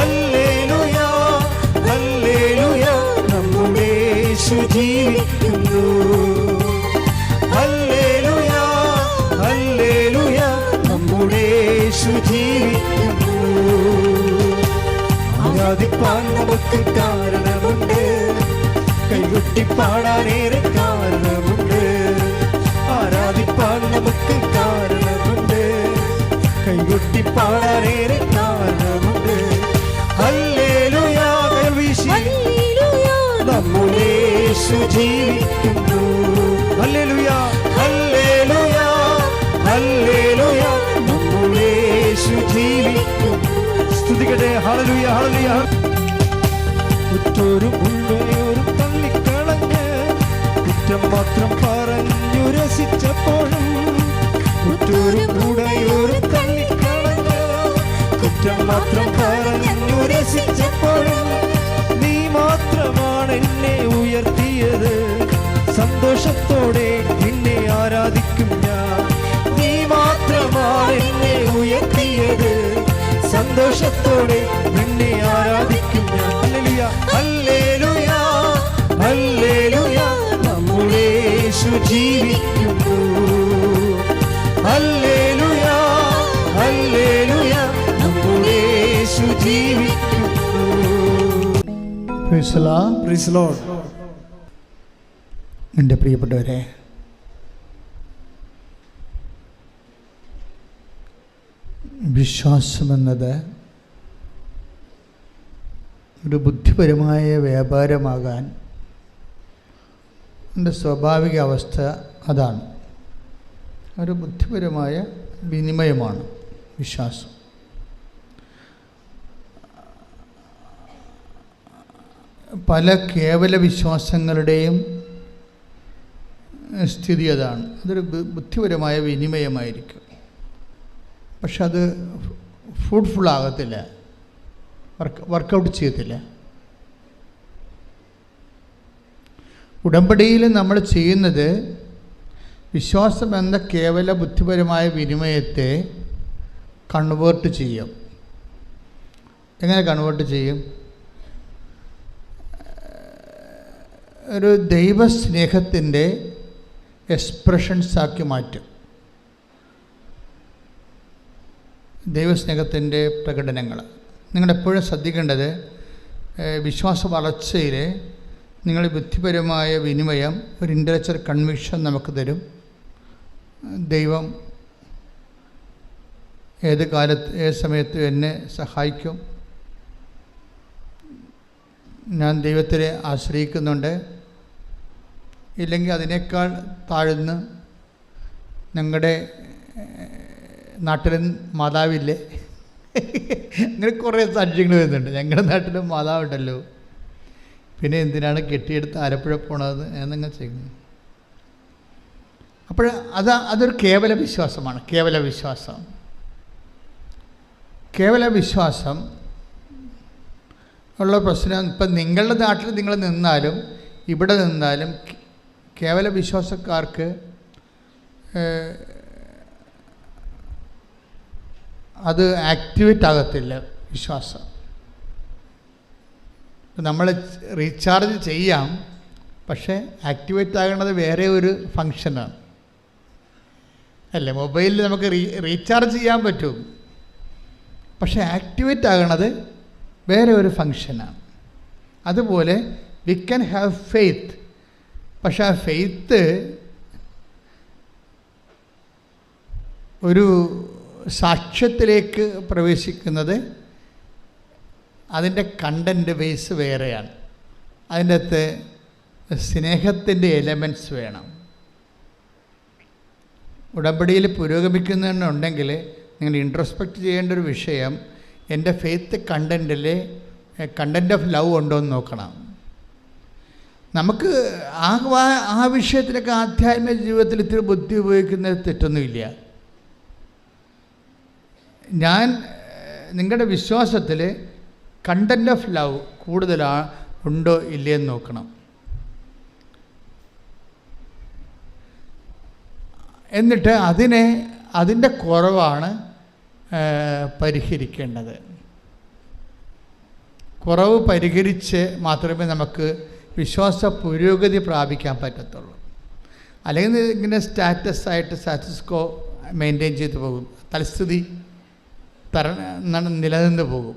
Hallelujah hallelujah നമ്മുടെ യേശു ജീവിക്കുന്നു. Hallelujah hallelujah നമ്മുടെ യേശു ജീവിക്കുന്നു. ആരാധിപ്പാൻ നമുക്ക് കാരണമുണ്ട്, കൈകൊട്ടിപ്പാടാനേറെ കാരണമുണ്ട്. ആരാധിപ്പാൻ നമുക്ക് കാരണമുണ്ട്, കൈകൊട്ടിപ്പാടാനേറെ കാരണമുണ്ട്. ഹല്ലേലൂയ കൈവീശി നമ്മുടെ യേശു ജീവിക്കുന്നു. ഹല്ലേലൂയ ഹല്ലേലൂയ ഹല്ലേലൂയ നമ്മുടെ യേശു ജീവിക്കുന്നു. സ്തുതിക്കട്ടെ. Hallelujah hallelujah. കുറ്റോരും ഉള്ളവരും തള്ളിക്കളഞ്ഞ് കുറ്റം മാത്രം പറഞ്ഞു രസിച്ചപ്പോഴും, കുറ്റോരും കൂടെയോരും തള്ളിക്കളഞ്ഞ് കുറ്റം മാത്രം പറഞ്ഞു രസിച്ചപ്പോഴും, നീ മാത്രമാണ് എന്നെ ഉയർത്തിയത്, സന്തോഷത്തോടെ നിന്നെ ആരാധിക്കും ഞാൻ. നീ മാത്രമാണ് എന്നെ ഉയർത്തിയത്, സന്തോഷത്തോടെ നിന്നെ ആരാധിക്കും ഞാൻ. ഹല്ലേലൂയ ഹല്ലേലൂയ നമ്മുടെ യേശു ജീവിക്കുന്നു. ഹല്ലേലൂയ ഹല്ലേലൂയ നമ്മുടെ യേശു ജീവിക്കുന്നു. Praise the Lord. എൻ്റെ പ്രിയപ്പെട്ടവരെ, വിശ്വാസമെന്നത് ഒരു ബുദ്ധിപരമായ വ്യാപാരമാകാൻ എൻ്റെ സ്വാഭാവിക അവസ്ഥ അതാണ്. ഒരു ബുദ്ധിപരമായ വിനിമയമാണ് വിശ്വാസം. പല കേവല വിശ്വാസങ്ങളുടെയും സ്ഥിതി അതാണ്. അതൊരു ബുദ്ധിപരമായ വിനിമയമായിരിക്കും, പക്ഷെ അത് ഫ്രൂട്ട്ഫുൾ ആകത്തില്ല, വർക്കൗട്ട് ചെയ്യത്തില്ല. ഉടമ്പടിയിൽ നമ്മൾ ചെയ്യുന്നത് വിശ്വാസം എന്ന കേവല ബുദ്ധിപരമായ വിനിമയത്തെ കൺവേർട്ട് ചെയ്യും. എങ്ങനെ കൺവേർട്ട് ചെയ്യും? ഒരു ദൈവസ്നേഹത്തിൻ്റെ എക്സ്പ്രഷൻസാക്കി മാറ്റും. ദൈവസ്നേഹത്തിൻ്റെ പ്രകടനങ്ങൾ. നിങ്ങളെപ്പോഴും ശ്രദ്ധിക്കേണ്ടത്, വിശ്വാസ വളർച്ചയിൽ നിങ്ങൾ ബുദ്ധിപരമായ വിനിമയം, ഒരു ഇൻ്റലക്ച്വൽ കൺവിക്ഷൻ നമുക്ക് തരും. ദൈവം ഏത് കാലത്ത് ഏത് സമയത്ത് എന്നെ സഹായിക്കും, ഞാൻ ദൈവത്തിനെ ആശ്രയിക്കുന്നുണ്ട്, ഇല്ലെങ്കിൽ അതിനേക്കാൾ താഴ്ന്ന് ഞങ്ങളുടെ നാട്ടിലും മാതാവില്ലേ, അങ്ങനെ കുറേ സാക്ഷ്യങ്ങൾ വരുന്നുണ്ട്. ഞങ്ങളുടെ നാട്ടിലും മാതാവുണ്ടല്ലോ, പിന്നെ എന്തിനാണ് കെട്ടിയെടുത്ത് ആലപ്പുഴ പോണതെന്ന് എന്നങ്ങ് ചെയ്യുന്നു. അപ്പോൾ അതൊരു കേവല വിശ്വാസമാണ്. കേവല വിശ്വാസം ഉള്ള പ്രശ്നം, ഇപ്പം നിങ്ങളുടെ നാട്ടിൽ നിങ്ങൾ നിന്നാലും ഇവിടെ നിന്നാലും കേവല വിശ്വാസക്കാർക്ക് അത് ആക്ടിവേറ്റ് ആകത്തില്ല വിശ്വാസം. നമ്മൾ റീചാർജ് ചെയ്യാം, പക്ഷേ ആക്ടിവേറ്റ് ആകുന്നത് വേറെ ഒരു ഫങ്ഷനാണ് അല്ലേ. മൊബൈലിൽ നമുക്ക് റീചാർജ് ചെയ്യാൻ പറ്റും, പക്ഷേ ആക്ടിവേറ്റ് ആകണത് വേറെ ഒരു ഫങ്ഷനാണ്. അതുപോലെ വി ക്യാൻ ഹാവ് ഫെയ്ത്ത്, പക്ഷേ ആ ഫെയ്ത്ത് ഒരു സാക്ഷ്യത്തിലേക്ക് പ്രവേശിക്കുന്നത് അതിൻ്റെ കണ്ടൻറ്റ് ബേസ് വേറെയാണ്. അതിൻ്റെ അകത്ത് സ്നേഹത്തിൻ്റെ എലമെൻറ്റ്സ് വേണം. ഉടമ്പടിയിൽ പുരോഗമിക്കുന്നുണ്ടെങ്കിൽ നിങ്ങൾ ഇൻട്രോസ്പെക്റ്റ് ചെയ്യേണ്ട ഒരു വിഷയം, എൻ്റെ ഫെയ്ത്ത് കണ്ടൻറ്റിൽ കണ്ടൻറ്റ് ഓഫ് ലവ് ഉണ്ടോ എന്ന് നോക്കണം. നമുക്ക് ആ വിഷയത്തിലൊക്കെ ആധ്യാത്മിക ജീവിതത്തിൽ ഇത്തിരി ബുദ്ധി ഉപയോഗിക്കുന്നത് തെറ്റൊന്നുമില്ല. ഞാൻ നിങ്ങളുടെ വിശ്വാസത്തിൽ കണ്ടൻറ്റ് ഓഫ് ലവ് ഉണ്ടോ ഇല്ലയെന്ന് നോക്കണം. എന്നിട്ട് അതിൻ്റെ കുറവാണ് പരിഹരിക്കേണ്ടത്. കുറവ് പരിഹരിച്ച് മാത്രമേ നമുക്ക് വിശ്വാസ പുരോഗതി പ്രാപിക്കാൻ പറ്റത്തുള്ളൂ. അല്ലെങ്കിൽ ഇങ്ങനെ സ്റ്റാറ്റസ് കോ മെയിൻറ്റെയിൻ ചെയ്ത് പോകും, തൽസ്ഥിതി നിലനിന്ന് പോകും.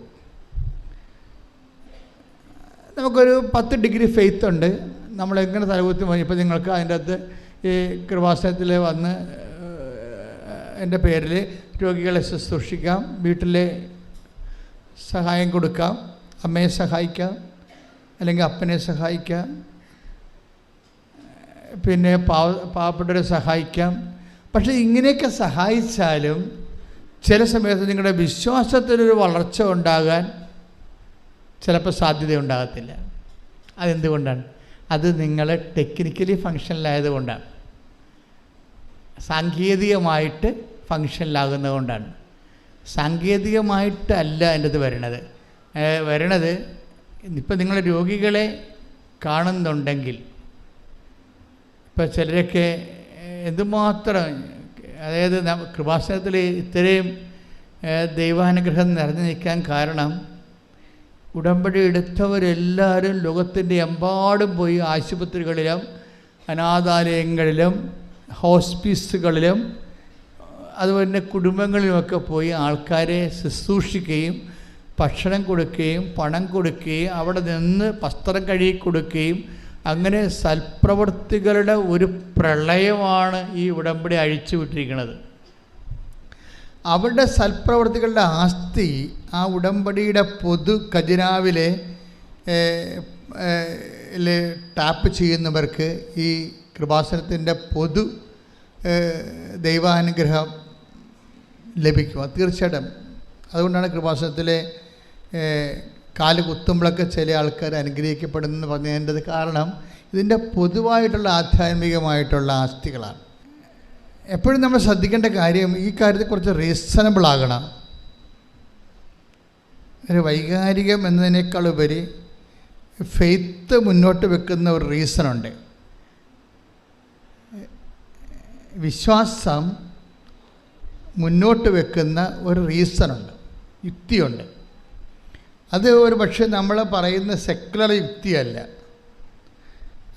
നമുക്കൊരു 10 ഡിഗ്രി ഫെയ്ത്ത് ഉണ്ട്, നമ്മളെങ്ങനെ തലകുത്തി പോയി. ഇപ്പോൾ നിങ്ങൾക്ക് അതിൻ്റെ അകത്ത് ഈ കൃപാസനത്തിൽ വന്ന് എൻ്റെ പേരിൽ രോഗികളെ ശുശ്രൂഷിക്കാം, വീട്ടിലെ സഹായം കൊടുക്കാം, അമ്മയെ സഹായിക്കാം, അല്ലെങ്കിൽ അപ്പനെ സഹായിക്കാം, പിന്നെ പാവപ്പെട്ടവരെ സഹായിക്കാം. പക്ഷേ ഇങ്ങനെയൊക്കെ സഹായിച്ചാലും ചില സമയത്ത് നിങ്ങളുടെ വിശ്വാസത്തിനൊരു വളർച്ച ഉണ്ടാകാൻ ചിലപ്പോൾ സാധ്യതയുണ്ടാകത്തില്ല. അതെന്തുകൊണ്ടാണ്? അത് നിങ്ങൾ ടെക്നിക്കലി ഫങ്ഷനിലായതുകൊണ്ടാണ്, സാങ്കേതികമായിട്ട് ഫങ്ഷനിലാകുന്നത് കൊണ്ടാണ്. സാങ്കേതികമായിട്ടല്ല എൻ്റെ ഇത് വരണത്. ഇപ്പം നിങ്ങൾ രോഗികളെ കാണുന്നുണ്ടെങ്കിൽ, ഇപ്പം ചിലരൊക്കെ എന്തുമാത്രം, അതായത് കൃപാസനത്തിൽ ഇത്രയും ദൈവാനുഗ്രഹം നിറഞ്ഞു നിൽക്കാൻ കാരണം ഉടമ്പടി എടുത്തവരെല്ലാവരും ലോകത്തിൻ്റെ എമ്പാടും പോയി ആശുപത്രികളിലും അനാഥാലയങ്ങളിലും ഹോസ്പിസുകളിലും അതുപോലെ കുടുംബങ്ങളിലുമൊക്കെ പോയി ആൾക്കാരെ ശുശ്രൂഷിക്കുകയും ഭക്ഷണം കൊടുക്കുകയും പണം കൊടുക്കുകയും അവിടെ നിന്ന് വസ്ത്രം കഴുകി കൊടുക്കുകയും അങ്ങനെ സൽപ്രവൃത്തികളുടെ ഒരു പ്രളയമാണ് ഈ ഉടമ്പടി അഴിച്ചുവിട്ടിരിക്കുന്നത്. അവരുടെ സൽപ്രവൃത്തികളുടെ ആസ്തി ആ ഉടമ്പടിയുടെ പൊതു ഖജനാവിലെ ടാപ്പ് ചെയ്യുന്നവർക്ക് ഈ കൃപാസനത്തിൻ്റെ പൊതു ദൈവാനുഗ്രഹം ലഭിക്കും. തീർച്ചയായിട്ടും അതുകൊണ്ടാണ് കൃപാസനത്തിലെ കാല് കുത്തുമ്പോഴൊക്കെ ചില ആൾക്കാർ അനുഗ്രഹിക്കപ്പെടുന്നെന്ന് പറഞ്ഞതിൻ്റെ കാരണം ഇതിൻ്റെ പൊതുവായിട്ടുള്ള ആധ്യാത്മികമായിട്ടുള്ള ആസ്തികളാണ്. എപ്പോഴും നമ്മൾ ശ്രദ്ധിക്കേണ്ട കാര്യം ഈ കാര്യത്തിൽ കുറച്ച് റീസണബിൾ ആകണം. ഒരു വൈകാരികം എന്നതിനേക്കാളുപരി ഫെയ്ത്ത് മുന്നോട്ട് വെക്കുന്ന ഒരു റീസണുണ്ട്. വിശ്വാസം മുന്നോട്ട് വെക്കുന്ന ഒരു റീസണുണ്ട്, യുക്തിയുണ്ട്. അത് ഒരു പക്ഷേ നമ്മൾ പറയുന്ന സെക്കുലർ യുക്തിയല്ല,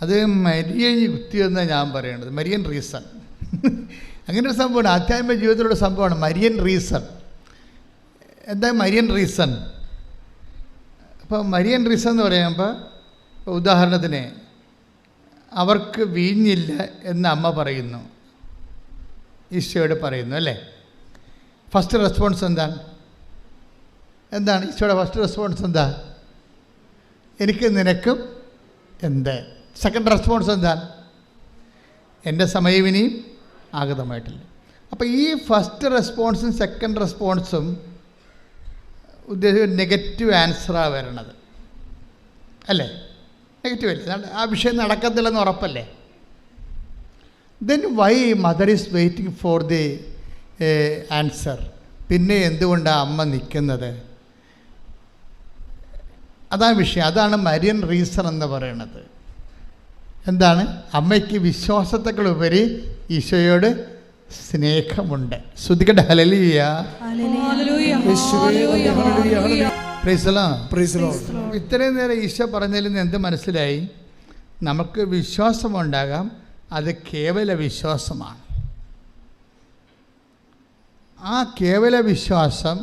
അത് മരിയൻ യുക്തി എന്നാണ് ഞാൻ പറയേണ്ടത്. മരിയൻ റീസൺ അങ്ങനെ ഒരു സംഭവമാണ്, ആധ്യാത്മിക ജീവിതത്തിലുള്ള സംഭവമാണ് മരിയൻ റീസൺ. എന്താ മരിയൻ റീസൺ? അപ്പോൾ മരിയൻ റീസൺ എന്ന് പറയുമ്പോൾ, ഉദാഹരണത്തിന് അവർക്ക് വീഞ്ഞില്ല എന്ന് അമ്മ പറയുന്നു, ഈശോയോട് പറയുന്നു അല്ലേ. ഫസ്റ്റ് റെസ്പോൺസ് എന്താണ് ഈശോയുടെ ഫസ്റ്റ് റെസ്പോൺസ്? എന്താ? എനിക്ക് നിനക്കും എന്ത്. സെക്കൻഡ് റെസ്പോൺസ് എന്താണ്? എൻ്റെ സമയം ഇനിയും ആഗതമായിട്ടില്ല. അപ്പോൾ ഈ ഫസ്റ്റ് റെസ്പോൺസും സെക്കൻഡ് റെസ്പോൺസും ഉദ്ദേശിച്ച നെഗറ്റീവ് ആൻസറാണ് വരണത് അല്ലേ? നെഗറ്റീവ് അല്ലേ? ആ വിഷയം നടക്കത്തില്ലെന്ന് ഉറപ്പല്ലേ? Then why mother is waiting for the answer? പിന്നെ എന്തുകൊണ്ടാണ് അമ്മ നിൽക്കുന്നത്? അതാണ് വിഷയം. അതാണ് മരിയൻ റീസൺ എന്ന് പറയുന്നത്. എന്താണ്? അമ്മയ്ക്ക് വിശ്വാസത്തെക്കാളുപരി ഈശോയോട് സ്നേഹമുണ്ട്. ശ്രദ്ധിക്കട്ടെ. ഹല്ലേലൂയ. Praise the Lord. ഇത്രയും നേരം ഈശോ പറഞ്ഞതിൽ നിന്ന് എന്ത് മനസ്സിലായി? നമുക്ക് വിശ്വാസമുണ്ടാകാം, അത് കേവല വിശ്വാസമാണ്. ആ കേവല വിശ്വാസം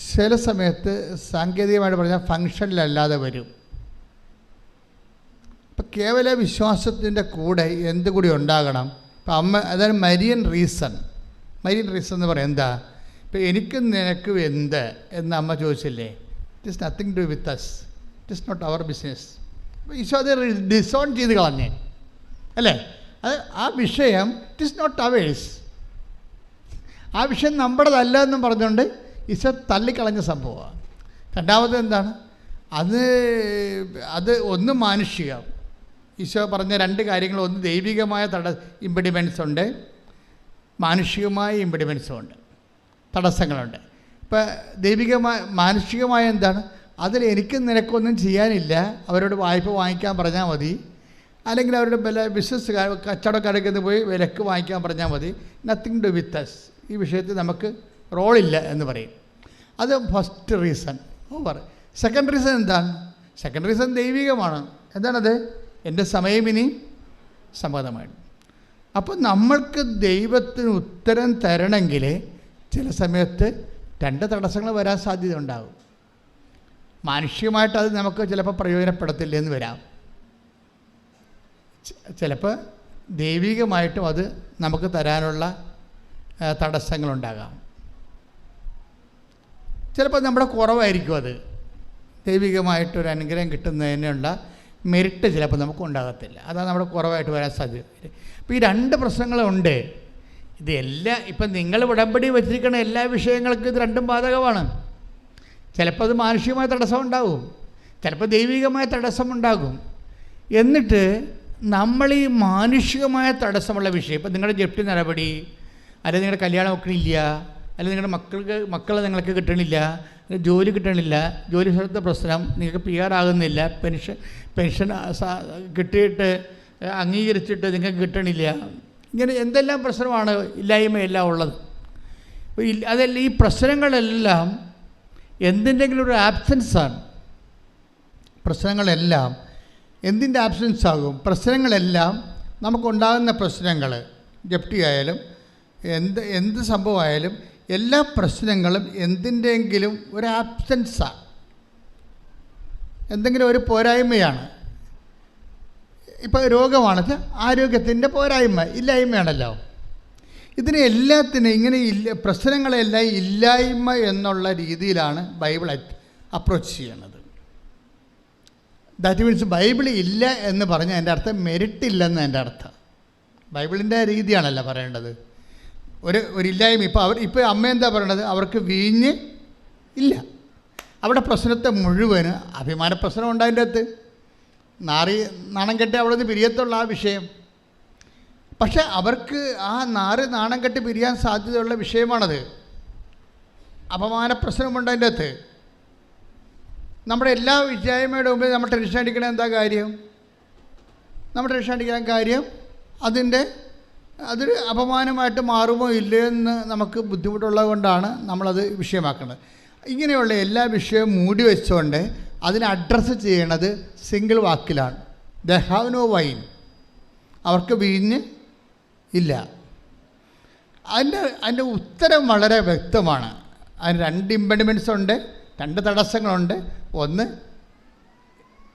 ചില സമയത്ത് സാങ്കേതികമായിട്ട് പറഞ്ഞാൽ ഫങ്ഷനിലല്ലാതെ വരും. അപ്പം കേവല വിശ്വാസത്തിൻ്റെ കൂടെ എന്തുകൂടി ഉണ്ടാകണം? ഇപ്പം അമ്മ, അതാണ് മരിയൻ റീസൺ. മരിയൻ റീസൺ എന്ന് പറയാം എന്താ? ഇപ്പം എനിക്കും നിനക്കും എന്ത് എന്ന് അമ്മ ചോദിച്ചില്ലേ? It is nothing to with us, it is not our business. അപ്പോൾ ഈശോ അത് ഡിസോൺ ചെയ്ത് കളഞ്ഞേ അല്ലേ? അത് ആ വിഷയം ഇറ്റ് ഈസ് നോട്ട് അവേഴ്സ്, ആ വിഷയം നമ്മുടേതല്ല എന്നും പറഞ്ഞുകൊണ്ട് ഈശോ തള്ളിക്കളഞ്ഞ സംഭവമാണ്. രണ്ടാമത് എന്താണ്? അത് ഒന്ന് മാനുഷികം. ഈശോ പറഞ്ഞ രണ്ട് കാര്യങ്ങൾ, ഒന്ന് ദൈവികമായ ഇമ്പിഡിമെൻസ് ഉണ്ട്, മാനുഷികമായ ഇമ്പിഡിമെൻസും ഉണ്ട്, തടസ്സങ്ങളുണ്ട്. ഇപ്പം മാനുഷികമായ എന്താണ്? അതിൽ എനിക്കും നിനക്കൊന്നും ചെയ്യാനില്ല, അവരോട് വായ്പ വാങ്ങിക്കാൻ പറഞ്ഞാൽ മതി, അല്ലെങ്കിൽ അവരുടെ ബിസിനസ് കച്ചവടക്കാരൊക്കെ പോയി വിലക്ക് വാങ്ങിക്കാൻ പറഞ്ഞാൽ മതി. നത്തിങ് ടു വിത്ത് അസ്, ഈ വിഷയത്തിൽ നമുക്ക് റോളില്ല എന്ന് പറയും. അത് first reason over. Second reason എന്താണ്? സെക്കൻഡ് റീസൺ ദൈവികമാണ്. എന്താണത്? എൻ്റെ സമയം ഇനി സമ്മതമാണ്. അപ്പോൾ നമ്മൾക്ക് ദൈവത്തിന് ഉത്തരം തരണമെങ്കിൽ ചില സമയത്ത് 2 തടസ്സങ്ങൾ വരാൻ സാധ്യത ഉണ്ടാകും. മാനുഷികമായിട്ട് അത് നമുക്ക് ചിലപ്പോൾ പ്രയോജനപ്പെടത്തില്ല എന്ന് വരാം. ചിലപ്പോൾ ദൈവികമായിട്ടും അത് നമുക്ക് തരാനുള്ള തടസ്സങ്ങളുണ്ടാകാം. ചിലപ്പോൾ നമ്മുടെ കുറവായിരിക്കും അത്. ദൈവികമായിട്ടൊരു അനുഗ്രഹം കിട്ടുന്നതിനുള്ള മെറിറ്റ് ചിലപ്പോൾ നമുക്ക് ഉണ്ടാകത്തില്ല. അതാണ് നമ്മുടെ കുറവായിട്ട് വരാൻ സാധ്യത. അപ്പോൾ ഈ 2 പ്രശ്നങ്ങളുണ്ട്. ഇതെല്ലാം ഇപ്പം നിങ്ങൾ ഉടമ്പടി വച്ചിരിക്കുന്ന എല്ലാ വിഷയങ്ങൾക്കും ഇത് 2ഉം ബാധകമാണ്. ചിലപ്പോൾ അത് മാനുഷികമായ തടസ്സം ഉണ്ടാകും, ചിലപ്പോൾ ദൈവികമായ തടസ്സമുണ്ടാകും. എന്നിട്ട് നമ്മൾ ഈ മാനുഷികമായ തടസ്സമുള്ള വിഷയം, ഇപ്പം നിങ്ങളുടെ ജപ്തി നടപടി, അല്ലെങ്കിൽ നിങ്ങളുടെ കല്യാണം വെക്കണില്ല, അല്ലെങ്കിൽ നിങ്ങളുടെ മക്കളെ നിങ്ങൾക്ക് കിട്ടണില്ല, ജോലി കിട്ടണില്ല, ജോലി സ്ഥലത്തെ പ്രശ്നം, നിങ്ങൾക്ക് PR ആകുന്നില്ല, പെൻഷൻ കിട്ടിയിട്ട് അംഗീകരിച്ചിട്ട് നിങ്ങൾക്ക് കിട്ടണില്ല, ഇങ്ങനെ എന്തെല്ലാം പ്രശ്നമാണ്, ഇല്ലായ്മയെല്ലാം ഉള്ളത്. അതല്ല, ഈ പ്രശ്നങ്ങളെല്ലാം എന്തിൻ്റെങ്കിലും ഒരു ആബ്സെൻസാണ്. പ്രശ്നങ്ങളെല്ലാം എന്തിൻ്റെ ആബ്സെൻസ് ആകും? പ്രശ്നങ്ങളെല്ലാം നമുക്കുണ്ടാകുന്ന പ്രശ്നങ്ങൾ, ജപ്തി ആയാലും എന്ത് സംഭവമായാലും എല്ലാ പ്രശ്നങ്ങളും എന്തിൻ്റെയെങ്കിലും ഒരു ആബ്സെൻസാണ്, എന്തെങ്കിലും ഒരു പോരായ്മയാണ്. ഇപ്പോൾ രോഗമാണെന്ന് ആരോഗ്യത്തിൻ്റെ പോരായ്മ, ഇല്ലായ്മയാണല്ലോ. ഇതിനെ എല്ലാത്തിനും ഇങ്ങനെ പ്രശ്നങ്ങളെല്ലാം ഇല്ലായ്മ എന്നുള്ള രീതിയിലാണ് ബൈബിൾ അപ്രോച്ച് ചെയ്യണത്. ദാറ്റ് മീൻസ് ബൈബിൾ ഇല്ല എന്ന് പറഞ്ഞാൽ എൻ്റെ അർത്ഥം മെറിറ്റ് ഇല്ലെന്ന് എൻ്റെ അർത്ഥം. ബൈബിളിൻ്റെ രീതിയാണല്ലോ പറയേണ്ടത്. ഒരു ഇല്ലായ്മ. ഇപ്പോൾ അമ്മ എന്താ പറയണത്? അവർക്ക് വീഞ്ഞ് ഇല്ല. അവിടെ പ്രശ്നത്തെ മുഴുവന് അഭിമാന പ്രശ്നം ഉണ്ടായതിൻ്റെ അകത്ത് നാണം കെട്ടി അവിടെ നിന്ന് പിരിയത്തുള്ള ആ വിഷയം. പക്ഷെ അവർക്ക് ആ നാണം കെട്ടി പിരിയാൻ സാധ്യതയുള്ള വിഷയമാണത്. അപമാന പ്രശ്നമുണ്ടതിൻ്റെ അകത്ത്. നമ്മുടെ എല്ലാ വിജയമയുടെ മുമ്പിൽ നമ്മൾ ടെൻഷൻ അടിക്കണ എന്താ കാര്യം? നമ്മൾ ടെൻഷൻ അടിക്കാൻ കാര്യം അതൊരു അപമാനമായിട്ട് മാറുമോ ഇല്ലയോ എന്ന് നമുക്ക് ബുദ്ധിമുട്ടുള്ളത് കൊണ്ടാണ് നമ്മളത് വിഷയമാക്കുന്നത്. ഇങ്ങനെയുള്ള എല്ലാ വിഷയവും മൂടി വെച്ചുകൊണ്ട് അതിനെ അഡ്രസ്സ് ചെയ്യണത് സിംഗിൾ വാക്കിലാണ്. They have no wine. അവർക്ക് വീഞ്ഞ് ഇല്ല. അതിൻ്റെ ഉത്തരം വളരെ വ്യക്തമാണ്. അതിന് 2 ഇമ്പഡിമെൻറ്റ്സ് ഉണ്ട്, 2 തടസ്സങ്ങളുണ്ട്. ഒന്ന്,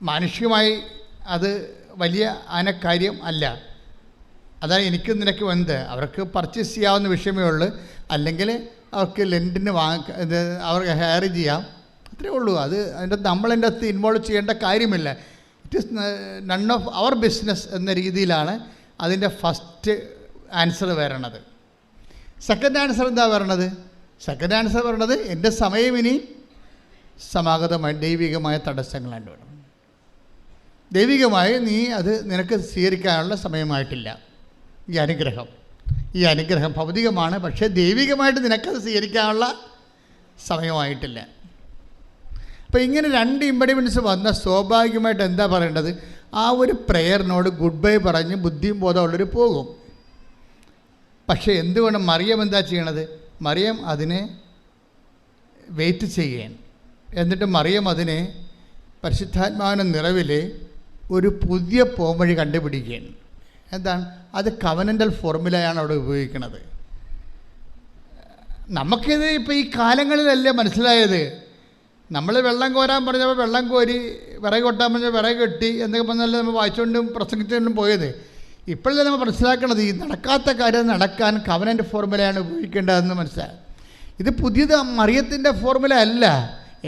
മാനുഷികമായി അത് വലിയ കാര്യം അല്ല. അതാണ് എനിക്കും നിനക്കും എന്ത്, അവർക്ക് പർച്ചേസ് ചെയ്യാവുന്ന വിഷയമേ ഉള്ളൂ. അല്ലെങ്കിൽ അവർക്ക് ലെൻറ്റിന് അവർക്ക് ഹയർ ചെയ്യാം, അത്രേ ഉള്ളൂ. നമ്മളതിൻ്റെ അകത്ത് ഇൻവോൾവ് ചെയ്യേണ്ട കാര്യമില്ല. It is none of our business എന്ന രീതിയിലാണ് അതിൻ്റെ ഫസ്റ്റ് ആൻസർ വരണത്. സെക്കൻഡ് ആൻസർ എന്താ വരണത്? സെക്കൻഡ് ആൻസർ പറയണത് എൻ്റെ സമയം ഇനി സമാഗതമായി ദൈവികമായ തടസ്സങ്ങളാണ്ട് വേണം. ദൈവികമായി നീ അത് നിനക്ക് സ്വീകരിക്കാനുള്ള സമയമായിട്ടില്ല. ഈ അനുഗ്രഹം ഭൗതികമാണ്, പക്ഷേ ദൈവികമായിട്ട് നിനക്കത് സ്വീകരിക്കാനുള്ള സമയമായിട്ടില്ല. അപ്പോൾ ഇങ്ങനെ 2 ഇമ്പഡിമെൻറ്റ്സ് വന്ന സ്വാഭാവികമായിട്ട് എന്താ പറയേണ്ടത്? ആ ഒരു പ്രെയറിനോട് ഗുഡ് ബൈ പറഞ്ഞ് ബുദ്ധിയും ബോധമുള്ളവർ പോകും. പക്ഷേ എന്തുകൊണ്ട് മറിയം എന്താ ചെയ്യണത്? മറിയം അതിനെ വെയിറ്റ് ചെയ്യാൻ, എന്നിട്ട് മറിയം അതിനെ പരിശുദ്ധാത്മാവിൻ്റെ നിറവിൽ ഒരു പുതിയ പോംവഴി കണ്ടുപിടിക്കുകയാണ്. എന്താണ് അത്? കവനൻ്റൽ ഫോർമുലയാണ് അവിടെ ഉപയോഗിക്കുന്നത്. നമുക്കിത് ഇപ്പോൾ ഈ കാലങ്ങളിലല്ലേ മനസ്സിലായത്. നമ്മൾ വെള്ളം കോരാൻ പറഞ്ഞപ്പോൾ വെള്ളം കോരി, വിറക് കൊട്ടാൻ പറഞ്ഞാൽ വിറക് കെട്ടി എന്നൊക്കെ പറഞ്ഞാൽ നമ്മൾ വായിച്ചുകൊണ്ടും പ്രസംഗിച്ചുകൊണ്ടും പോയത്. ഇപ്പോഴല്ലേ നമ്മൾ മനസ്സിലാക്കണത് ഈ നടക്കാത്ത കാര്യം നടക്കാൻ കവനൻ്റ് ഫോർമുലയാണ് ഉപയോഗിക്കേണ്ടതെന്ന് മനസ്സിലായി. ഇത് പുതിയത് മറിയത്തിൻ്റെ ഫോർമുല അല്ല.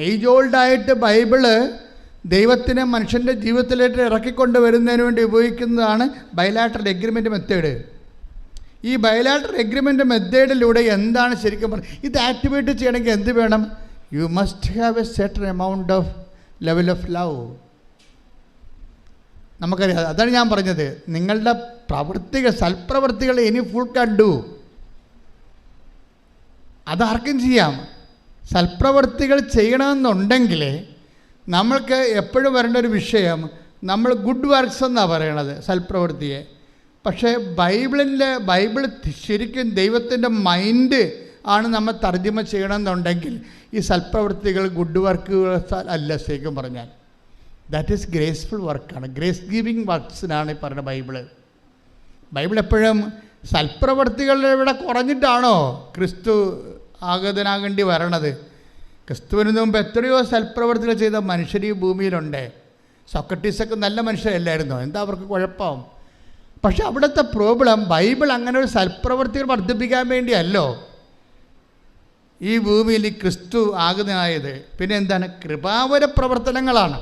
ഏജ് ഓൾഡായിട്ട് ബൈബിള് ദൈവത്തിനെ മനുഷ്യൻ്റെ ജീവിതത്തിലേക്ക് ഇറക്കിക്കൊണ്ട് വരുന്നതിന് വേണ്ടി ഉപയോഗിക്കുന്നതാണ് ബൈലാറ്ററൽ എഗ്രിമെൻ്റ് മെത്തേഡ്. ഈ ബൈലാറ്ററൽ എഗ്രിമെൻ്റ് മെത്തേഡിലൂടെ എന്താണ് ശരിക്കും പറയുന്നത്? ഇത് ആക്ടിവേറ്റ് ചെയ്യണമെങ്കിൽ എന്ത് വേണം? You must have A certain amount of level of love. നമുക്കറിയാം. അതാണ് ഞാൻ പറഞ്ഞത്, നിങ്ങളുടെ സൽപ്രവൃത്തികൾ ഇനി ഫുൾ കണ്ടു. അതാർക്കും ചെയ്യാം. സൽപ്രവൃത്തികൾ ചെയ്യണമെന്നുണ്ടെങ്കിൽ നമ്മൾക്ക് എപ്പോഴും വരേണ്ട ഒരു വിഷയം, നമ്മൾ ഗുഡ് വർക്ക്സ് എന്നാണ് പറയണത് സൽപ്രവൃത്തിയെ. പക്ഷേ ബൈബിൾ ശരിക്കും ദൈവത്തിൻ്റെ മൈൻഡ് ആണ് നമ്മൾ തർജ്ജമ ചെയ്യണമെന്നുണ്ടെങ്കിൽ ഈ സൽപ്രവൃത്തികൾ ഗുഡ് വർക്കുകൾ അല്ല. ശരിക്കും പറഞ്ഞാൽ ദാറ്റ് ഈസ് ഗ്രേസ്ഫുൾ വർക്കാണ്, ഗ്രേസ് ഗിവിങ് വർക്ക്സിനാണ് ഈ പറയുന്ന ബൈബിൾ എപ്പോഴും സൽപ്രവൃത്തികളുടെ ഇവിടെ കുറഞ്ഞിട്ടാണോ ക്രിസ്തു ആഗതനാകേണ്ടി വരണത്? ക്രിസ്തുവിന് മുമ്പ് എത്രയോ സൽപ്രവൃത്തികൾ ചെയ്ത മനുഷ്യർ ഈ ഭൂമിയിലുണ്ട്. സോക്രട്ടീസൊക്കെ നല്ല മനുഷ്യരല്ലായിരുന്നോ? എന്താ അവർക്ക് കുഴപ്പം? പക്ഷെ അവിടുത്തെ പ്രോബ്ലം ബൈബിൾ അങ്ങനെ ഒരു സൽപ്രവൃത്തികൾ വർദ്ധിപ്പിക്കാൻ വേണ്ടിയല്ലോ ഈ ഭൂമിയിൽ ഈ ക്രിസ്തു ആഗതനായത്. പിന്നെ എന്താണ്? കൃപാവര പ്രവർത്തനങ്ങളാണ്.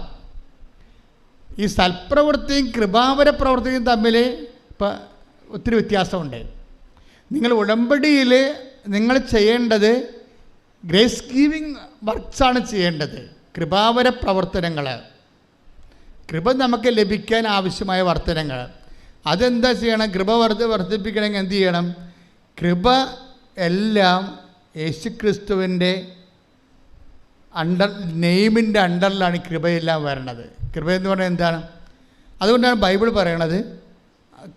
ഈ സൽപ്രവൃത്തിയും കൃപാവര പ്രവർത്തിയും തമ്മിൽ ഇപ്പം ഒത്തിരി വ്യത്യാസമുണ്ട്. നിങ്ങൾ ഉടമ്പടിയിൽ നിങ്ങൾ ചെയ്യേണ്ടത് ഗ്രേസ് ഗീവിങ് വർക്ക്സാണ് ചെയ്യേണ്ടത്. കൃപാവര പ്രവർത്തനങ്ങൾ, കൃപ നമുക്ക് ലഭിക്കാൻ ആവശ്യമായ വർത്തനങ്ങൾ, അതെന്താ ചെയ്യണം? കൃപ വർദ്ധിപ്പിക്കണമെങ്കിൽ എന്ത് ചെയ്യണം? കൃപ എല്ലാം യേശുക്രിസ്തുവിൻ്റെ നെയിമിൻ്റെ അണ്ടറിലാണ് കൃപയെല്ലാം വരണത്. കൃപ എന്ന് പറഞ്ഞാൽ എന്താണ്? അതുകൊണ്ടാണ് ബൈബിൾ പറയണത്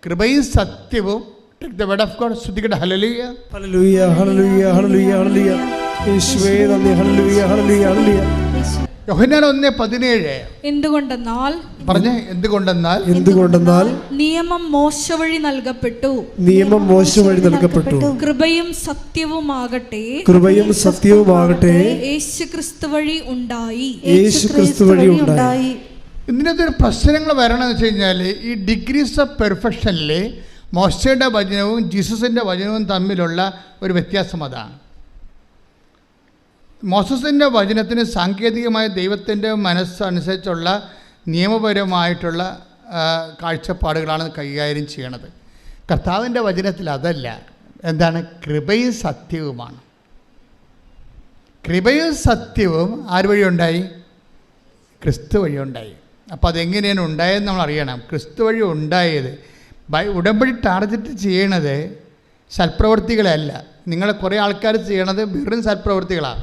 കൃപയും സത്യവും. The word of God. ശ്രുതിക്കട്ടെ. Hallelujah hallelujah hallelujah hallelujah hallelujah. യേശുവേ നന്ദി. Hallelujah hallelujah hallelujah. യോഹന്നാൻ 1:17. എന്തുകൊണ്ടെന്നാൽ നിയമം മോശ വഴി നൽകപ്പെട്ടു, കൃപയും സത്യവുമാകട്ടെ യേശുക്രിസ്തു വഴി ഉണ്ടായി. ഇതിനകത്ത് ഒരു പ്രശ്നങ്ങൾ വരണമെന്ന് വെച്ച് കഴിഞ്ഞാൽ ഈ ഡിഗ്രീസ് ഓഫ് പെർഫെക്ഷനിൽ മോശയുടെ വചനവും ജീസസിൻ്റെ വചനവും തമ്മിലുള്ള ഒരു വ്യത്യാസം അതാണ്. മോസസിൻ്റെ വചനത്തിന് സാങ്കേതികമായ ദൈവത്തിൻ്റെ മനസ്സനുസരിച്ചുള്ള നിയമപരമായിട്ടുള്ള കാഴ്ചപ്പാടുകളാണ് കൈകാര്യം ചെയ്യണത്. കർത്താവിൻ്റെ വചനത്തിൽ അതല്ല. എന്താണ്? കൃപയും സത്യവുമാണ്. കൃപയും സത്യവും ആര് വഴി ഉണ്ടായി? ക്രിസ്തു വഴി ഉണ്ടായി. അപ്പോൾ അതെങ്ങനെയാണ് ഉണ്ടായതെന്ന് നമ്മൾ അറിയണം. ക്രിസ്തു വഴി ഉണ്ടായത്. ഉടമ്പടി ടാർഗറ്റ് ചെയ്യണത് സൽപ്രവൃത്തികളല്ല. നിങ്ങൾ കുറേ ആൾക്കാർ ചെയ്യണത് വെറും സൽപ്രവൃത്തികളാണ്.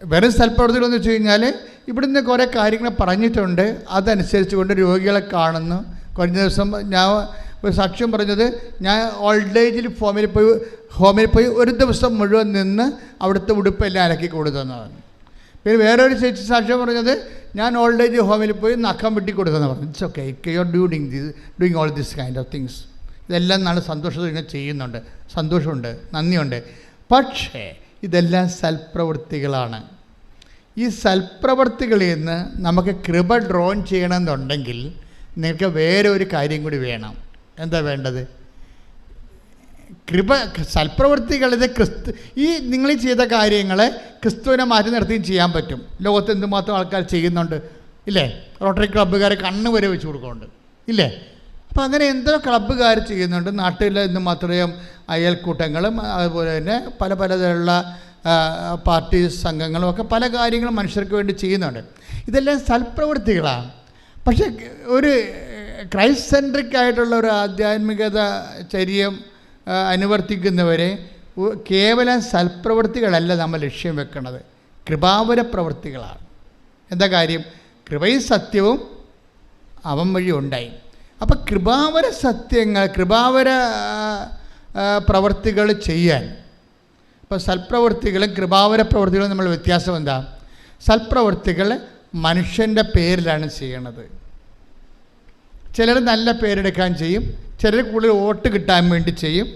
വെറും സൽപ്രവൃത്തികളെന്ന് വെച്ച് കഴിഞ്ഞാൽ ഇവിടുന്ന് കുറേ കാര്യങ്ങൾ പറഞ്ഞിട്ടുണ്ട്, അതനുസരിച്ച് കൊണ്ട് രോഗികളെ കാണുന്നു. കഴിഞ്ഞ ദിവസം ഞാൻ ഒരു സാക്ഷ്യം പറഞ്ഞത്, ഞാൻ ഓൾഡ് ഏജിൽ ഹോമിൽ പോയി ഒരു ദിവസം മുഴുവൻ നിന്ന് അവിടുത്തെ ഉടുപ്പെല്ലാം അലക്കി കൊടുത്തതെന്നാണ്. പിന്നെ വേറൊരു ചേച്ചി സാക്ഷ്യം പറഞ്ഞത്, ഞാൻ ഓൾഡ് ഏജ് ഹോമിൽ പോയി നഖം വെട്ടി കൊടുത്തതെന്ന് പറഞ്ഞു. It's okay, you are doing all this kind of things. ഇതെല്ലാം നല്ല സന്തോഷത്തിൽ ഇങ്ങനെ ചെയ്യുന്നുണ്ട്, സന്തോഷമുണ്ട്, നന്ദിയുണ്ട്. പക്ഷേ ഇതെല്ലാം സൽപ്രവൃത്തികളാണ്. ഈ സൽപ്രവൃത്തികളിൽ നിന്ന് നമുക്ക് കൃപ ഡ്രോൺ ചെയ്യണമെന്നുണ്ടെങ്കിൽ നിങ്ങൾക്ക് വേറെ ഒരു കാര്യം കൂടി വേണം. എന്താ വേണ്ടത്? കൃപ. സൽപ്രവൃത്തികളിത് ഈ നിങ്ങൾ ചെയ്ത കാര്യങ്ങളെ ക്രിസ്തുവിനെ മാറ്റി നിർത്തിയും ചെയ്യാൻ പറ്റും. ലോകത്ത് എന്തുമാത്രം ആൾക്കാർ ചെയ്യുന്നുണ്ട് ഇല്ലേ? റോട്ടറി ക്ലബ്ബുകാരെ കണ്ണ് വരെ വെച്ച് കൊടുക്കുന്നുണ്ട് ഇല്ലേ? അപ്പോൾ അങ്ങനെ എന്തോ ക്ലബ്ബുകാർ ചെയ്യുന്നുണ്ട്. നാട്ടിൽ എന്തുമാത്രയും അയൽക്കൂട്ടങ്ങളും അതുപോലെ തന്നെ പല പലതരമുള്ള പാർട്ടി സംഘങ്ങളും ഒക്കെ പല കാര്യങ്ങളും മനുഷ്യർക്ക് വേണ്ടി ചെയ്യുന്നുണ്ട്. ഇതെല്ലാം സൽപ്രവൃത്തികളാണ്. പക്ഷേ ഒരു ക്രൈസ്റ്റ് സെൻട്രിക് ആയിട്ടുള്ള ഒരു ആധ്യാത്മികത ചര്യം അനുവർത്തിക്കുന്നവരെ കേവലം സൽപ്രവൃത്തികളല്ല നമ്മൾ ലക്ഷ്യം വെക്കുന്നത്, കൃപാവര പ്രവൃത്തികളാണ്. എന്താ കാര്യം? കൃപയും സത്യവും അവൻ വഴി ഉണ്ടായി. അപ്പം കൃപാവര സത്യങ്ങൾ, കൃപാവര പ്രവൃത്തികൾ ചെയ്യാൻ, ഇപ്പോൾ സൽപ്രവൃത്തികളും കൃപാവര പ്രവൃത്തികളും നമ്മൾ വ്യത്യാസം എന്താ? സൽപ്രവൃത്തികൾ മനുഷ്യൻ്റെ പേരിലാണ് ചെയ്യണത്. ചിലർ നല്ല പേരെടുക്കാൻ ചെയ്യും, ചിലർ കൂടുതൽ വോട്ട് കിട്ടാൻ വേണ്ടി ചെയ്യും,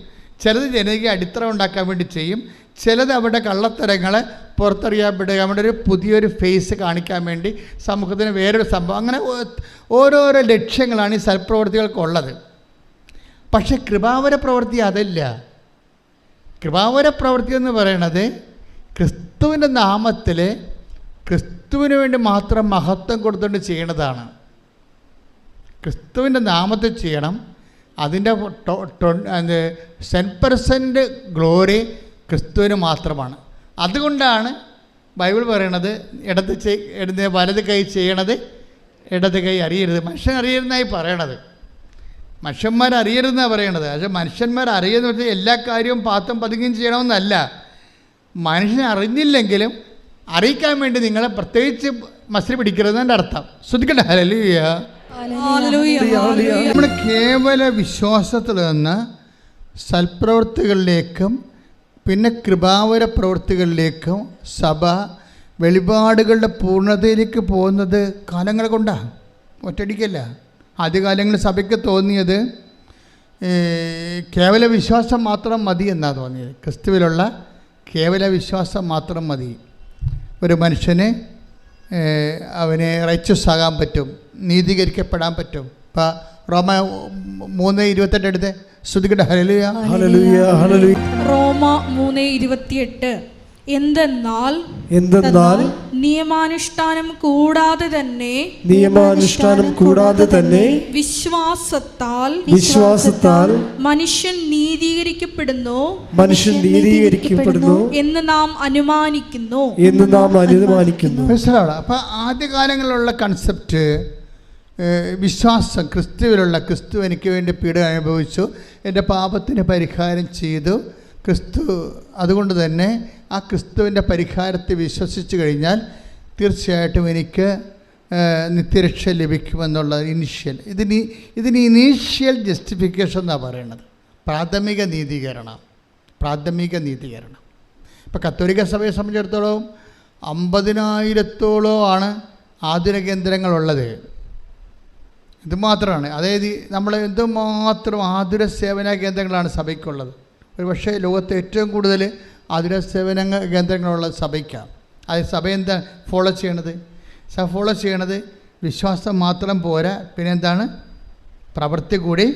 ചിലത് ജനകീയ അടിത്തറ ഉണ്ടാക്കാൻ വേണ്ടി ചെയ്യും, ചിലത് അവരുടെ കള്ളത്തരങ്ങളെ പുറത്തറിയാൻ വേണ്ടി ഒരു പുതിയൊരു ഫേസ് കാണിക്കാൻ വേണ്ടി സമൂഹത്തിന് വേറൊരു സംഭവം. അങ്ങനെ ഓരോരോ ലക്ഷ്യങ്ങളാണ് ഈ സൽപ്രവൃത്തികൾക്കുള്ളത്. പക്ഷെ കൃപാവര പ്രവൃത്തി അതല്ല. കൃപാവര പ്രവൃത്തി എന്ന് പറയണത് ക്രിസ്തുവിൻ്റെ നാമത്തിൽ ക്രിസ്തുവിന് വേണ്ടി മാത്രം മഹത്വം കൊടുത്തുകൊണ്ട് ചെയ്യണതാണ്. ക്രിസ്തുവിൻ്റെ നാമത്തിൽ ചെയ്യണം. അതിൻ്റെ 10% ഗ്ലോറി ക്രിസ്തുവിന് മാത്രമാണ്. അതുകൊണ്ടാണ് ബൈബിൾ പറയണത് വലത് കൈ ചെയ്യണത് ഇടത് കൈ അറിയരുത്. മനുഷ്യൻ അറിയരുതെന്നായി പറയണത്. മനുഷ്യന്മാരറിയരുതെന്നാണ് പറയണത്. പക്ഷേ മനുഷ്യന്മാരറിയുന്ന വെച്ചാൽ എല്ലാ കാര്യവും പാത്തും പതുങ്ങിയും ചെയ്യണമെന്നല്ല. മനുഷ്യനെ അറിഞ്ഞില്ലെങ്കിലും അറിയിക്കാൻ വേണ്ടി നിങ്ങളെ പ്രത്യേകിച്ച് മസിൽ പിടിക്കരുതെന്നതിൻ്റെ അർത്ഥം. ശ്രദ്ധിക്കട്ടെ. ഹല്ലേലൂയ. നമ്മൾ കേവല വിശ്വാസത്തിൽ നിന്ന് സൽപ്രവൃത്തികളിലേക്കും പിന്നെ കൃപാവര പ്രവൃത്തികളിലേക്കും സഭ വെളിപാടുകളുടെ പൂർണ്ണതയിലേക്ക് പോകുന്നത് കാലങ്ങൾ കൊണ്ടാണ്, ഒറ്റയടിക്കല്ല. ആദ്യകാലങ്ങളിൽ സഭയ്ക്ക് തോന്നിയത് കേവല വിശ്വാസം മാത്രം മതി എന്നാണ് തോന്നിയത്. ക്രിസ്തുവിലുള്ള കേവല വിശ്വാസം മാത്രം മതി. ഒരു മനുഷ്യന് അവന് റൈച്ചസ് ആകാൻ പറ്റും, നീതീകരിക്കപ്പെടാൻ പറ്റും. ഇപ്പം റോമ 3:28 എടുത്ത് ശ്രുതിക്കട്ടെ. Hallelujah hallelujah hallelujah. റോമ 3:28 എന്തെന്നാൽ നിയമാനുഷ്ഠാനം കൂടാതെ തന്നെ വിശ്വാസത്താൽ മനുഷ്യൻ നീതീകരിക്കപ്പെടുന്നു എന്ന് നാം അനുമാനിക്കുന്നു. അപ്പം ആദ്യകാലങ്ങളിലുള്ള കൺസെപ്റ്റ് വിശ്വാസം, ക്രിസ്തു എനിക്ക് വേണ്ടി പീഡ അനുഭവിച്ചു, എൻ്റെ പാപത്തിന് പരിഹാരം ചെയ്തു ക്രിസ്തു. അതുകൊണ്ട് തന്നെ ആ ക്രിസ്തുവിൻ്റെ പരിഹാരത്തെ വിശ്വസിച്ച് കഴിഞ്ഞാൽ തീർച്ചയായിട്ടും എനിക്ക് നിത്യരക്ഷ ലഭിക്കുമെന്നുള്ള ഇതിന് ഇനീഷ്യൽ ജസ്റ്റിഫിക്കേഷൻ എന്നാണ് പറയുന്നത്. പ്രാഥമിക നീതീകരണം. ഇപ്പോൾ കത്തോലിക്ക സഭയെ സംബന്ധിച്ചിടത്തോളം 50,000-ഓളമാണ് ആതുര കേന്ദ്രങ്ങളുള്ളത്. ഇത് മാത്രമാണ്. അതായത് നമ്മൾ എന്തുമാത്രം ആതുര സേവന കേന്ദ്രങ്ങളാണ് സഭയ്ക്കുള്ളത്. ഒരു പക്ഷേ ലോകത്തെ ഏറ്റവും കൂടുതൽ ആതുര സേവന കേന്ദ്രങ്ങളുള്ള സഭയ്ക്കാണ്. അത് സഭ എന്താ ഫോളോ ചെയ്യണത്? സഭ ഫോളോ ചെയ്യണത് വിശ്വാസം മാത്രം പോരാ, പിന്നെന്താണ്? പ്രവൃത്തി കൂടി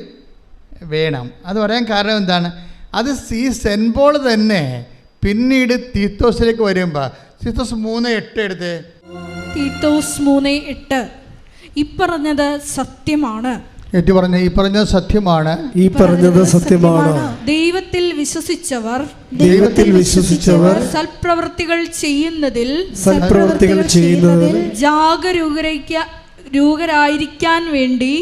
വേണം. അത് പറയാൻ കാരണം എന്താണ്? അത് സെൻറ്റ് പോൾ തന്നെ പിന്നീട് തീത്തോസിലേക്ക് വരുമ്പോൾ തീത്തോസ് 3:8 എടുത്ത്. തീത്തോസ് 3:8 ഇപ്പറഞ്ഞത് സത്യമാണ്. ഏറ്റു പറഞ്ഞ ഈ പറഞ്ഞത് സത്യമാണ്. ദൈവത്തിൽ വിശ്വസിച്ചവർ സൽപ്രവൃത്തികൾ ചെയ്യുന്നതിൽ ജാഗരൂകരായിരിക്കാൻ വേണ്ടി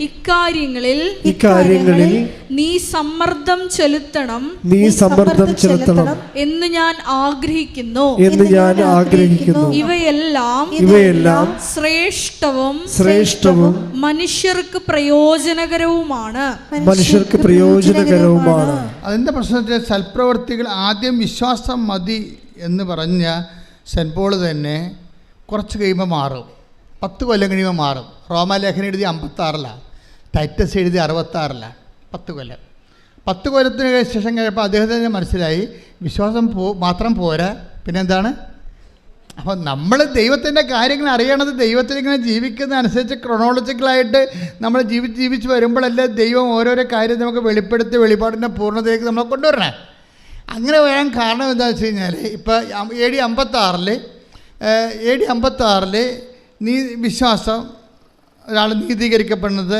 ഇക്കാര്യങ്ങളിൽ നീ സമ്മർദ്ദം ചെലുത്തണം എന്ന് ഞാൻ ആഗ്രഹിക്കുന്നു. ഇവയെല്ലാം ശ്രേഷ്ഠവും മനുഷ്യർക്ക് പ്രയോജനകരവുമാണ്. അതിൻ്റെ പ്രശ്നത്തിൽ സൽപ്രവർത്തികൾ ആദ്യം വിശ്വാസം മതി എന്ന് പറഞ്ഞ സെൻറ്റ് പോൾ തന്നെ കുറച്ച് കഴിയുമ്പോൾ മാറും. 10 കൊല്ലം കഴിയുമ്പോൾ മാറും. റോമാലേഖനം എഴുതി 56-ലാണ്, ടൈറ്റസ് എഴുതി 66-ലാണ്. 10 കൊല്ലം. 10 കൊല്ലത്തിന് ശേഷം കഴിയുമ്പോൾ അദ്ദേഹത്തിന് മനസ്സിലായി വിശ്വാസം മാത്രം പോരാ, പിന്നെന്താണ്? അപ്പോൾ നമ്മൾ ദൈവത്തിൻ്റെ കാര്യങ്ങൾ അറിയണത് ദൈവത്തിലിങ്ങനെ ജീവിക്കുന്ന അനുസരിച്ച് ക്രൊണോളജിക്കലായിട്ട് നമ്മൾ ജീവിച്ച് വരുമ്പോഴല്ലേ ദൈവം ഓരോരോ കാര്യം നമുക്ക് വെളിപ്പെടുത്തി വെളിപാടിൻ്റെ പൂർണ്ണതയിലേക്ക് നമ്മളെ കൊണ്ടുവരണേ. അങ്ങനെ വരാൻ കാരണം എന്താണെന്ന് വെച്ച് കഴിഞ്ഞാൽ ഇപ്പോൾ AD 56 വിശ്വാസം, ഒരാൾ നീതീകരിക്കപ്പെടുന്നത്,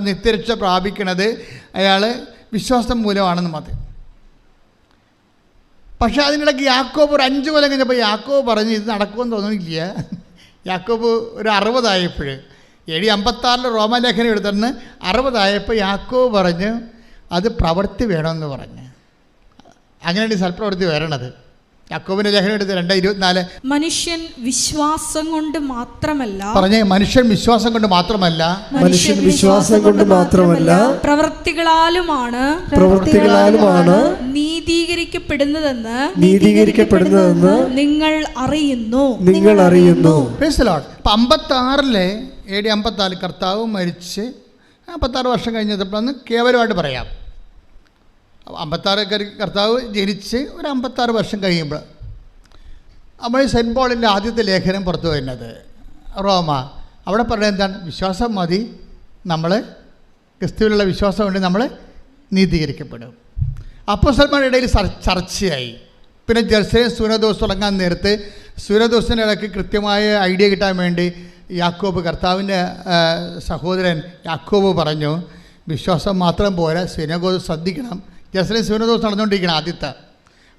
നിത്യരക്ഷ പ്രാപിക്കുന്നത് അയാൾ വിശ്വാസം മൂലമാണെന്ന് മാത്രം. പക്ഷേ അതിനിടയ്ക്ക് യാക്കോബ് ഒരു 5 കൊല്ലം കഴിഞ്ഞപ്പോൾ യാക്കോബ് പറഞ്ഞ് ഇത് നടക്കുമെന്ന് തോന്നുന്നില്ല. യാക്കോബ് ഒരു 60 ആയപ്പോൾ AD 56 റോമാലേഖനം എഴുതുന്ന 60 ആയപ്പോൾ യാക്കോബ് പറഞ്ഞ് അത് പ്രവൃത്തി വേണമെന്ന് പറഞ്ഞ്. അങ്ങനെയാണ് സൽപ്രവൃത്തി വരണത്. യാക്കോബിന്റെ ലേഖനം എടുത്ത് 2:24 മനുഷ്യൻ വിശ്വാസം കൊണ്ട് മാത്രമല്ല പ്രവൃത്തികളാലുമാണ് നീതീകരിക്കപ്പെടുന്നതെന്ന് നിങ്ങൾ അറിയുന്നു. 56 AD 54 കർത്താവ് മരിച്ച് 56 വർഷം കഴിഞ്ഞപ്പോഴാണ് കേവലമായിട്ട് പറയാം. 56 കർത്താവ് ജനിച്ച് ഒരു 56 വർഷം കഴിയുമ്പോൾ നമ്മൾ സെൻറ്റ് പോളിൻ്റെ ആദ്യത്തെ ലേഖനം പുറത്തു വരുന്നത് റോമ. അവിടെ പറയുന്നത് എന്താണ്? വിശ്വാസം മതി, നമ്മൾ ക്രിസ്തുവിലുള്ള വിശ്വാസം കൊണ്ട് നമ്മൾ നീതീകരിക്കപ്പെടും. അപ്പോസ്തലന്മാരുടെ ഇടയിൽ ചർച്ചയായി. പിന്നെ ജെറുസലേം സൂനദോസ് തുടങ്ങാൻ നേരത്ത് സൂനദോസിൻ്റെ ഇടയ്ക്ക് കൃത്യമായ ഐഡിയ കിട്ടാൻ വേണ്ടി യാക്കോബ്, കർത്താവിൻ്റെ സഹോദരൻ യാക്കോബ് പറഞ്ഞു വിശ്വാസം മാത്രം പോരാ, സിനഗോഗ് ശ്രദ്ധിക്കണം. ജെറുസലേം സൂനദോസ് നടന്നുകൊണ്ടിരിക്കണം ആദ്യത്തെ.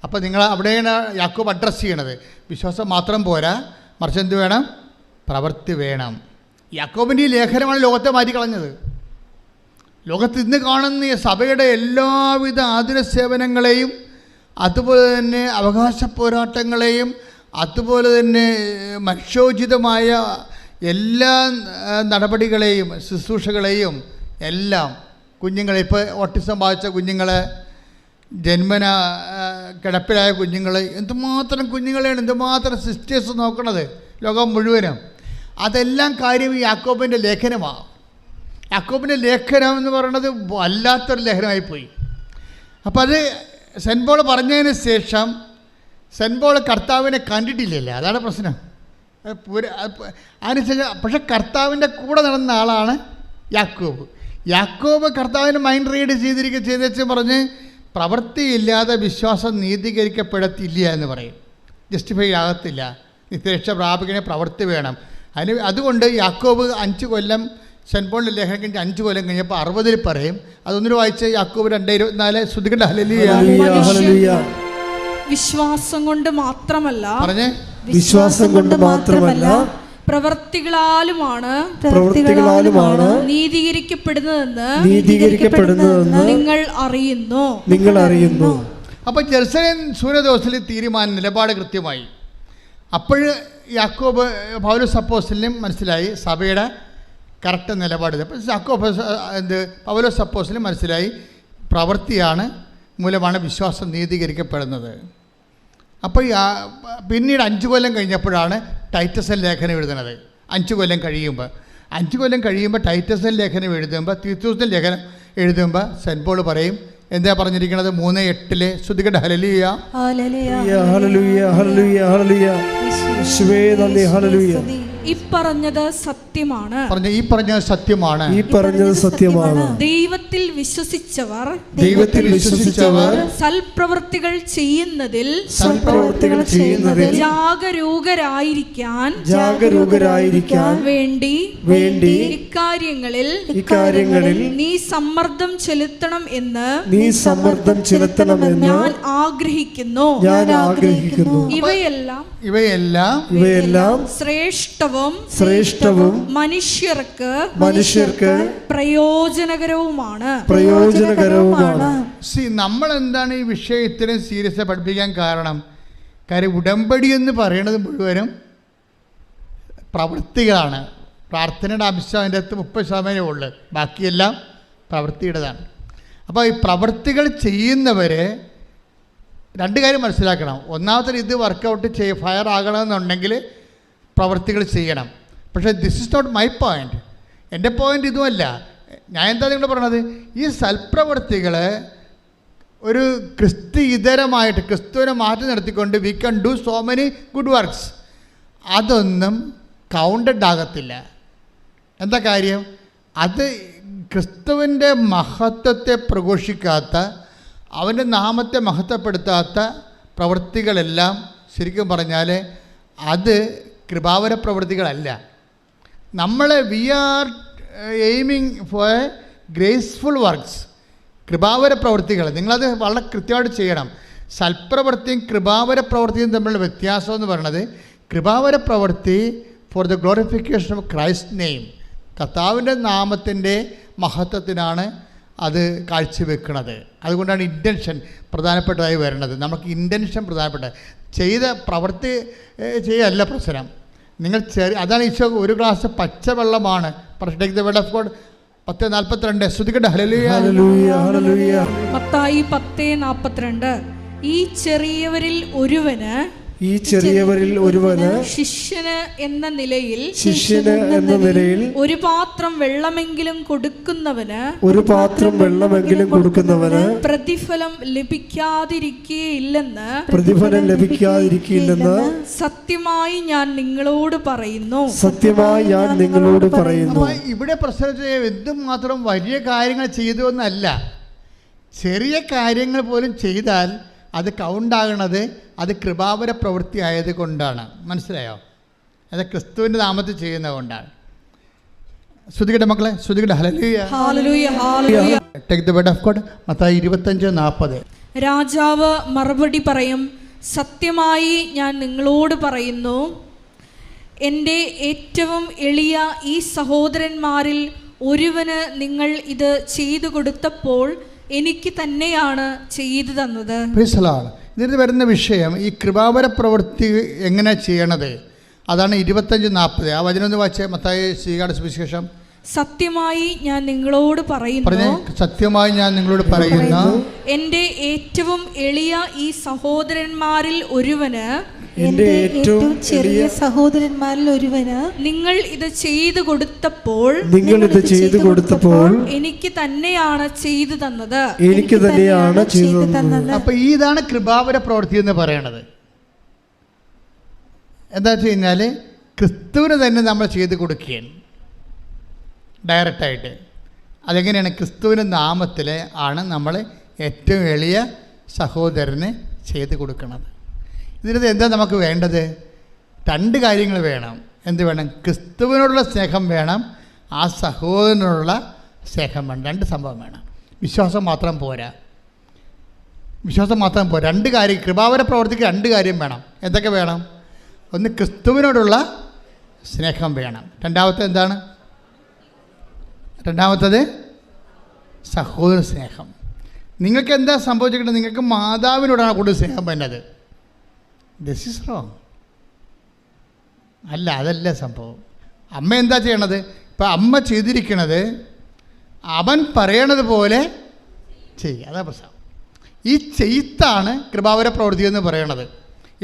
അപ്പോൾ നിങ്ങൾ അവിടെയാണ് യാക്കോബ് അഡ്രസ്സ് ചെയ്യണത്. വിശ്വാസം മാത്രം പോരാ, മറിച്ച് എന്ത് വേണം? പ്രവൃത്തി വേണം. യാക്കോബിൻ്റെ ഈ ലേഖനമാണ് ലോകത്തെ മാറ്റിക്കളഞ്ഞത്. ലോകത്ത് ഇന്ന് കാണുന്ന സഭയുടെ എല്ലാവിധ ആതുര സേവനങ്ങളെയും അതുപോലെ തന്നെ അവകാശ പോരാട്ടങ്ങളെയും അതുപോലെ തന്നെ മനുഷ്യോചിതമായ എല്ലാ നടപടികളെയും ശുശ്രൂഷകളെയും എല്ലാം കുഞ്ഞുങ്ങളെ, ഇപ്പോൾ ഓട്ടിസം ബാധിച്ച കുഞ്ഞുങ്ങളെ ജന്മന കിടപ്പിലായ കുഞ്ഞുങ്ങൾ, എന്തുമാത്രം കുഞ്ഞുങ്ങളെയാണ്, എന്തുമാത്രം സിസ്റ്റേഴ്സ് നോക്കണത് ലോകം മുഴുവനും. അതെല്ലാം കാര്യം ഈ യാക്കോബിൻ്റെ ലേഖനമാണ്. യാക്കോബിൻ്റെ ലേഖനം എന്ന് പറയുന്നത് വല്ലാത്തൊരു ലേഖനമായിപ്പോയി. അപ്പം അത് സെൻറ്റ് പോൾ പറഞ്ഞതിന് ശേഷം സെൻറ്റ് പോൾ കർത്താവിനെ കണ്ടിട്ടില്ലല്ലോ, അതാണ് പ്രശ്നം. അതിനുശേഷം പക്ഷെ കർത്താവിൻ്റെ കൂടെ നടന്ന ആളാണ് യാക്കോബ്. യാക്കോബ് കർത്താവിന് മൈൻഡ് റീഡ് ചെയ്തേച്ച് പറഞ്ഞ് പ്രവൃത്തിയില്ലാതെ വിശ്വാസം നീതീകരിക്കപ്പെടത്തില്ല എന്ന് പറയും. ജസ്റ്റിഫൈ ആകത്തില്ല. നിത്യരക്ഷ പ്രാപിക്കണ പ്രവൃത്തി വേണം. അതുകൊണ്ട് യാക്കോബ് 5 കൊല്ലം സെൻറ്റ് പോളിൻ്റെ ലേഖനം കഴിഞ്ഞ് 5 കൊല്ലം കഴിഞ്ഞപ്പോൾ 60 പറയും. അതൊന്നൊരു വായിച്ച് യാക്കോബ് 2:24 ശ്രുതികണ്ട ഹല്ലേലൂയ. വിശ്വാസം കൊണ്ട് മാത്രമല്ല, പറഞ്ഞേ, വിശ്വാസം കൊണ്ട് മാത്രമല്ല പ്രവൃത്തികളാലുമാണ് നീതീകരിക്കപ്പെടുന്നതെന്ന് നിങ്ങൾ അറിയുന്നു. അപ്പോൾ ജെറുസലേം സൂര്യദോസിൽ തീരുമാനം നിലപാട് കൃത്യമായി. അപ്പോൾ യാക്കോബ് പൗലോസ് അപ്പോസ്തലനും മനസ്സിലായി സഭയുടെ കറക്റ്റ് നിലപാട്. അപ്പോൾ പൗലോസ് അപ്പോസ്തലനും മനസ്സിലായി പ്രവൃത്തിയാണ് മൂലമാണ് വിശ്വാസം നീതീകരിക്കപ്പെടുന്നത്. അപ്പോൾ പിന്നീട് 5 കൊല്ലം കഴിഞ്ഞപ്പോഴാണ് ടൈറ്റസൻ ലേഖനം എഴുതുന്നത്. 5 കൊല്ലം കഴിയുമ്പോൾ ടൈറ്റസൻ ലേഖനം എഴുതുമ്പോൾ, തീത്തോസിൻ്റെ ലേഖനം എഴുതുമ്പോൾ സെൻറ്റ് പോൾ പറയും, എന്താ പറഞ്ഞിരിക്കുന്നത്? 3:8 ശ്രുതികട ഹല്ലേലൂയ. ഈ പറഞ്ഞത് സത്യമാണ്. ദൈവത്തിൽ വിശ്വസിച്ചവർ സൽപ്രവൃത്തികൾ ചെയ്യുന്നതിൽ ജാഗരൂകരായിരിക്കാൻ വേണ്ടി ഇക്കാര്യങ്ങളിൽ നീ സമ്മർദ്ദം ചെലുത്തണം എന്ന് ഞാൻ ആഗ്രഹിക്കുന്നു. ഇവയെല്ലാം ശ്രേഷ്ഠവും മനുഷ്യർക്ക് പ്രയോജനകരവുമാണ്. നമ്മൾ എന്താണ് ഈ വിഷയത്തിലും സീരിയസ് പഠിപ്പിക്കാൻ കാരണം ഉടമ്പടി എന്ന് പറയുന്നത് മുഴുവനും പ്രവൃത്തികളാണ്. പ്രാർത്ഥനയുടെ അംശം അതിൻ്റെ അകത്ത് 30% ഉള്ളു, ബാക്കിയെല്ലാം പ്രവൃത്തിയുടേതാണ്. അപ്പോൾ ഈ പ്രവൃത്തികൾ ചെയ്യുന്നവരെ 2 കാര്യം മനസ്സിലാക്കണം. ഒന്നാമത്തെ ഇത് വർക്കൗട്ട് ഫയർ ആകണമെന്നുണ്ടെങ്കിൽ പ്രവൃത്തികൾ ചെയ്യണം. പക്ഷേ this is not my point. എൻ്റെ പോയിൻ്റ് ഇതുമല്ല. ഞാൻ എന്താ നിങ്ങൾ പറയണത്? ഈ സൽപ്രവൃത്തികൾ ഒരു ക്രിസ്തുയിതരമായിട്ട് ക്രിസ്തുവിനെ മാറ്റി നിർത്തിക്കൊണ്ട് we can do so many good works, അതൊന്നും കൗണ്ടഡ് ആകത്തില്ല. എന്താ കാര്യം? അത് ക്രിസ്തുവിൻ്റെ മഹത്വത്തെ പ്രഘോഷിക്കാത്ത, അവൻ്റെ നാമത്തെ മഹത്വപ്പെടുത്താത്ത പ്രവൃത്തികളെല്ലാം ശരിക്കും പറഞ്ഞാൽ അത് കൃപാവര പ്രവൃത്തികളല്ല. We are aiming for graceful works, കൃപാവര പ്രവൃത്തികൾ. നിങ്ങളത് വളരെ കൃത്യമായിട്ട് ചെയ്യണം. സൽപ്രവൃത്തിയും കൃപാവര പ്രവൃത്തിയും തമ്മിലുള്ള വ്യത്യാസം എന്ന് പറയുന്നത്, കൃപാവര പ്രവൃത്തി for the glorification of Christ name, കർത്താവിൻ്റെ നാമത്തിൻ്റെ മഹത്വത്തിനാണ് അത് കാഴ്ചവെക്കുന്നത്. അതുകൊണ്ടാണ് ഇൻറ്റൻഷൻ പ്രധാനപ്പെട്ടതായി വരുന്നത്. നമുക്ക് ഇൻറ്റൻഷൻ പ്രധാനപ്പെട്ട, ചെയ്ത പ്രവൃത്തി ചെയ്യല്ല പ്രശ്നം. നിങ്ങൾ അതാണ് ഈശോ ഒരു ഗ്ലാസ് പച്ചവെള്ളമാണ് take the word of God 10:42 ശ്രുതികട ഹല്ലേലൂയ. മത്തായി 10:42 ഈ ചെറിയവരിൽ ഒരുവന് ശിഷ്യന് എന്ന നിലയിൽ ഒരു പാത്രം വെള്ളമെങ്കിലും കൊടുക്കുന്നവന് പ്രതിഫലം ലഭിക്കാതിരിക്കുകയില്ലെന്ന് സത്യമായി ഞാൻ നിങ്ങളോട് പറയുന്നു. ഇവിടെ പ്രശ്നം എന്തുമാത്രം വലിയ കാര്യങ്ങൾ ചെയ്തു എന്നല്ല, ചെറിയ കാര്യങ്ങൾ പോലും ചെയ്താൽ അത് കൗണ്ടാകണത് അത് കൃപാവര പ്രവൃത്തി ആയത് കൊണ്ടാണ്. മനസ്സിലായോ? അത് ക്രിസ്തുവിൻ്റെ നാമത്തിൽ ചെയ്യുന്നത് കൊണ്ടാണ്. ശ്രുതികട മക്കളെ, ശ്രുതികട hallelujah. Take the word of God മത്തായി 25:40. രാജാവ് മറുപടി പറയും, സത്യമായി ഞാൻ നിങ്ങളോട് പറയുന്നു, എൻ്റെ ഏറ്റവും എളിയ ഈ സഹോദരന്മാരിൽ ഒരുവന് നിങ്ങൾ ഇത് ചെയ്തു കൊടുത്തപ്പോൾ എനിക്ക് തന്നെയാണ് ചെയ്തു തന്നത്. ഇതിന് വരുന്ന വിഷയം ഈ കൃപാവര പ്രവൃത്തി എങ്ങനെ ചെയ്യണത്, അതാണ് 25:40. ആ വചനം ഒന്ന് വായിച്ചേ. മത്തായി സുവിശേഷം സത്യമായി ഞാൻ നിങ്ങളോട് പറയുന്നു, സത്യമായി ഞാൻ നിങ്ങളോട് പറയുന്നു, എൻ്റെ ഏറ്റവും എളിയ ഈ സഹോദരന്മാരിൽ ഒരുവന്, എന്റെ ഏറ്റവും ചെറിയ സഹോദരന്മാരിൽ ഒരുവന് നിങ്ങൾ ഇത് ചെയ്തു കൊടുത്തപ്പോൾ എനിക്ക് തന്നെയാണ് ചെയ്തു തന്നത്. അപ്പൊ ഇതാണ് കൃപാവര പ്രവൃത്തി എന്ന് പറയണത്. എന്താ വെച്ച് കഴിഞ്ഞാൽ ക്രിസ്തുവിന് തന്നെ നമ്മൾ ചെയ്ത് കൊടുക്കുകയാണ് ഡയറക്റ്റായിട്ട്. അതെങ്ങനെയാണ്? ക്രിസ്തുവിൻ്റെ നാമത്തിൽ ആണ് നമ്മൾ ഏറ്റവും എളിയ സഹോദരന് ചെയ്ത് കൊടുക്കുന്നത്. ഇതിനകത്ത് എന്താ നമുക്ക് വേണ്ടത്? രണ്ട് കാര്യങ്ങൾ വേണം. എന്ത് വേണം? ക്രിസ്തുവിനോടുള്ള സ്നേഹം വേണം, ആ സഹോദരനോടുള്ള സ്നേഹം വേണം. രണ്ട് സംഭവം വേണം. വിശ്വാസം മാത്രം പോരാ. രണ്ട് കാര്യം, കൃപാവര പ്രവർത്തിക്ക് രണ്ട് കാര്യം വേണം. എന്തൊക്കെ വേണം? ഒന്ന് ക്രിസ്തുവിനോടുള്ള സ്നേഹം വേണം. രണ്ടാമത്തത് സഹോദര സ്നേഹം. നിങ്ങൾക്ക് എന്താ സംഭവിച്ചിട്ടുള്ളത്? നിങ്ങൾക്ക് മാതാവിനോടാണ് കൂടുതൽ സ്നേഹം വരുന്നത്. This is wrong. അതല്ല സംഭവം. അമ്മ എന്താ ചെയ്യണത്? ഇപ്പം അമ്മ ചെയ്തിരിക്കണത് അവൻ പറയണത് പോലെ ചെയ്യുക. അതാ പ്രശ്നം. ഈ ചെയ്ത്താണ് കൃപാവര പ്രവൃത്തി എന്ന് പറയണത്.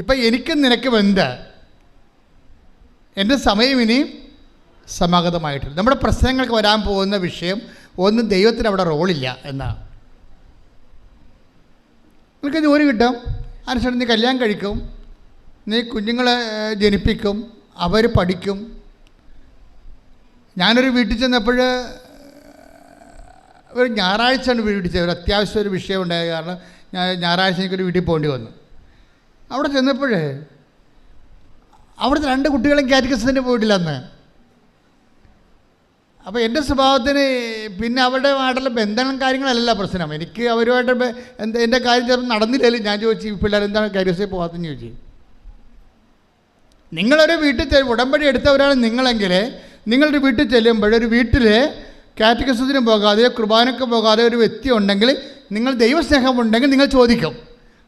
ഇപ്പം എനിക്കും നിനക്കും എന്താ? എൻ്റെ സമയം ഇനിയും സമാഗതമായിട്ടില്ല. നമ്മുടെ പ്രശ്നങ്ങൾക്ക് വരാൻ പോകുന്ന വിഷയം ഒന്നും ദൈവത്തിന് അവിടെ റോളില്ല എന്നാണ്. നിനക്ക് ജോലി കിട്ടും, അനുസരിച്ച് നീ കല്യാണം കഴിക്കും, നീ കുഞ്ഞുങ്ങളെ ജനിപ്പിക്കും, അവർ പഠിക്കും. ഞാനൊരു വീട്ടിൽ ചെന്നപ്പോൾ ഒരു ഞായറാഴ്ചയാണ് വീട്ടിൽ ചെന്നത്. ഒരു അത്യാവശ്യം ഒരു വിഷയം ഉണ്ടായ കാരണം ഞായറാഴ്ച എനിക്കൊരു വീട്ടിൽ പോകേണ്ടി വന്നു. അവിടെ ചെന്നപ്പോൾ അവിടുത്തെ 2 കുട്ടികളും കാറ്റഗിസത്തിന് പോയിട്ടില്ല അന്ന്. അപ്പോൾ എൻ്റെ സ്വഭാവത്തിന് പിന്നെ അവരുടെമായിട്ടുള്ള ബന്ധങ്ങളും കാര്യങ്ങളല്ല പ്രശ്നം. എനിക്ക് അവരുമായിട്ട് എൻ്റെ കാര്യം ചിലപ്പോൾ നടന്നില്ലല്ലോ. ഞാൻ ചോദിച്ചു, ഈ പിള്ളേർ എന്താണ് കാറ്റഗിസിൽ പോകാത്തെന്ന് ചോദിച്ചു. നിങ്ങളൊരു വീട്ടിൽ ഉടമ്പടി എടുത്തവരാണ് നിങ്ങളെങ്കിൽ, നിങ്ങളൊരു വീട്ടിൽ ചെല്ലുമ്പോൾ ഒരു വീട്ടിൽ കാറ്റഗിസത്തിനും പോകാതെ കുർബാനയ്ക്ക് പോകാതെ ഒരു വ്യക്തി ഉണ്ടെങ്കിൽ, നിങ്ങൾ ദൈവസ്നേഹം ഉണ്ടെങ്കിൽ നിങ്ങൾ ചോദിക്കും.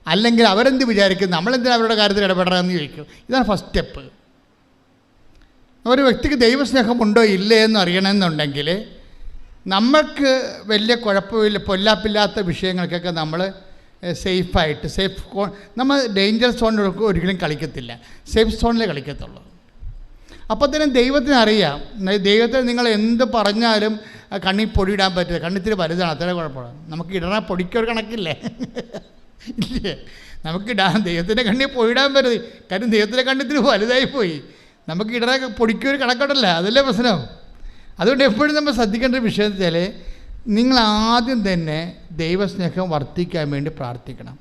അല്ലെങ്കിൽ അവരെന്ത് വിചാരിക്കും, നമ്മളെന്തിനാണ് അവരുടെ കാര്യത്തിൽ ഇടപെടണമെന്ന് ചോദിക്കും. ഇതാണ് ഫസ്റ്റ് സ്റ്റെപ്പ്. ഒരു വ്യക്തിക്ക് ദൈവസ്നേഹം ഉണ്ടോ ഇല്ലേ എന്ന് അറിയണമെന്നുണ്ടെങ്കിൽ നമ്മൾക്ക് വലിയ കുഴപ്പമില്ല, പൊല്ലാപ്പില്ലാത്ത വിഷയങ്ങൾക്കൊക്കെ നമ്മൾ സേഫായിട്ട് നമ്മൾ ഡേഞ്ചർ സോണിൽ ഒരിക്കലും കളിക്കത്തില്ല, സേഫ് സോണിലേ കളിക്കത്തുള്ളൂ. അപ്പോൾ തന്നെ ദൈവത്തിന് അറിയാം. ദൈവത്തിന് നിങ്ങൾ എന്ത് പറഞ്ഞാലും കണ്ണിൽ പൊടിയിടാൻ പറ്റില്ല. കണ്ണിത്തിരി വലുതാണ്, അത്ര കുഴപ്പമാണ്. നമുക്ക് ഇടണ പൊടിക്കൊരു കണക്കില്ലേ? ഇല്ലേ? നമുക്കിടാൻ ദൈവത്തിൻ്റെ കണ്ണിൽ പൊടിയിടാൻ പറ്റരുത്. കാര്യം ദൈവത്തിൻ്റെ കണ്ണിത്തിരി വലുതായി പോയി. നമുക്ക് ഇടണ പൊടിക്കൊരു കണക്കുണ്ടല്ല, അതല്ലേ പ്രശ്നം. അതുകൊണ്ട് എപ്പോഴും നമ്മൾ ശ്രദ്ധിക്കേണ്ട ഒരു വിഷയം വെച്ചാൽ, നിങ്ങൾ ആദ്യം തന്നെ ദൈവസ്നേഹം വർദ്ധിക്കാൻ വേണ്ടി പ്രാർത്ഥിക്കണം.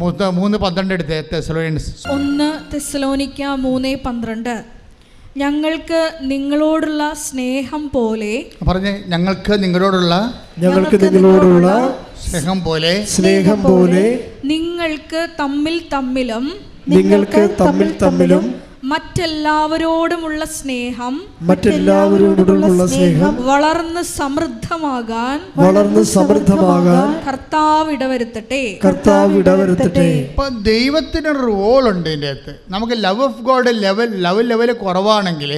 3:12 എടുത്ത് തെസ്സലോനിക്കൻസ് 1 തെസ്സലോനിക്ക 3:12. ഞങ്ങൾക്ക് നിങ്ങളോടുള്ള സ്നേഹം പോലെ, പറഞ്ഞേ, ഞങ്ങൾക്ക് നിങ്ങളോടുള്ള സ്നേഹം പോലെ നിങ്ങൾക്ക് തമ്മിൽ തമ്മിലും മറ്റെല്ലാവരോടുമുള്ള സ്നേഹം വളർന്ന് സമൃദ്ധമാകാൻ കർത്താവ് ഇടവരുത്തട്ടെ. ഇപ്പം ദൈവത്തിന് റോളുണ്ട് ഇതിൻ്റെ അകത്ത്. നമുക്ക് ലവ് ഓഫ് ഗോഡ് ലെവൽ കുറവാണെങ്കിൽ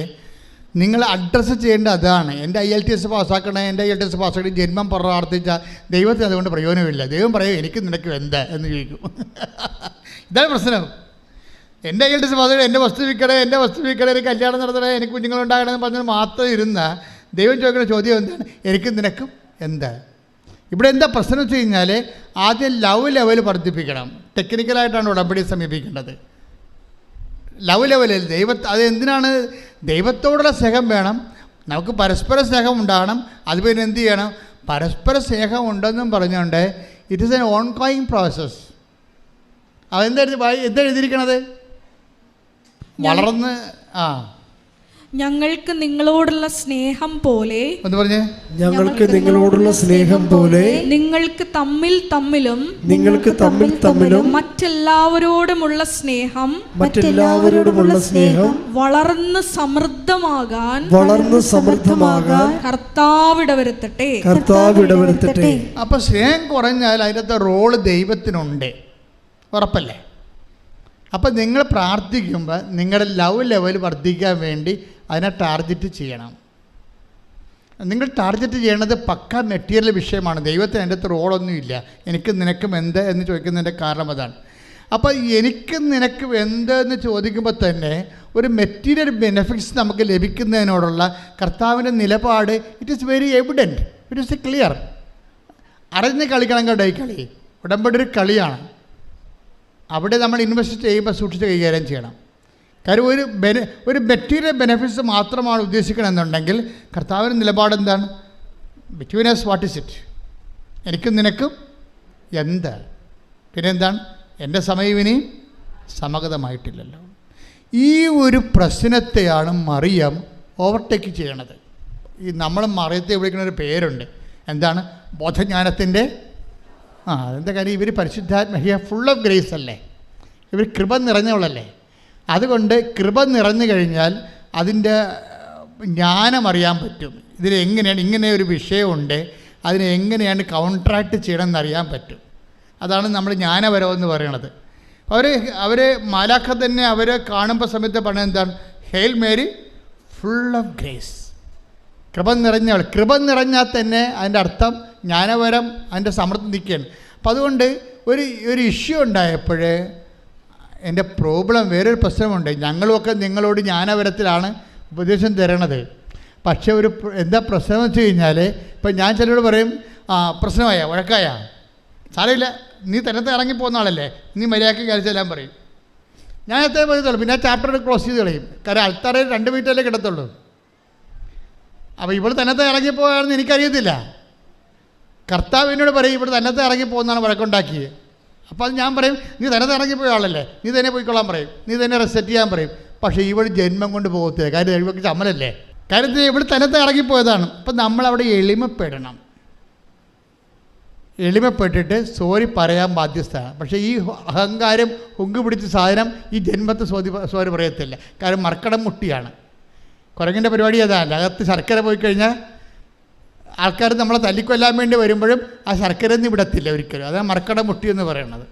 നിങ്ങൾ അഡ്രസ്സ് ചെയ്യേണ്ട അതാണ്. എൻ്റെ IELTS പാസ്സാക്കണേ, എൻ്റെ IELTS പാസ്സാക്കി ജന്മം പ്രാർത്ഥിച്ചാൽ ദൈവത്തിന് അതുകൊണ്ട് പ്രയോജനമില്ല. ദൈവം പറയും, എനിക്ക് നിനക്ക് എന്താ എന്ന് ചോദിക്കും. ഇതാണ് പ്രശ്നം. എൻ്റെ IELTS പാസ്സാക്കി എൻ്റെ വസ്തു വിൽക്കണേ, എനിക്ക് കല്യാണം നടത്തണേ, എനിക്ക് കുഞ്ഞുങ്ങളുണ്ടാകണമെന്ന് പറഞ്ഞാൽ മാത്രം ഇരുന്ന ദൈവം ചോദിക്കുന്ന ചോദ്യം എന്താണ്? എനിക്കും നിനക്കും എന്താ? ഇവിടെ എന്താ പ്രശ്നം വെച്ച് കഴിഞ്ഞാൽ, ആദ്യം ലെവൽ വർദ്ധിപ്പിക്കണം. ടെക്നിക്കലായിട്ടാണ് ഉടമ്പടി സമീപിക്കേണ്ടത്. ലെവലിൽ അത് എന്തിനാണ്? ദൈവത്തോടുള്ള സ്നേഹം വേണം, നമുക്ക് പരസ്പര സ്നേഹം ഉണ്ടാകണം. അത് പിന്നെ എന്ത് ചെയ്യണം? പരസ്പര സ്നേഹം ഉണ്ടെന്നും പറഞ്ഞുകൊണ്ട് it is N on going process. എന്താ എഴുതിയിരിക്കണത്? വളർന്ന് ഞങ്ങൾക്ക് നിങ്ങളോടുള്ള സ്നേഹം പോലെ, എന്ന് പറഞ്ഞേ, ഞങ്ങൾക്ക് നിങ്ങളോടുള്ള സ്നേഹം പോലെ നിങ്ങൾക്ക് തമ്മിൽ തമ്മിലും മറ്റെല്ലാവരോടുമുള്ള സ്നേഹം വളർന്ന് സമൃദ്ധമാകാൻ കർത്താവ് ഇടവരുത്തട്ടെ. അപ്പൊ സ്നേഹം കുറഞ്ഞാൽ അതിനകത്ത് റോള് ദൈവത്തിനുണ്ട്, ഉറപ്പല്ലേ? അപ്പം നിങ്ങൾ പ്രാർത്ഥിക്കുമ്പോൾ നിങ്ങളുടെ ലെവൽ വർദ്ധിക്കാൻ വേണ്ടി അതിനെ ടാർഗറ്റ് ചെയ്യണം. നിങ്ങൾ ടാർഗറ്റ് ചെയ്യണത് പക്ക മെറ്റീരിയൽ വിഷയമാണ്. ദൈവത്തിന് എൻ്റെ അടുത്ത് റോളൊന്നുമില്ല. എനിക്കും നിനക്കും എന്ത് എന്ന് ചോദിക്കുന്നതിൻ്റെ കാരണം അതാണ്. അപ്പോൾ എനിക്കും നിനക്കും എന്ത് എന്ന് ചോദിക്കുമ്പോൾ തന്നെ ഒരു മെറ്റീരിയൽ ബെനിഫിറ്റ്സ് നമുക്ക് ലഭിക്കുന്നതിനോടുള്ള കർത്താവിൻ്റെ നിലപാട് it is very evident, it is clear. അറിഞ്ഞ് കളിക്കണം കേട്ടോ. ഈ കളി ഉടമ്പടി ഒരു കളിയാണ്. അവിടെ നമ്മൾ ഇൻവെസ്റ്റ് ചെയ്യുമ്പോൾ സൂക്ഷിച്ച് കൈകാര്യം ചെയ്യണം. കാര്യം ഒരു മെറ്റീരിയൽ ബെനിഫിറ്റ്സ് മാത്രമാണ് ഉദ്ദേശിക്കണമെന്നുണ്ടെങ്കിൽ കർത്താവിൻ്റെ നിലപാട് എന്താണ്? Between us what is it? എനിക്കും നിനക്കും എന്ത്? പിന്നെ എന്താണ്? എൻ്റെ സമയം ഇനി സമഗതമായിട്ടില്ലല്ലോ. ഈ ഒരു പ്രശ്നത്തെയാണ് മറിയം ഓവർടേക്ക് ചെയ്യണത്. ഈ നമ്മൾ മറിയത്തെ വിളിക്കുന്ന ഒരു പേരുണ്ട്. എന്താണ്? ബോധജ്ഞാനത്തിൻ്റെ അതെന്താ കാര്യം? ഇവർ പരിശുദ്ധാത്മ ഫുൾ ഓഫ് ഗ്രേസ് അല്ലേ, ഇവർ കൃപ നിറഞ്ഞവളല്ലേ. അതുകൊണ്ട് കൃപ നിറഞ്ഞു കഴിഞ്ഞാൽ അതിൻ്റെ ജ്ഞാനം അറിയാൻ പറ്റും. ഇതിലെങ്ങനെയാണ് ഇങ്ങനെ ഒരു വിഷയമുണ്ട്, അതിനെ എങ്ങനെയാണ് കൗൺട്രാക്ട് ചെയ്യണമെന്ന് അറിയാൻ പറ്റും. അതാണ് നമ്മൾ ജ്ഞാനപരം എന്ന് പറയണത്. അവർ മാലാഖ തന്നെ അവരെ കാണുമ്പോൾ സമയത്ത് പറഞ്ഞത് എന്താണ്? Hail Mary full of grace, കൃപ നിറഞ്ഞവൾ. കൃപ നിറഞ്ഞാൽ തന്നെ അതിൻ്റെ അർത്ഥം ജ്ഞാനപരം അതിൻ്റെ സമൃദ്ധി നിൽക്കുകയാണ്. അപ്പം അതുകൊണ്ട് ഒരു ഇഷ്യൂ ഉണ്ടായപ്പോൾ എൻ്റെ പ്രോബ്ലം വേറൊരു പ്രശ്നമുണ്ട്. ഞങ്ങളുമൊക്കെ നിങ്ങളോട് ജ്ഞാനപരത്തിലാണ് ഉപദേശം തരണത്. പക്ഷേ എന്താ പ്രശ്നം എന്ന് വെച്ച് കഴിഞ്ഞാൽ, ഇപ്പം ഞാൻ ചിലരോട് പറയും പ്രശ്നമായ വഴക്കായ സാരമില്ല, നീ തന്നത്തെ ഇറങ്ങിപ്പോകുന്ന ആളല്ലേ, നീ മര്യാദയ്ക്ക് കഴിച്ചെല്ലാം പറയും. ഞാൻ എത്രയും പറയത്തുള്ളൂ. പിന്നെ ചാപ്റ്റർ ക്ലോസ് ചെയ്ത് കളയും. കാരണം ആൾക്കാരെ 2 മിനിറ്റല്ലേ കിടത്തുള്ളൂ. അപ്പോൾ ഇവിടെ തന്നത്തെ ഇറങ്ങിപ്പോയാണെന്ന് എനിക്കറിയത്തില്ല. കർത്താവ് എന്നോട് പറയും ഇവിടെ തന്നത്തെ ഇറങ്ങിപ്പോകുന്നതാണ് വഴക്കുണ്ടാക്കിയത്. അപ്പോൾ അത് ഞാൻ പറയും നീ തന്നത്തെ ഇറങ്ങിപ്പോയ ആളല്ലേ, നീ തന്നെ പോയിക്കൊള്ളാൻ പറയും, നീ തന്നെ റെസെറ്റ് ചെയ്യാൻ പറയും. പക്ഷേ ഇവിടെ ജന്മം കൊണ്ട് പോകത്തില്ല. കാര്യം ഇവർക്ക് ചമ്മലല്ലേ. കാര്യത്തിൽ ഇവിടെ തന്നത്തെ ഇറങ്ങിപ്പോയതാണ്. അപ്പം നമ്മളവിടെ എളിമപ്പെടണം. എളിമപ്പെട്ടിട്ട് സോറി പറയാൻ ബാധ്യസ്ഥമാണ്. പക്ഷേ ഈ അഹങ്കാരം ഹുങ്ക് പിടിച്ച സാധനം ഈ ജന്മത്തെ സോറി പറയത്തില്ല. കാരണം മർക്കടം മുട്ടിയാണ്. കുരങ്ങിൻ്റെ പരിപാടി അതല്ല. അകത്ത് ശർക്കര പോയി കഴിഞ്ഞാൽ ആൾക്കാർ നമ്മളെ തല്ലിക്കൊല്ലാൻ വേണ്ടി വരുമ്പോഴും ആ ശർക്കര ഒന്നും വിടത്തില്ല ഒരിക്കലും. അതാണ് മർക്കടം മുട്ടി എന്ന് പറയുന്നത്.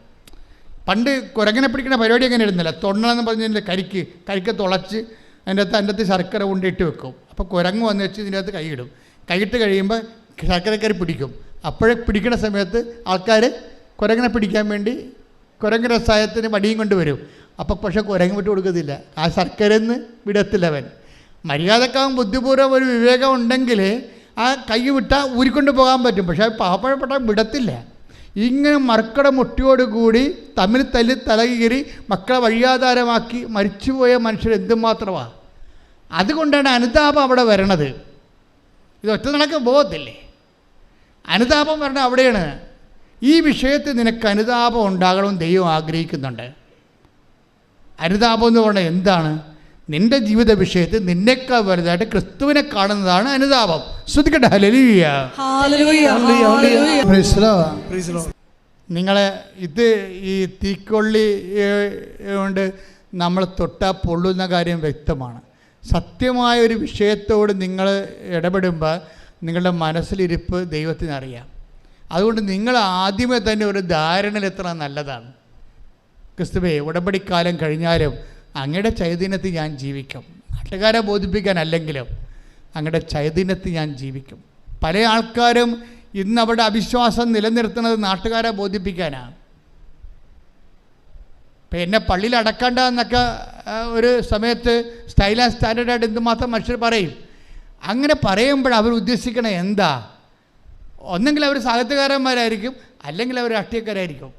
പണ്ട് കുരങ്ങനെ പിടിക്കുന്ന പരിപാടി അങ്ങനെ ഇരുന്നില്ല. തൊണ്ണെന്ന് പറഞ്ഞതിൻ്റെ കരിക്ക് തുളച്ച് അതിൻ്റെ അകത്ത് ശർക്കര കൊണ്ടിട്ട് വെക്കും. അപ്പോൾ കുരങ്ങ് വന്ന് വെച്ച് ഇതിൻ്റെ അകത്ത് കൈയിടും. കൈയിട്ട് കഴിയുമ്പോൾ ശർക്കരക്കരി പിടിക്കും. അപ്പോഴേ പിടിക്കുന്ന സമയത്ത് ആൾക്കാർ കുരങ്ങനെ പിടിക്കാൻ വേണ്ടി കുരങ്ങ് രസായത്തിന് വടിയും കൊണ്ട് വരും. അപ്പോൾ പക്ഷേ കുരങ്ങ് വിട്ട് കൊടുക്കത്തില്ല. ആ ശർക്കരന്ന് വിടത്തില്ല അവൻ. മര്യാദക്കാവും ബുദ്ധിപൂർവ്വം ഒരു വിവേകം ഉണ്ടെങ്കിൽ ആ കൈ വിട്ടാൽ ഊരിക്കൊണ്ട് പോകാൻ പറ്റും. പക്ഷേ പാവപ്പെട്ട വിടത്തില്ല. ഇങ്ങനെ മർക്കട മുട്ടിയോടുകൂടി തമ്മിൽ തല്ലി തലകീറി മക്കളെ വഴിയാധാരമാക്കി മരിച്ചുപോയ മനുഷ്യർ എന്തുമാത്രമാണ്. അതുകൊണ്ടാണ് അനുതാപം അവിടെ വരണത്. ഇത് ഒറ്റ നടക്ക് പോകത്തില്ലേ. അനുതാപം വരണം അവിടെയാണ്. ഈ വിഷയത്തിൽ നിനക്ക് അനുതാപം ഉണ്ടാകണമെന്ന് ദൈവം ആഗ്രഹിക്കുന്നുണ്ട്. അനുതാപം എന്ന് പറഞ്ഞാൽ എന്താണ്? നിൻ്റെ ജീവിത വിഷയത്തിൽ നിന്നേക്കാൾ വലുതായിട്ട് ക്രിസ്തുവിനെ കാണുന്നതാണ് അനുതാപം. ശ്രദ്ധിക്കട്ടെ. ഹല്ലേലൂയ. നിങ്ങളെ ഈ തീക്കൊള്ളി കൊണ്ട് നമ്മൾ തൊട്ടാൽ പൊള്ളുന്ന കാര്യം വ്യക്തമാണ്. സത്യമായൊരു വിഷയത്തോട് നിങ്ങൾ ഇടപെടുമ്പോൾ നിങ്ങളുടെ മനസ്സിലിരിപ്പ് ദൈവത്തിനറിയാം. അതുകൊണ്ട് നിങ്ങൾ ആദ്യമേ തന്നെ ഒരു ധാരണയിലെത്തണം നല്ലതാണ്. ക്രിസ്തുവേ, ഉടമ്പടിക്കാലം കഴിഞ്ഞാലും അങ്ങയുടെ ചൈതന്യത്തിൽ ഞാൻ ജീവിക്കും. നാട്ടുകാരെ ബോധിപ്പിക്കാനല്ലെങ്കിലും അങ്ങയുടെ ചൈതന്യത്തിൽ ഞാൻ ജീവിക്കും. പല ആൾക്കാരും ഇന്ന് അവരുടെ അവിശ്വാസം നിലനിർത്തുന്നത് നാട്ടുകാരെ ബോധിപ്പിക്കാനാണ്. ഇപ്പം എന്നെ പള്ളിയിൽ അടക്കണ്ട എന്നൊക്കെ ഒരു സമയത്ത് സ്റ്റൈൽ ആൻഡ് സ്റ്റാൻഡേർഡായിട്ട് എന്തുമാത്രം മനുഷ്യർ പറയും. അങ്ങനെ പറയുമ്പോൾ അവർ ഉദ്ദേശിക്കണ എന്താ? ഒന്നെങ്കിൽ അവർ സാഹിത്യകാരന്മാരായിരിക്കും, അല്ലെങ്കിൽ അവർ രാഷ്ട്രീയക്കാരായിരിക്കും,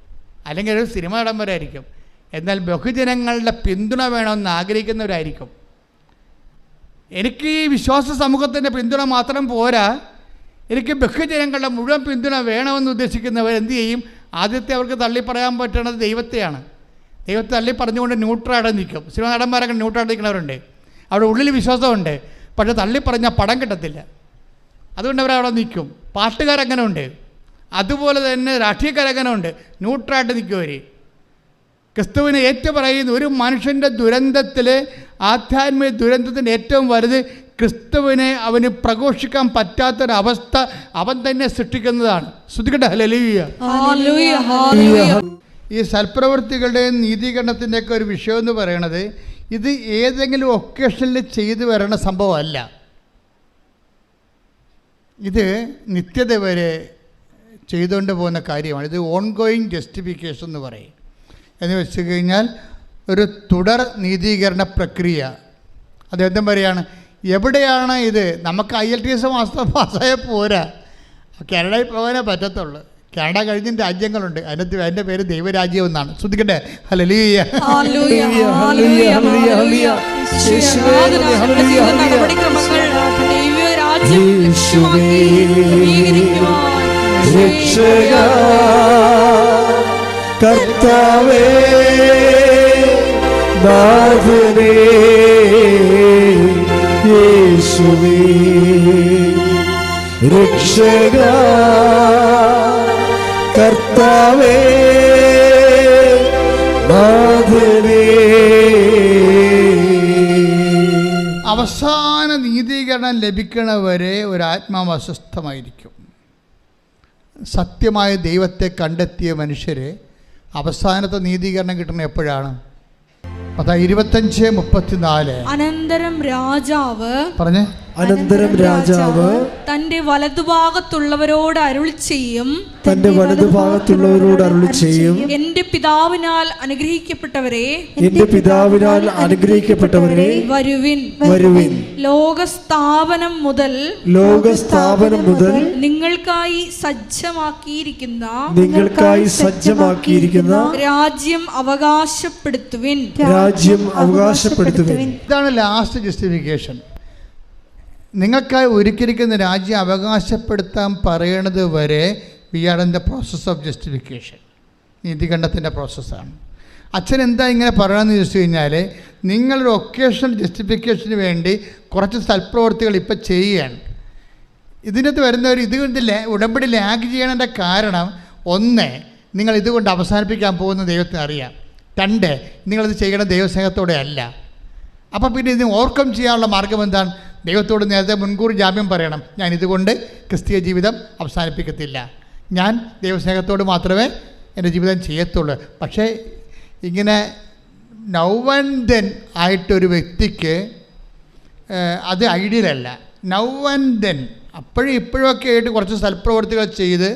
അല്ലെങ്കിൽ അവർ സിനിമ നടന്മാരായിരിക്കും. എന്നാൽ ബഹുജനങ്ങളുടെ പിന്തുണ വേണമെന്ന് ആഗ്രഹിക്കുന്നവരായിരിക്കും. എനിക്ക് ഈ വിശ്വാസ സമൂഹത്തിൻ്റെ പിന്തുണ മാത്രം പോരാ, എനിക്ക് ബഹുജനങ്ങളുടെ മുഴുവൻ പിന്തുണ വേണമെന്ന് ഉദ്ദേശിക്കുന്നവർ എന്തു ചെയ്യും? ആദ്യത്തെ അവർക്ക് തള്ളി പറയാൻ പറ്റുന്നത് ദൈവത്തെയാണ്. ദൈവത്തെ തള്ളി പറഞ്ഞുകൊണ്ട് ന്യൂട്രലായിട്ട് നിൽക്കും. സിനിമ നടന്മാരൊക്കെ ന്യൂട്രലായിട്ട് നിൽക്കുന്നവരുണ്ട്. അവിടെ ഉള്ളിൽ വിശ്വാസമുണ്ട്, പക്ഷേ തള്ളി പറഞ്ഞാൽ പടം കിട്ടത്തില്ല. അതുകൊണ്ട് അവരവിടെ നിൽക്കും. പാട്ടുകാരങ്ങനെ ഉണ്ട്, അതുപോലെ തന്നെ രാഷ്ട്രീയക്കാരങ്ങനെ ഉണ്ട്, ന്യൂട്രലായിട്ട് നിൽക്കും അവർ. ക്രിസ്തുവിനെ ഏറ്റുപറയുന്ന ഒരു മനുഷ്യൻ്റെ ദുരന്തത്തിൽ, ആധ്യാത്മിക ദുരന്തത്തിൻ്റെ ഏറ്റവും വലുത് ക്രിസ്തുവിനെ അവന് പ്രഘോഷിക്കാൻ പറ്റാത്തൊരവസ്ഥ അവൻ തന്നെ സൃഷ്ടിക്കുന്നതാണ്. ശ്രദ്ധിക്കട്ടെ. ഹല്ലേലൂയ. ഈ സൽപ്രവൃത്തികളുടെയും നീതീകരണത്തിൻ്റെയൊക്കെ ഒരു വിഷയം എന്ന് പറയണത് ഇത് ഏതെങ്കിലും ഒക്കേഷനിൽ ചെയ്തു വരണ സംഭവമല്ല. ഇത് നിത്യത വരെ ചെയ്തുകൊണ്ട് പോകുന്ന കാര്യമാണ്. ഇത് ഓൺഗോയിങ് ജസ്റ്റിഫിക്കേഷൻ എന്ന് പറയും. എന്ന് വെച്ച് കഴിഞ്ഞാൽ ഒരു തുടർ നീതീകരണ പ്രക്രിയ. അദ്ദേഹം പറയുകയാണ്, എവിടെയാണ് ഇത്? നമുക്ക് IELTS പാസ്സായ പോരാ, കാനഡയിൽ പോകാനേ പറ്റത്തുള്ളൂ. കാനഡ കഴിഞ്ഞ രാജ്യങ്ങളുണ്ട്, അതിൻ്റെ പേര് ദൈവരാജ്യം എന്നാണ്. ശ്രദ്ധിക്കട്ടെ. ഹല്ലേലൂയ. കർത്താവേ നാഥനേ യേശുവേ രക്ഷകാ കർത്താവേ നാഥനേ. അവസാന നീതീകരണം ലഭിക്കണവരെ ഒരാത്മാവ് അസ്വസ്ഥമായിരിക്കും. സത്യമായ ദൈവത്തെ കണ്ടെത്തിയ മനുഷ്യർ അവസാനത്തെ നീതീകരണം കിട്ടുന്നത് എപ്പോഴാണ്? 25:34. അനന്തരം രാജാവ് തന്റെ വലതുഭാഗത്തുള്ളവരോട് അരുളി ചെയ്യും, എന്റെ പിതാവിനാൽ അനുഗ്രഹിക്കപ്പെട്ടവരെ വരുവിൻ. ലോകസ്ഥാപനം മുതൽ നിങ്ങൾക്കായി സജ്ജമാക്കിയിരിക്കുന്ന രാജ്യം അവകാശപ്പെടുത്തുവിൻ. ഇതാണ് ലാസ്റ്റ് ജസ്റ്റിഫിക്കേഷൻ. നിങ്ങൾക്കായി ഒരുക്കിയിരിക്കുന്ന രാജ്യം അവകാശപ്പെടുത്താൻ പറയണത് വരെ we are in the process of justification. നീതികണ്ഠത്തിൻ്റെ പ്രോസസ്സാണ്. അച്ഛൻ എന്താ ഇങ്ങനെ പറയണമെന്ന് ചോദിച്ചു കഴിഞ്ഞാൽ, നിങ്ങളൊരു ഒക്കേഷണൽ ജസ്റ്റിഫിക്കേഷന് വേണ്ടി കുറച്ച് സൽപ്രവർത്തികൾ ഇപ്പം ചെയ്യുകയാണ്. ഇതിനകത്ത് വരുന്നവർ ഇതുകൊണ്ട് ഉടമ്പടി ലാഗ് ചെയ്യണതിൻ്റെ കാരണം, 1, നിങ്ങൾ ഇതുകൊണ്ട് അവസാനിപ്പിക്കാൻ പോകുന്ന ദൈവത്തിന് അറിയാം. 2, നിങ്ങളിത് ചെയ്യണ ദൈവസ്നേഹത്തോടെ അല്ല. അപ്പം പിന്നെ ഇതിന് ഓവർകം ചെയ്യാനുള്ള മാർഗം എന്താണ്? ദൈവത്തോട് നേരത്തെ മുൻകൂർ ജാമ്യം പറയണം, ഞാൻ ഇതുകൊണ്ട് ക്രിസ്തീയ ജീവിതം അവസാനിപ്പിക്കത്തില്ല, ഞാൻ ദൈവസ്നേഹത്തോട് മാത്രമേ എൻ്റെ ജീവിതം ചെയ്യത്തുള്ളൂ. പക്ഷേ ഇങ്ങനെ നൗ ആൻഡ് ദെൻ ആയിട്ടൊരു വ്യക്തിക്ക് അത് ഐഡിയലല്ല. നൗ ആൻഡ് ദെൻ, അപ്പോഴും ഇപ്പോഴൊക്കെ ആയിട്ട് കുറച്ച് സൽപ്രവർത്തികൾ ചെയ്ത്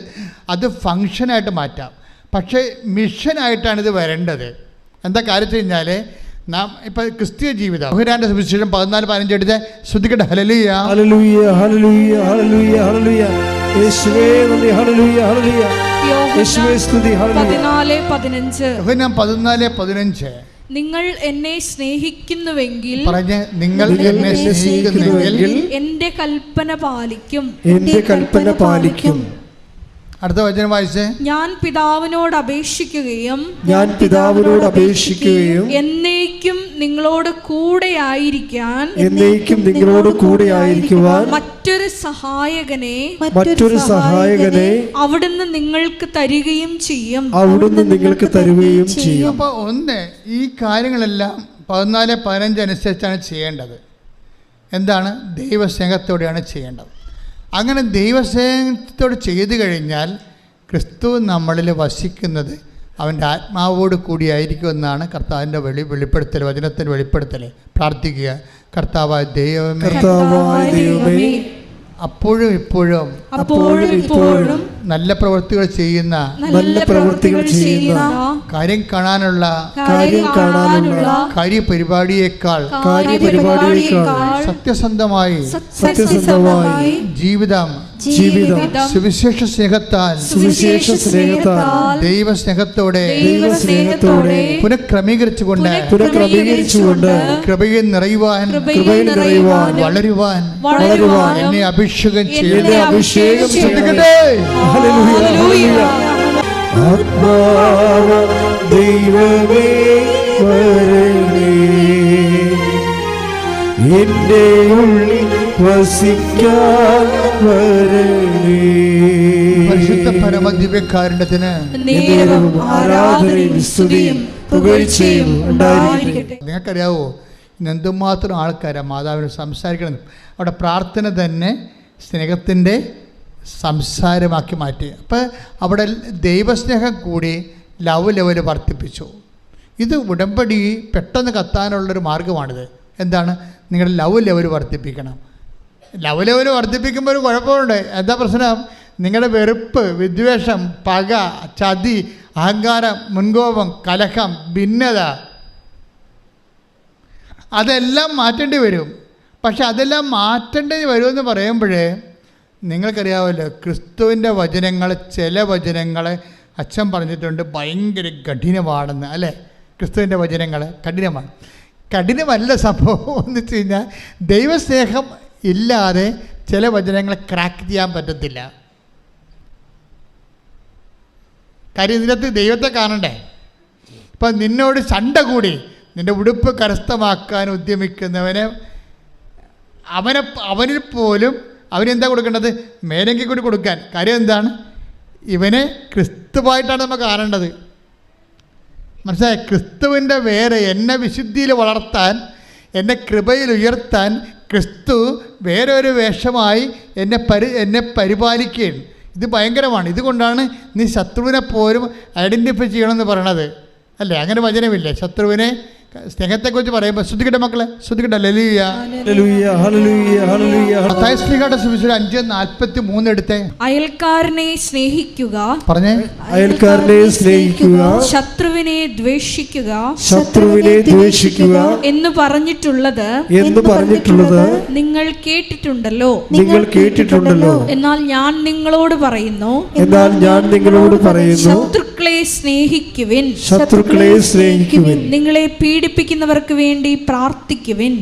അത് ഫങ്ഷനായിട്ട് മാറ്റാം. പക്ഷേ മിഷനായിട്ടാണിത് വരേണ്ടത്. എന്താ കാര്യം വെച്ച് കഴിഞ്ഞാൽ, നാം ഇപ്പം ക്രിസ്തീയ ജീവിതം യോഹന്നാന്റെ സുവിശേഷം 14:15 എടുത്ത് ശ്രദ്ധിക്കട്ടെ. Hallelujah hallelujah hallelujah hallelujah hallelujah യേശുവേ നന്ദി. ഹല്ലേലൂയ ഹല്ലേലൂയ യേശുവേ സ്തുതി. ഹല്ലേലൂയ. 14:15 നിങ്ങൾ എന്നെ സ്നേഹിക്കുന്നുവെങ്കിൽ എന്റെ കൽപ്പന പാലിക്കും. അടുത്ത വചനം വായിച്ചേ. ഞാൻ പിതാവിനോട് അപേക്ഷിക്കുകയും എന്നേക്കും നിങ്ങളോട് കൂടെ ആയിരിക്കാൻ മറ്റൊരു സഹായകനെ അവിടുന്ന് നിങ്ങൾക്ക് തരികയും ചെയ്യും. അപ്പോൾ 1, ഈ കാര്യങ്ങളെല്ലാം 14:15 അനുസരിച്ചാണ് ചെയ്യേണ്ടത്. എന്താണ്? ദൈവസ്നേഹത്തോടെയാണ് ചെയ്യേണ്ടത്. അങ്ങനെ ദൈവസ്നേഹത്തോട് ചെയ്തു കഴിഞ്ഞാൽ ക്രിസ്തു നമ്മളിൽ വസിക്കുന്നത് അവൻ്റെ ആത്മാവോട് കൂടിയായിരിക്കുമെന്നാണ് കർത്താവിൻ്റെ വെളിപ്പെടുത്തൽ, വചനത്തിൻ്റെ വെളിപ്പെടുത്തൽ. പ്രാർത്ഥിക്കുക. കർത്താവായ ദൈവമേ, അപ്പോഴും ഇപ്പോഴും നല്ല പ്രവൃത്തികൾ ചെയ്യുന്ന കാര്യം കാണാനുള്ള കാര്യപരിപാടിയേക്കാൾ സത്യസന്ധമായി ജീവിതം സുവിശേഷ സ്നേഹത്താൽ ദൈവസ്നേഹത്തോടെ പുനഃക്രമീകരിച്ചുകൊണ്ട് കൃപയിൽ നിറയുവാൻ വളരുവാൻ എന്നെ അഭിഷേകം ചെയ്യട്ടെ. ആത്മാവ ദൈവമേ വരണേ, എന്റെ ഉള്ളിൽ വസിക്കാൻ വരണേ. പരിശുദ്ധ പരമദിവ്യകാരുണ്യത്തിന് ആരാധനയും സ്തുതിയും പുകഴ്ചയും ഉണ്ടായിരിക്കട്ടെ. നിങ്ങൾക്കറിയാവോ, ഇന്ന് എന്തുമാത്രം ആൾക്കാരാണ് മാതാവിന് സംസാരിക്കണം. അവിടെ പ്രാർത്ഥന തന്നെ സ്നേഹത്തിൻ്റെ സംസാരമാക്കി മാറ്റി. അപ്പോൾ അവിടെ ദൈവസ്നേഹം കൂടി ലവ് ലെവൽ വർദ്ധിപ്പിച്ചു. ഇത് ഉടമ്പടി പെട്ടെന്ന് കത്താനുള്ളൊരു മാർഗ്ഗമാണിത്. എന്താണ്? നിങ്ങളുടെ ലവ് ലെവൽ വർദ്ധിപ്പിക്കണം. ലവ് ലെവൽ വർദ്ധിപ്പിക്കുമ്പോൾ ഒരു കുഴപ്പമുണ്ട്. എന്താ പ്രശ്നം? നിങ്ങളുടെ വെറുപ്പ്, വിദ്വേഷം, പക, ചതി, അഹങ്കാരം, മുൻകോപം, കലഹം, ഭിന്നത, അതെല്ലാം മാറ്റേണ്ടി വരും. പക്ഷെ അതെല്ലാം മാറ്റേണ്ടി വരുമെന്ന് പറയുമ്പോഴേ നിങ്ങൾക്കറിയാമല്ലോ, ക്രിസ്തുവിൻ്റെ വചനങ്ങൾ, ചില വചനങ്ങൾ അച്ഛൻ പറഞ്ഞിട്ടുണ്ട് ഭയങ്കര കഠിനമാണെന്ന്, അല്ലേ? ക്രിസ്തുവിൻ്റെ വചനങ്ങൾ കഠിനമാണ്. കഠിനമല്ല സംഭവം എന്ന് വെച്ച് കഴിഞ്ഞാൽ, ദൈവസ്നേഹം ഇല്ലാതെ ചില വചനങ്ങൾ ക്രാക്ക് ചെയ്യാൻ പറ്റത്തില്ല. കാര്യം ഇതിനകത്ത് ദൈവത്തെ കാണണ്ടേ. ഇപ്പം നിന്നോട് ചണ്ട കൂടി നിൻ്റെ ഉടുപ്പ് കരസ്ഥമാക്കാൻ ഉദ്യമിക്കുന്നവന് അവനിൽ പോലും അവനെന്താ കൊടുക്കേണ്ടത്? മേലെങ്കിൽ കൂടി കൊടുക്കാൻ. കാര്യം എന്താണ്? ഇവനെ ക്രിസ്തുവായിട്ടാണ് നമ്മൾ കാണേണ്ടത്. മനസ്സിലായി? ക്രിസ്തുവിൻ്റെ വേറെ എന്നെ വിശുദ്ധിയിൽ വളർത്താൻ, എന്നെ കൃപയിൽ ഉയർത്താൻ ക്രിസ്തു വേറെ ഒരു വേഷമായി എന്നെ പരിപാലിക്കുകയാണ്. ഇത് ഭയങ്കരമാണ്. ഇതുകൊണ്ടാണ് നീ ശത്രുവിനെ പോലും ഐഡൻറ്റിഫൈ ചെയ്യണമെന്ന് പറയണത്, അല്ലേ? അങ്ങനെ വചനമില്ലേ? ശത്രുവിനെ സ്നേഹത്തെക്കുറിച്ച് പറയുമ്പോൾ ശ്രദ്ധിക്കട്ടെ മക്കളെ, ശ്രദ്ധിക്കട്ടെ. Hallelujah, hallelujah, hallelujah, hallelujah. മത്തായി ശ്ലീഹായുടെ സുവിശേഷം 5:43 എടുത്തേ. അയൽക്കാരനെ സ്നേഹിക്കുക, പറഞ്ഞേ. അയൽക്കാരനെ സ്നേഹിക്കുക, ശത്രുവിനെ ദ്വേഷിക്കുക, ശത്രുവിനെ ദ്വേഷിക്കുക എന്ന് പറഞ്ഞിട്ടുള്ളത് നിങ്ങൾ കേട്ടിട്ടുണ്ടല്ലോ. എന്നാൽ ഞാൻ നിങ്ങളോട് പറയുന്നു, ശത്രുക്കളെ സ്നേഹിക്കുവിൻ, നിങ്ങളെ പീഡിപ്പിക്കുന്നവർക്ക് വേണ്ടി പ്രാർത്ഥിക്കുവിൻ.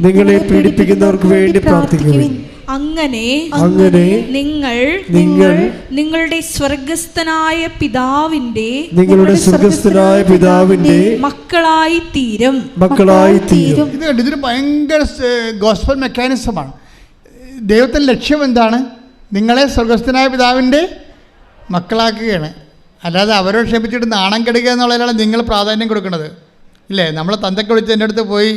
അങ്ങനെ നിങ്ങൾ നിങ്ങളുടെ സ്വർഗസ്ഥനായ പിതാവിന്റെ മക്കളായി തീരും. ഇതൊരു ഭയങ്കര ഗോസ്പൽ മെക്കാനിസമാണ്. ദൈവത്തിൻ്റെ ലക്ഷ്യം എന്താണ്? നിങ്ങളെ സ്വർഗസ്ഥനായ പിതാവിൻ്റെ മക്കളാക്കുകയാണ്. അല്ലാതെ അവരോട് ക്ഷമിച്ചിട്ട് നാണം കെടുക്കുക എന്നുള്ളതിനാണ് നിങ്ങൾ പ്രാധാന്യം കൊടുക്കുന്നത്, ഇല്ലേ? നമ്മളെ തന്തയ്ക്ക് വിളിച്ച് എൻ്റെ അടുത്ത് പോയി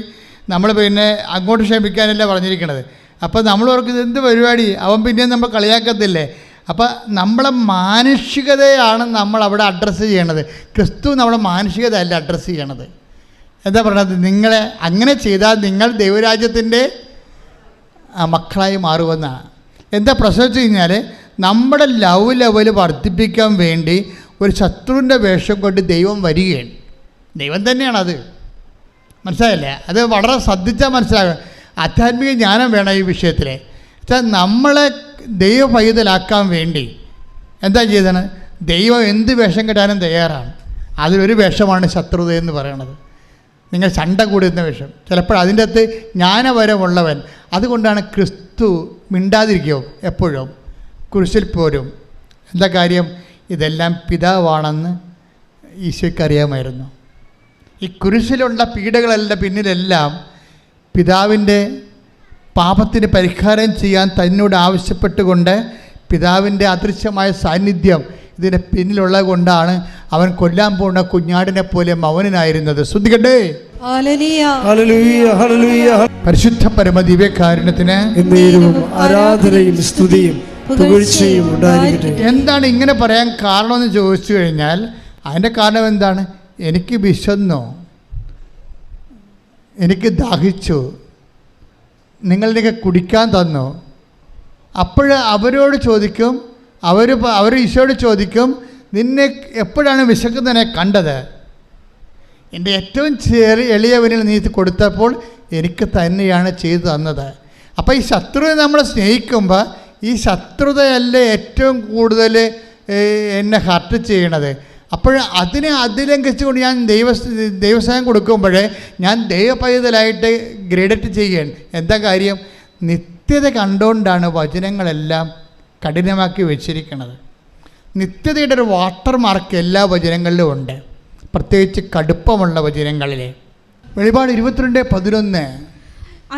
നമ്മൾ പിന്നെ അങ്ങോട്ട് ക്ഷമിക്കാനല്ല പറഞ്ഞിരിക്കണത്. അപ്പോൾ നമ്മൾ ഓർക്കുന്നത് എന്ത് പരിപാടി, അവൻ പിന്നെയും നമ്മൾ കളിയാക്കത്തില്ലേ? അപ്പോൾ നമ്മളെ മാനുഷികതയാണ് നമ്മൾ അവിടെ അഡ്രസ്സ് ചെയ്യണത്. ക്രിസ്തു നമ്മുടെ മാനുഷികത അല്ല അഡ്രസ്സ് ചെയ്യണത്. എന്താ പറയണത്? നിങ്ങളെ അങ്ങനെ ചെയ്താൽ നിങ്ങൾ ദൈവരാജ്യത്തിൻ്റെ മക്കളായി മാറുമെന്നാണ്. എന്താ പ്രശ്നം വെച്ച് കഴിഞ്ഞാൽ, നമ്മുടെ ലവ് ലെവൽ വർദ്ധിപ്പിക്കാൻ വേണ്ടി ഒരു ശത്രുവിൻ്റെ വേഷം കൊണ്ട് ദൈവം വരികയാണ്. ദൈവം തന്നെയാണത്, മനസ്സിലായില്ലേ? അത് വളരെ ശ്രദ്ധിച്ചാൽ മനസ്സിലാകും. ആധ്യാത്മിക ജ്ഞാനം വേണം ഈ വിഷയത്തിൽ. വെച്ചാൽ നമ്മളെ ദൈവ പൈതലാക്കാൻ വേണ്ടി എന്താ ചെയ്തത്? ദൈവം എന്ത് വേഷം കെട്ടാനും തയ്യാറാണ്. അതിലൊരു വേഷമാണ് ശത്രുത എന്ന് പറയണത്. നിങ്ങൾ ചണ്ട കൂടുന്ന വേഷം, ചിലപ്പോൾ അതിൻ്റെ അകത്ത് ജ്ഞാനപരമുള്ളവൻ. അതുകൊണ്ടാണ് ക്രിസ്തു മിണ്ടാതിരിക്കും എപ്പോഴും, കുരിശിൽ പോരും. എന്താ കാര്യം? ഇതെല്ലാം പിതാവാണെന്ന് ഈശോയ്ക്ക് അറിയാമായിരുന്നു. ഈ കുരിശിലുള്ള പീഡകളെല്ലാം പിന്നിലെല്ലാം പിതാവിൻ്റെ പാപത്തിന് പരിഹാരം ചെയ്യാൻ തന്നോട് ആവശ്യപ്പെട്ടുകൊണ്ട് പിതാവിൻ്റെ അദൃശ്യമായ സാന്നിധ്യം ഇതിൻ്റെ പിന്നിലുള്ളത് കൊണ്ടാണ് അവൻ കൊല്ലാൻ പോകുന്ന കുഞ്ഞാടിനെ പോലെ മൗനനായിരുന്നത്. ശ്രദ്ധിക്കട്ടെ. പരിശുദ്ധ പരമ ദിവ്യകാരുണ്യത്തിന് ആരാധനയും സ്തുതിയും പുകഴ്ചയും ഉണ്ടായിരിക്കട്ടെ. എന്താണ് ഇങ്ങനെ പറയാൻ കാരണമെന്ന് ചോദിച്ചു കഴിഞ്ഞാൽ, അതിൻ്റെ കാരണം എന്താണ്? എനിക്ക് വിശന്നു, എനിക്ക് ദാഹിച്ചു, നിങ്ങളെനിക്ക് കുടിക്കാൻ തന്നു. അപ്പോൾ അവരോട് ചോദിക്കും, അവർ ഈശോയോട് ചോദിക്കും, നിന്നെ എപ്പോഴാണ് വിശക്കുന്നതിനെ കണ്ടത്? എൻ്റെ ഏറ്റവും എളിയവനിൽ നീ കൊടുത്തപ്പോൾ എനിക്ക് തന്നെയാണ് ചെയ്തു തന്നത്. അപ്പോൾ ഈ ശത്രുവിനെ നമ്മൾ സ്നേഹിക്കുമ്പോൾ ഈ ശത്രുതയല്ലേ ഏറ്റവും കൂടുതൽ എന്നെ ഹർട്ട് ചെയ്യണത്. അപ്പോൾ അതിനെ അതിലംഘിച്ചുകൊണ്ട് ഞാൻ ദൈവസ്നേഹം കൊടുക്കുമ്പോൾ ഞാൻ ദൈവപൈതലായിട്ട് ഗ്രേഡറ്റ് ചെയ്യുകയാണ്. എന്താ കാര്യം? നിത്യത കണ്ടുകൊണ്ടാണ് വചനങ്ങളെല്ലാം കഠിനമാക്കി വെച്ചിരിക്കുന്നത്. നിത്യതയുടെ ഒരു വാട്ടർ മാർക്ക് എല്ലാ വചനങ്ങളിലും ഉണ്ട്, പ്രത്യേകിച്ച് കടുപ്പമുള്ള വചനങ്ങളിൽ. വെളിപാട് 22:11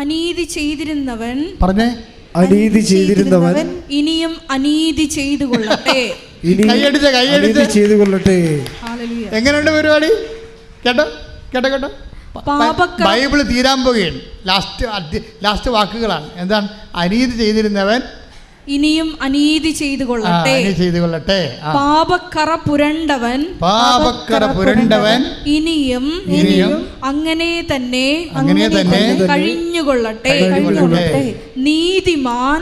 അനീതി ചെയ്തിരുന്നവൻ പറഞ്ഞേ, അനീതി ചെയ്തിരുന്നവൻ ഇനിയും അനീതി ചെയ്തു കൊള്ളട്ടെ. കൈയടിച്ച് ചെയ്തു കൊള്ളട്ടെ. എങ്ങനെയുണ്ട് പരിപാടി? കേട്ടോ കേട്ടോ കേട്ടോ. ബൈബിള് തീരാൻ പോകുകയാണ്. ലാസ്റ്റ് വാക്കുകളാണ്. എന്താണ്? അനീതി ചെയ്തിരുന്നവൻ ഇനിയും അനീതി ചെയ്തു കൊള്ളട്ടെ. ചെയ്തു കൊള്ളട്ടെ. പാപക്കറ പുരണ്ടവൻ ഇനിയും അങ്ങനെ തന്നെ കഴിഞ്ഞുകൊള്ളട്ടെ. നീതിമാൻ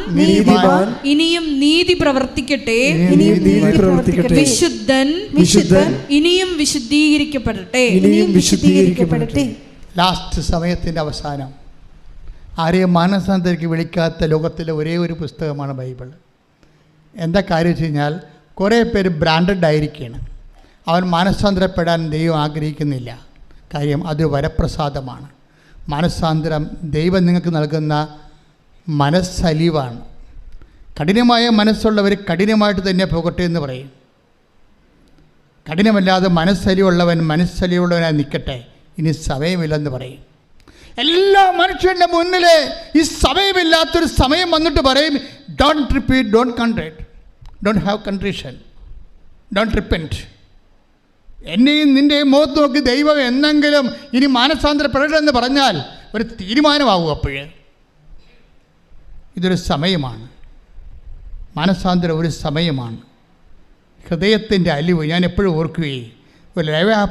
ഇനിയും നീതി പ്രവർത്തിക്കട്ടെ. വിശുദ്ധൻ ഇനിയും വിശുദ്ധീകരിക്കപ്പെടട്ടെ. ലാസ്റ്റ് സമയത്തിൻ്റെ അവസാനം ആരെയും മാനസാന്തരയ്ക്ക് വിളിക്കാത്ത ലോകത്തിലെ ഒരേ ഒരു പുസ്തകമാണ് ബൈബിൾ. എന്താ കാര്യം വെച്ച് കഴിഞ്ഞാൽ കുറേ പേര് ബ്രാൻഡഡ് ആയിരിക്കുകയാണ്. അവൻ മാനസാന്തരപ്പെടാൻ ദൈവം ആഗ്രഹിക്കുന്നില്ല. കാര്യം അത് വരപ്രസാദമാണ്. മാനസാന്തരം ദൈവം നിങ്ങൾക്ക് നൽകുന്ന മനസ്സലിവാണ്. കഠിനമായ മനസ്സുള്ളവർ കഠിനമായിട്ട് തന്നെ പോകട്ടെ എന്ന് പറയും. കഠിനമല്ലാതെ മനസ്സലിവുള്ളവനായി നിൽക്കട്ടെ, ഇനി സമയമില്ലെന്ന് പറയും. എല്ലാ മനുഷ്യൻ്റെ മുന്നിൽ ഈ സമയമില്ലാത്തൊരു സമയം വന്നിട്ട് പറയും, don't repeat, don't contrite, don't have contrition, don't repent. എന്നെയും നിൻ്റെയും മുഖത്ത് നോക്കി ദൈവം എന്നെങ്കിലും ഇനി മാനസാന്തരപ്പെടണമെന്ന് പറഞ്ഞാൽ ഒരു തീരുമാനമാകും. അപ്പോഴേ ഇതൊരു സമയമാണ്. മാനസാന്തരം ഒരു സമയമാണ്. ഹൃദയത്തിൻ്റെ അലിവ് ഞാൻ എപ്പോഴും ഓർക്കുകയും ഒരു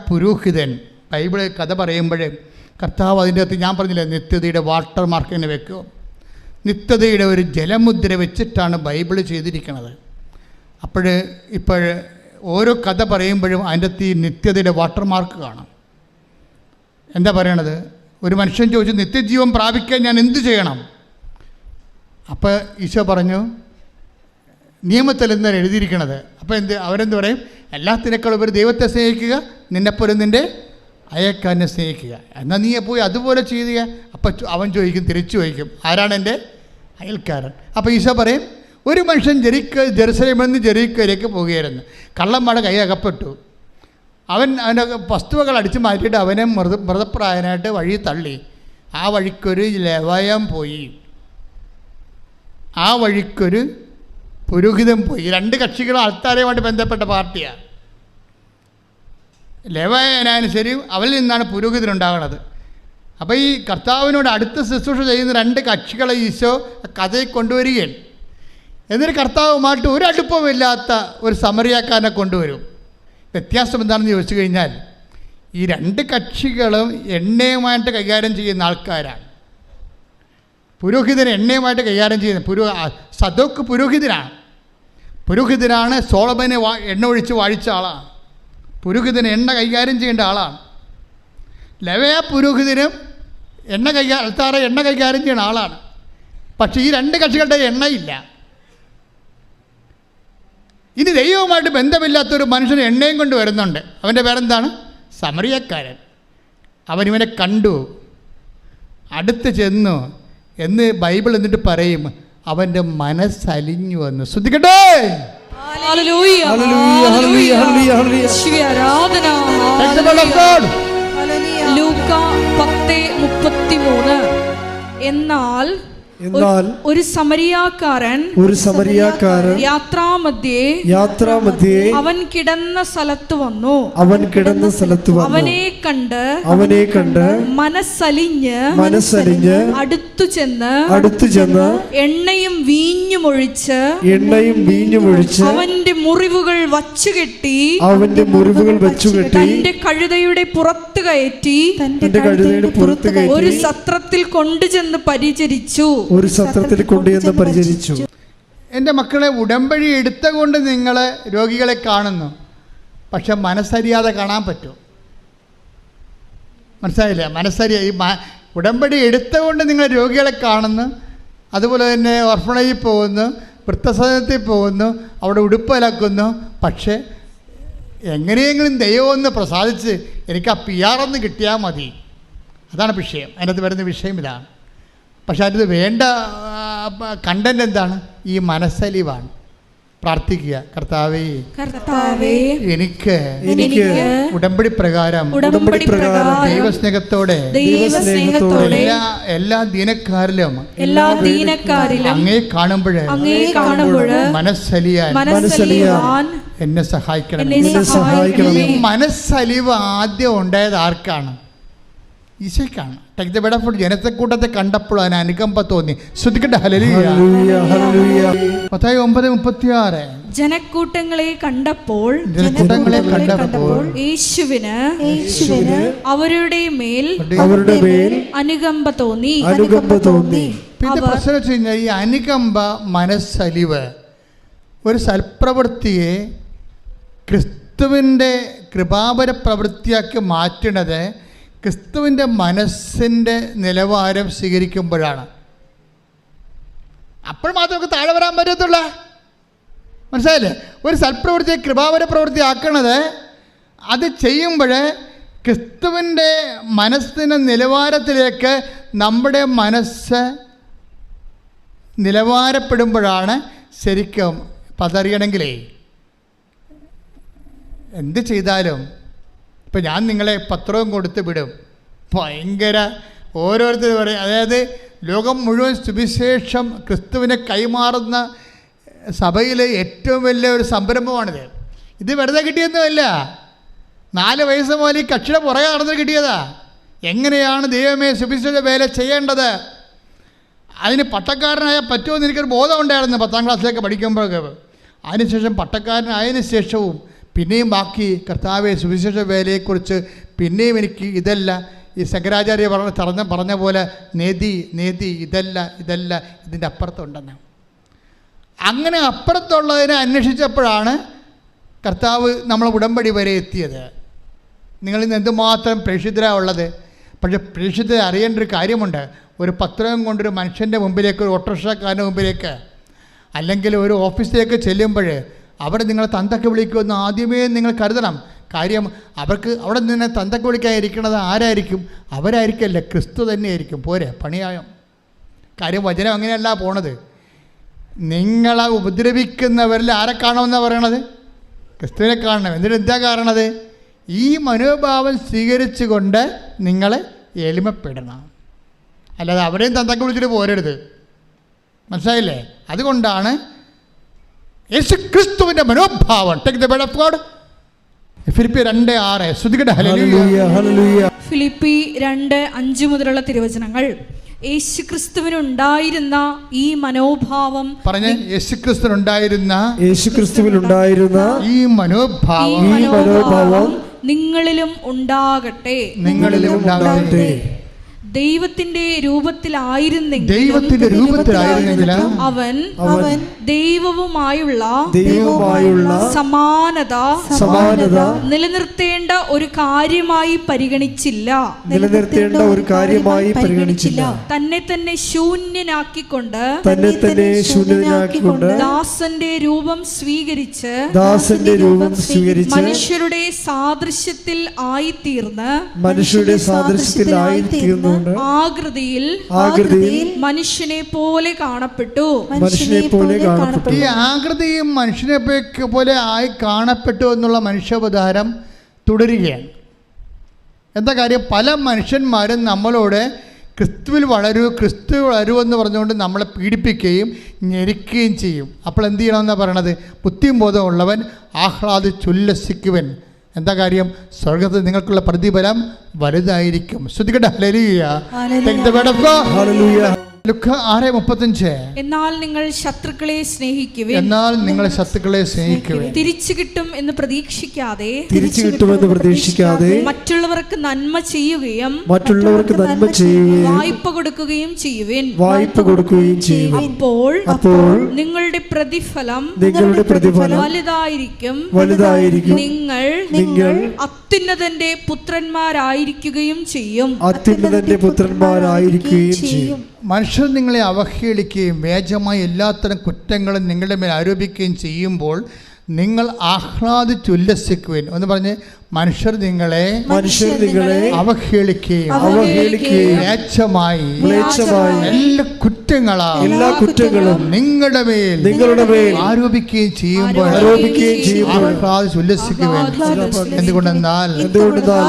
പുരോഹിതൻ ബൈബിളിൽ കഥ പറയുമ്പോൾ കർത്താവ് അതിൻ്റെ അകത്ത് ഞാൻ പറഞ്ഞില്ലേ, നിത്യതയുടെ വാട്ടർ മാർക്കിനെ വെക്കും. നിത്യതയുടെ ഒരു ജലമുദ്ര വെച്ചിട്ടാണ് ബൈബിൾ ചെയ്തിരിക്കുന്നത്. ഇപ്പോൾ ഓരോ കഥ പറയുമ്പോഴും അതിൻ്റെ അകത്ത് ഈ നിത്യതയുടെ വാട്ടർ മാർക്ക് കാണാം. എന്താ പറയണത്? ഒരു മനുഷ്യൻ ചോദിച്ചു, നിത്യജീവൻ പ്രാപിക്കാൻ ഞാൻ എന്ത് ചെയ്യണം? അപ്പോൾ ഈശോ പറഞ്ഞു, നിയമത്തിൽ എന്താണ് എഴുതിയിരിക്കണത്? അപ്പോൾ അവരെന്ത് പറയും? എല്ലാത്തിനേക്കാളും ഒരു ദൈവത്തെ സ്നേഹിക്കുക, നിന്നെപ്പോലും നിൻ്റെ അയൽക്കാരനെ സ്നേഹിക്കുക. എന്നാൽ നീ പോയി അതുപോലെ ചെയ്യുക. അപ്പം അവൻ തിരിച്ചു ചോദിക്കും, ആരാണ് എൻ്റെ അയൽക്കാരൻ? അപ്പോൾ ഈശോ പറയും, ഒരു മനുഷ്യൻ ജെറുസലേമിൽ നിന്ന് ജെറിക്കോയിലേക്ക് പോവുകയായിരുന്നു. കള്ളന്മാരുടെ കൈ അകപ്പെട്ടു. അവൻ്റെ വസ്തുവകൾ അടിച്ചു മാറ്റിയിട്ട് അവനെ മൃതപ്രായനായിട്ട് വഴി തള്ളി. ആ വഴിക്കൊരു ലെവയം പോയി, ആ വഴിക്കൊരു പുരോഹിതൻ പോയി. രണ്ട് കക്ഷികളും അൾത്താരയുമായിട്ട് ബന്ധപ്പെട്ട പാർട്ടിയാണ്. ലേവായനായാലും ശരി, അവരിൽ നിന്നാണ് പുരോഹിതനുണ്ടാകുന്നത്. അപ്പോൾ ഈ കർത്താവിനോട് അടുത്ത ശുശ്രൂഷ ചെയ്യുന്ന രണ്ട് കക്ഷികളെ ഈശോ കഥയിൽ കൊണ്ടുവരികയാണ്. എന്നിട്ട് കർത്താവുമായിട്ട് ഒരു അടുപ്പമില്ലാത്ത ഒരു സമറിയാക്കാരനെ കൊണ്ടുവരും. വ്യത്യാസം എന്താണെന്ന് ചോദിച്ചു കഴിഞ്ഞാൽ, ഈ രണ്ട് കക്ഷികളും എണ്ണയുമായിട്ട് കൈകാര്യം ചെയ്യുന്ന ആൾക്കാരാണ്. പുരോഹിതൻ എണ്ണയുമായിട്ട് കൈകാര്യം ചെയ്യുന്ന സദോക്ക് പുരോഹിതനാണ്. സോളമനെ എണ്ണ ഒഴിച്ച് വാഴിച്ച ആളാണ്. പുരോഹിതന് എണ്ണ കൈകാര്യം ചെയ്യേണ്ട ആളാണ്. ലെവയ പുരോഹിതനും അൾത്താറ എണ്ണ കൈകാര്യം ചെയ്യുന്ന ആളാണ്. പക്ഷേ ഈ രണ്ട് കക്ഷികളുടെ എണ്ണയില്ല. ഇനി ദൈവവുമായിട്ട് ബന്ധമില്ലാത്തൊരു മനുഷ്യന് എണ്ണയും കൊണ്ട് വരുന്നുണ്ട്. അവൻ്റെ പേരെന്താണ്? സമറിയക്കാരൻ. അവനിവനെ കണ്ടു, അടുത്ത് ചെന്നു എന്ന് ബൈബിൾ എന്നിട്ട് പറയും, അവൻ്റെ മനസ്സലിഞ്ഞു വന്നു. ശ്രദ്ധിക്കട്ടെ. ലൂക്കാ 10:33. എന്നാൽ ഒരു സമരിയാക്കാരൻ യാത്രാമധ്യേ അവൻ കിടന്ന സ്ഥലത്ത് വന്നു. അവനെ കണ്ട് മനസ്സലിഞ്ഞ് അടുത്തു ചെന്ന് എണ്ണയും വീഞ്ഞും ഒഴിച്ച് അവന്റെ മുറിവുകൾ വച്ചുകെട്ടി തന്റെ കഴുതയുടെ പുറത്ത് കയറ്റി ഒരു സത്രത്തിൽ കൊണ്ടുചെന്ന് പരിചരിച്ചു. എൻ്റെ മക്കളെ, ഉടമ്പടി എടുത്തുകൊണ്ട് നിങ്ങൾ രോഗികളെ കാണുന്നു, പക്ഷെ മനസ്സറിയാതെ കാണാൻ പറ്റും. മനസ്സിലായില്ല? ഈ ഉടമ്പടി എടുത്തുകൊണ്ട് നിങ്ങൾ രോഗികളെ കാണുന്നു, അതുപോലെ തന്നെ ഓർഫണേജിൽ പോകുന്നു, വൃദ്ധസദനത്തിൽ പോകുന്നു, അവിടെ ഉടുപ്പലക്കുന്നു. പക്ഷേ എങ്ങനെയെങ്കിലും ദൈവം ഒന്ന് പ്രസാദിച്ച് എനിക്ക് ആ PR ഒന്ന് കിട്ടിയാൽ മതി. അതാണ് വിഷയം. അതിനകത്ത് വരുന്ന വിഷയം ഇതാണ്. പക്ഷെ അതിന് വേണ്ട കണ്ടന്റ് എന്താണ്? ഈ മനസ്സലിവാണ്. പ്രാർത്ഥിക്കുക, കർത്താവേ എനിക്ക് ഉടമ്പടി പ്രകാരം ദൈവസ്നേഹത്തോടെ എല്ലാ ദീനക്കാരിലും അങ്ങേ കാണുമ്പോൾ മനസ്സലിയാൻ എന്നെ സഹായിക്കണം. മനസ്സലിവ് ആദ്യം ഉണ്ടായത് ആർക്കാണ്? ഈശോയ്ക്കാണ്. ടേക്ക് ദ ബെഡ് ഓഫ് ജനത്തെക്കൂട്ടത്തെ കണ്ടപ്പോൾ അതിന് അനുകമ്പ തോന്നി. ശ്രദ്ധിക്കട്ടെ. ഹല്ലേലൂയ. Hallelujah, hallelujah. മത്തായി 9:36. ജനക്കൂട്ടങ്ങളെ കണ്ടപ്പോൾ യേശുവിന് അവരുടെ മേൽ അനുകമ്പ തോന്നി. പിന്നെ പ്രശ്നം വെച്ച് കഴിഞ്ഞാൽ ഈ അനുകമ്പ, മനസ്സലിവ്, ഒരു സൽപ്രവൃത്തിയെ ക്രിസ്തുവിൻ്റെ കൃപാപര പ്രവൃത്തിയാക്കി മാറ്റുന്നത് ക്രിസ്തുവിൻ്റെ മനസ്സിൻ്റെ നിലവാരം സ്വീകരിക്കുമ്പോഴാണ്. അപ്പോൾ മാത്രമേ താഴെ വരാൻ പറ്റത്തുള്ളൂ. മനസ്സിലായില്ലേ? ഒരു സൽപ്രവൃത്തിയെ കൃപാപര പ്രവൃത്തി ആക്കണത്, അത് ചെയ്യുമ്പോൾ ക്രിസ്തുവിൻ്റെ മനസ്സിൻ്റെ നിലവാരത്തിലേക്ക് നമ്മുടെ മനസ്സ് നിലവാരപ്പെടുമ്പോഴാണ് ശരിക്കും. അപ്പം അതറിയണമെങ്കിലേ എന്ത് ചെയ്താലും, ഇപ്പം ഞാൻ നിങ്ങളെ പത്രവും കൊടുത്ത് വിടും, ഭയങ്കര ഓരോരുത്തർ പറയും. അതായത് ലോകം മുഴുവൻ സുവിശേഷം ക്രിസ്തുവിനെ കൈമാറുന്ന സഭയിലെ ഏറ്റവും വലിയ ഒരു സംരംഭമാണിത്. ഇത് വെറുതെ കിട്ടിയൊന്നുമല്ല. 4 വയസ്സ് മുതൽ ഈ കക്ഷിയുടെ പുറകെ നടന്ന് കിട്ടിയതാ. എങ്ങനെയാണ് ദൈവമേ സുവിശേഷ വേല ചെയ്യേണ്ടത്, അതിന് പട്ടക്കാരനായ പറ്റുമെന്ന് എനിക്കൊരു ബോധം ഉണ്ടായിരുന്നു 10ാം ക്ലാസ്സിലേക്ക് പഠിക്കുമ്പോഴൊക്കെ. അതിനുശേഷം പട്ടക്കാരനായതിനു ശേഷവും പിന്നെയും ബാക്കി കർത്താവെ സുവിശേഷ വേലയെക്കുറിച്ച് പിന്നെയും എനിക്ക് ഇതല്ല, ഈ ശങ്കരാചാര്യ പറഞ്ഞ പോലെ നേതി ഇതല്ല ഇതിൻ്റെ അപ്പുറത്തുണ്ടെന്ന്. അങ്ങനെ അപ്പുറത്തുള്ളതിനെ അന്വേഷിച്ചപ്പോഴാണ് കർത്താവ് നമ്മളെ ഉടമ്പടി വരെ എത്തിയത്. നിങ്ങളിന്ന് എന്തുമാത്രം പ്രേക്ഷിതരാണ് ഉള്ളത്. പക്ഷേ പ്രേക്ഷിതരെ അറിയേണ്ട ഒരു കാര്യമുണ്ട്. ഒരു പത്രം കൊണ്ടൊരു മനുഷ്യൻ്റെ മുമ്പിലേക്ക്, ഒരു ഓട്ടോറിക്ഷക്കാരൻ്റെ മുമ്പിലേക്ക്, അല്ലെങ്കിൽ ഒരു ഓഫീസിലേക്ക് ചെല്ലുമ്പോൾ അവിടെ നിങ്ങളെ തന്തക്ക് വിളിക്കുമെന്ന് ആദ്യമേ നിങ്ങൾ കരുതണം. കാര്യം അവർക്ക് അവിടെ നിന്ന് തന്തക്ക് വിളിക്കാതിരിക്കുന്നത് ആരായിരിക്കും? അവരായിരിക്കല്ലേ, ക്രിസ്തു തന്നെയായിരിക്കും. പോരെ, പണിയായം. കാര്യം വചനം അങ്ങനെയല്ല പോണത്. നിങ്ങളെ ഉപദ്രവിക്കുന്നവരിൽ ആരെ കാണണമെന്നാണ് പറയണത്? ക്രിസ്തുവിനെ കാണണം. എന്നിട്ട് എന്താ കാണണത്? ഈ മനോഭാവം സ്വീകരിച്ചുകൊണ്ട് നിങ്ങൾ എളിമപ്പെടണം. അല്ലാതെ അവരെയും തന്തക്ക് വിളിച്ചിട്ട് പോരരുത്. മനസ്സിലായില്ലേ? അതുകൊണ്ടാണ് യേശു ക്രിസ്തുവിൻ്റെ മനോഭാവം. Take the word of God. ഫിലിപ്പി 2:6. ശ്രുതികട. ഹല്ലേലൂയ. ഫിലിപ്പി 2:5 മുതലുള്ള തിരുവചനങ്ങൾ. യേശുക്രിസ്തുവിനുണ്ടായിരുന്ന ഈ മനോഭാവം പറഞ്ഞ യേശുക്രിസ്തുവിനുണ്ടായിരുന്ന ഈ മനോഭാവം നിങ്ങളിലും ഉണ്ടാകട്ടെ. ദൈവത്തിന്റെ രൂപത്തിലായിരുന്നെങ്കിൽ അവൻ ദൈവവുമായുള്ള സമാനത നിലനിർത്തേണ്ട ഒരു കാര്യമായി പരിഗണിച്ചില്ല. തന്നെ തന്നെ ശൂന്യനാക്കിക്കൊണ്ട് ദാസന്റെ രൂപം സ്വീകരിച്ച് മനുഷ്യരുടെ സാദൃശ്യത്തിൽ ആയിത്തീർന്ന് ആകൃതിയിൽ മനുഷ്യനെ പോലെ കാണപ്പെട്ടു. ഈ ആകൃതിയും മനുഷ്യനെ പോലെ ആയി കാണപ്പെട്ടു എന്നുള്ള മനുഷ്യാവതാരം തുടരുകയാണ്. എന്താ കാര്യം? പല മനുഷ്യന്മാരും നമ്മളോട് ക്രിസ്തുവിൽ വളരൂ എന്ന് പറഞ്ഞുകൊണ്ട് നമ്മളെ പീഡിപ്പിക്കുകയും ഞെരുക്കുകയും ചെയ്യും. അപ്പോൾ എന്ത് ചെയ്യണമെന്നാണ് പറയണത്? ബുദ്ധിയും ബോധമുള്ളവൻ ആഹ്ലാദിച്ചുല്ലസിക്കുവൻ. എന്താ കാര്യം? സ്വർഗത്തിൽ നിങ്ങൾക്കുള്ള പ്രതിഫലം വലുതായിരിക്കും. ശ്രദ്ധിക്കട്ടെ. ഹല്ലേലൂയ. ലുക്ക 6:35. എന്നാൽ നിങ്ങൾ ശത്രുക്കളെ സ്നേഹിക്കുവിൻ. തിരിച്ചു കിട്ടും എന്ന് പ്രതീക്ഷിക്കാതെ മറ്റുള്ളവർക്ക് നന്മ ചെയ്യുകയും വായ്പ കൊടുക്കുകയും ചെയ്യുവിൻ. അപ്പോൾ നിങ്ങളുടെ പ്രതിഫലം വലുതായിരിക്കും. നിങ്ങൾ അത്യുന്നതന്റെ പുത്രന്മാരായിരിക്കുകയും ചെയ്യും. മനുഷ്യർ നിങ്ങളെ അവഹേളിക്കുകയും വ്യാജമായ എല്ലാത്തരം കുറ്റങ്ങളും നിങ്ങളുടെ മേൽ ആരോപിക്കുകയും ചെയ്യുമ്പോൾ നിങ്ങൾ ആഹ്ലാദിച്ചുല്ലസിക്കുവിൻ എന്ന് പറഞ്ഞ് മനുഷ്യർ നിങ്ങളെ അവഹേളിക്കുകയും എല്ലാ കുറ്റങ്ങളും നിങ്ങളുടെ മേൽ ആരോപിക്കുകയും ചെയ്യുമ്പോൾ ആഹ്ലാദിച്ചുല്ലസിക്കുവിൻ. എന്തുകൊണ്ടെന്നാൽ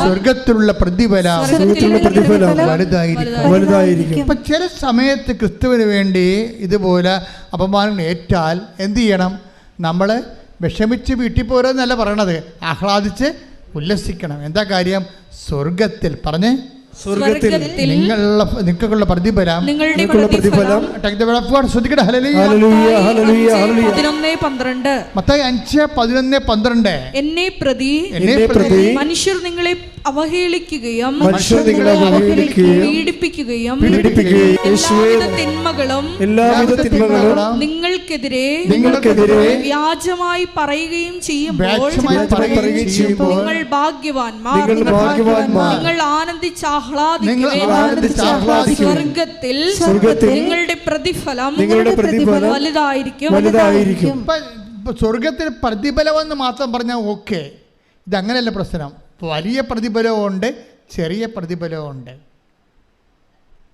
സ്വർഗത്തിലുള്ള പ്രതിഫലം വലുതായിരിക്കും. ഇപ്പം ചില സമയത്ത് ക്രിസ്തുവിന് വേണ്ടി ഇതുപോലെ അപമാനം ഏറ്റാൽ എന്ത് ചെയ്യണം? നമ്മൾ വിഷമിച്ച് വീട്ടിൽ പോരെന്നല്ല പറയണത്, ആഹ്ലാദിച്ച് ഉല്ലസിക്കണം. എന്താ കാര്യം? സ്വർഗത്തിൽ പറഞ്ഞ് സ്വർഗ്ഗത്തിൽ നിങ്ങൾക്കുള്ള പ്രതിഫലം നിങ്ങളുടെ പ്രതിഫലം ശ്രദ്ധിക്കട്ടെ. ഹല്ലേലൂയ. Hallelujah, hallelujah, hallelujah. 11:12 മത്തായി 5:11-12 എന്നെ പ്രതി മനുഷ്യർ നിങ്ങളെ അവഹേളിക്കുകയും പീഡിപ്പിക്കുകയും എല്ലാവിധ തിന്മകളും നിങ്ങൾക്കെതിരെ വ്യാജമായി പറയുകയും ചെയ്യുമ്പോൾ നിങ്ങൾ ഭാഗ്യവാന്മാർ, നിങ്ങൾ ആനന്ദിച്ചാഹ്ലാദിക്കുവിൻ. സ്വർഗ്ഗത്തിൽ നിങ്ങളുടെ പ്രതിഫലം വലുതായിരിക്കും. സ്വർഗത്തിൽ പ്രതിഫലമെന്ന് മാത്രം പറഞ്ഞാൽ ഓക്കെ, ഇതങ്ങനെയല്ല പ്രശ്നം. വലിയ പ്രതിഫലമുണ്ട്, ചെറിയ പ്രതിഫലമുണ്ട്.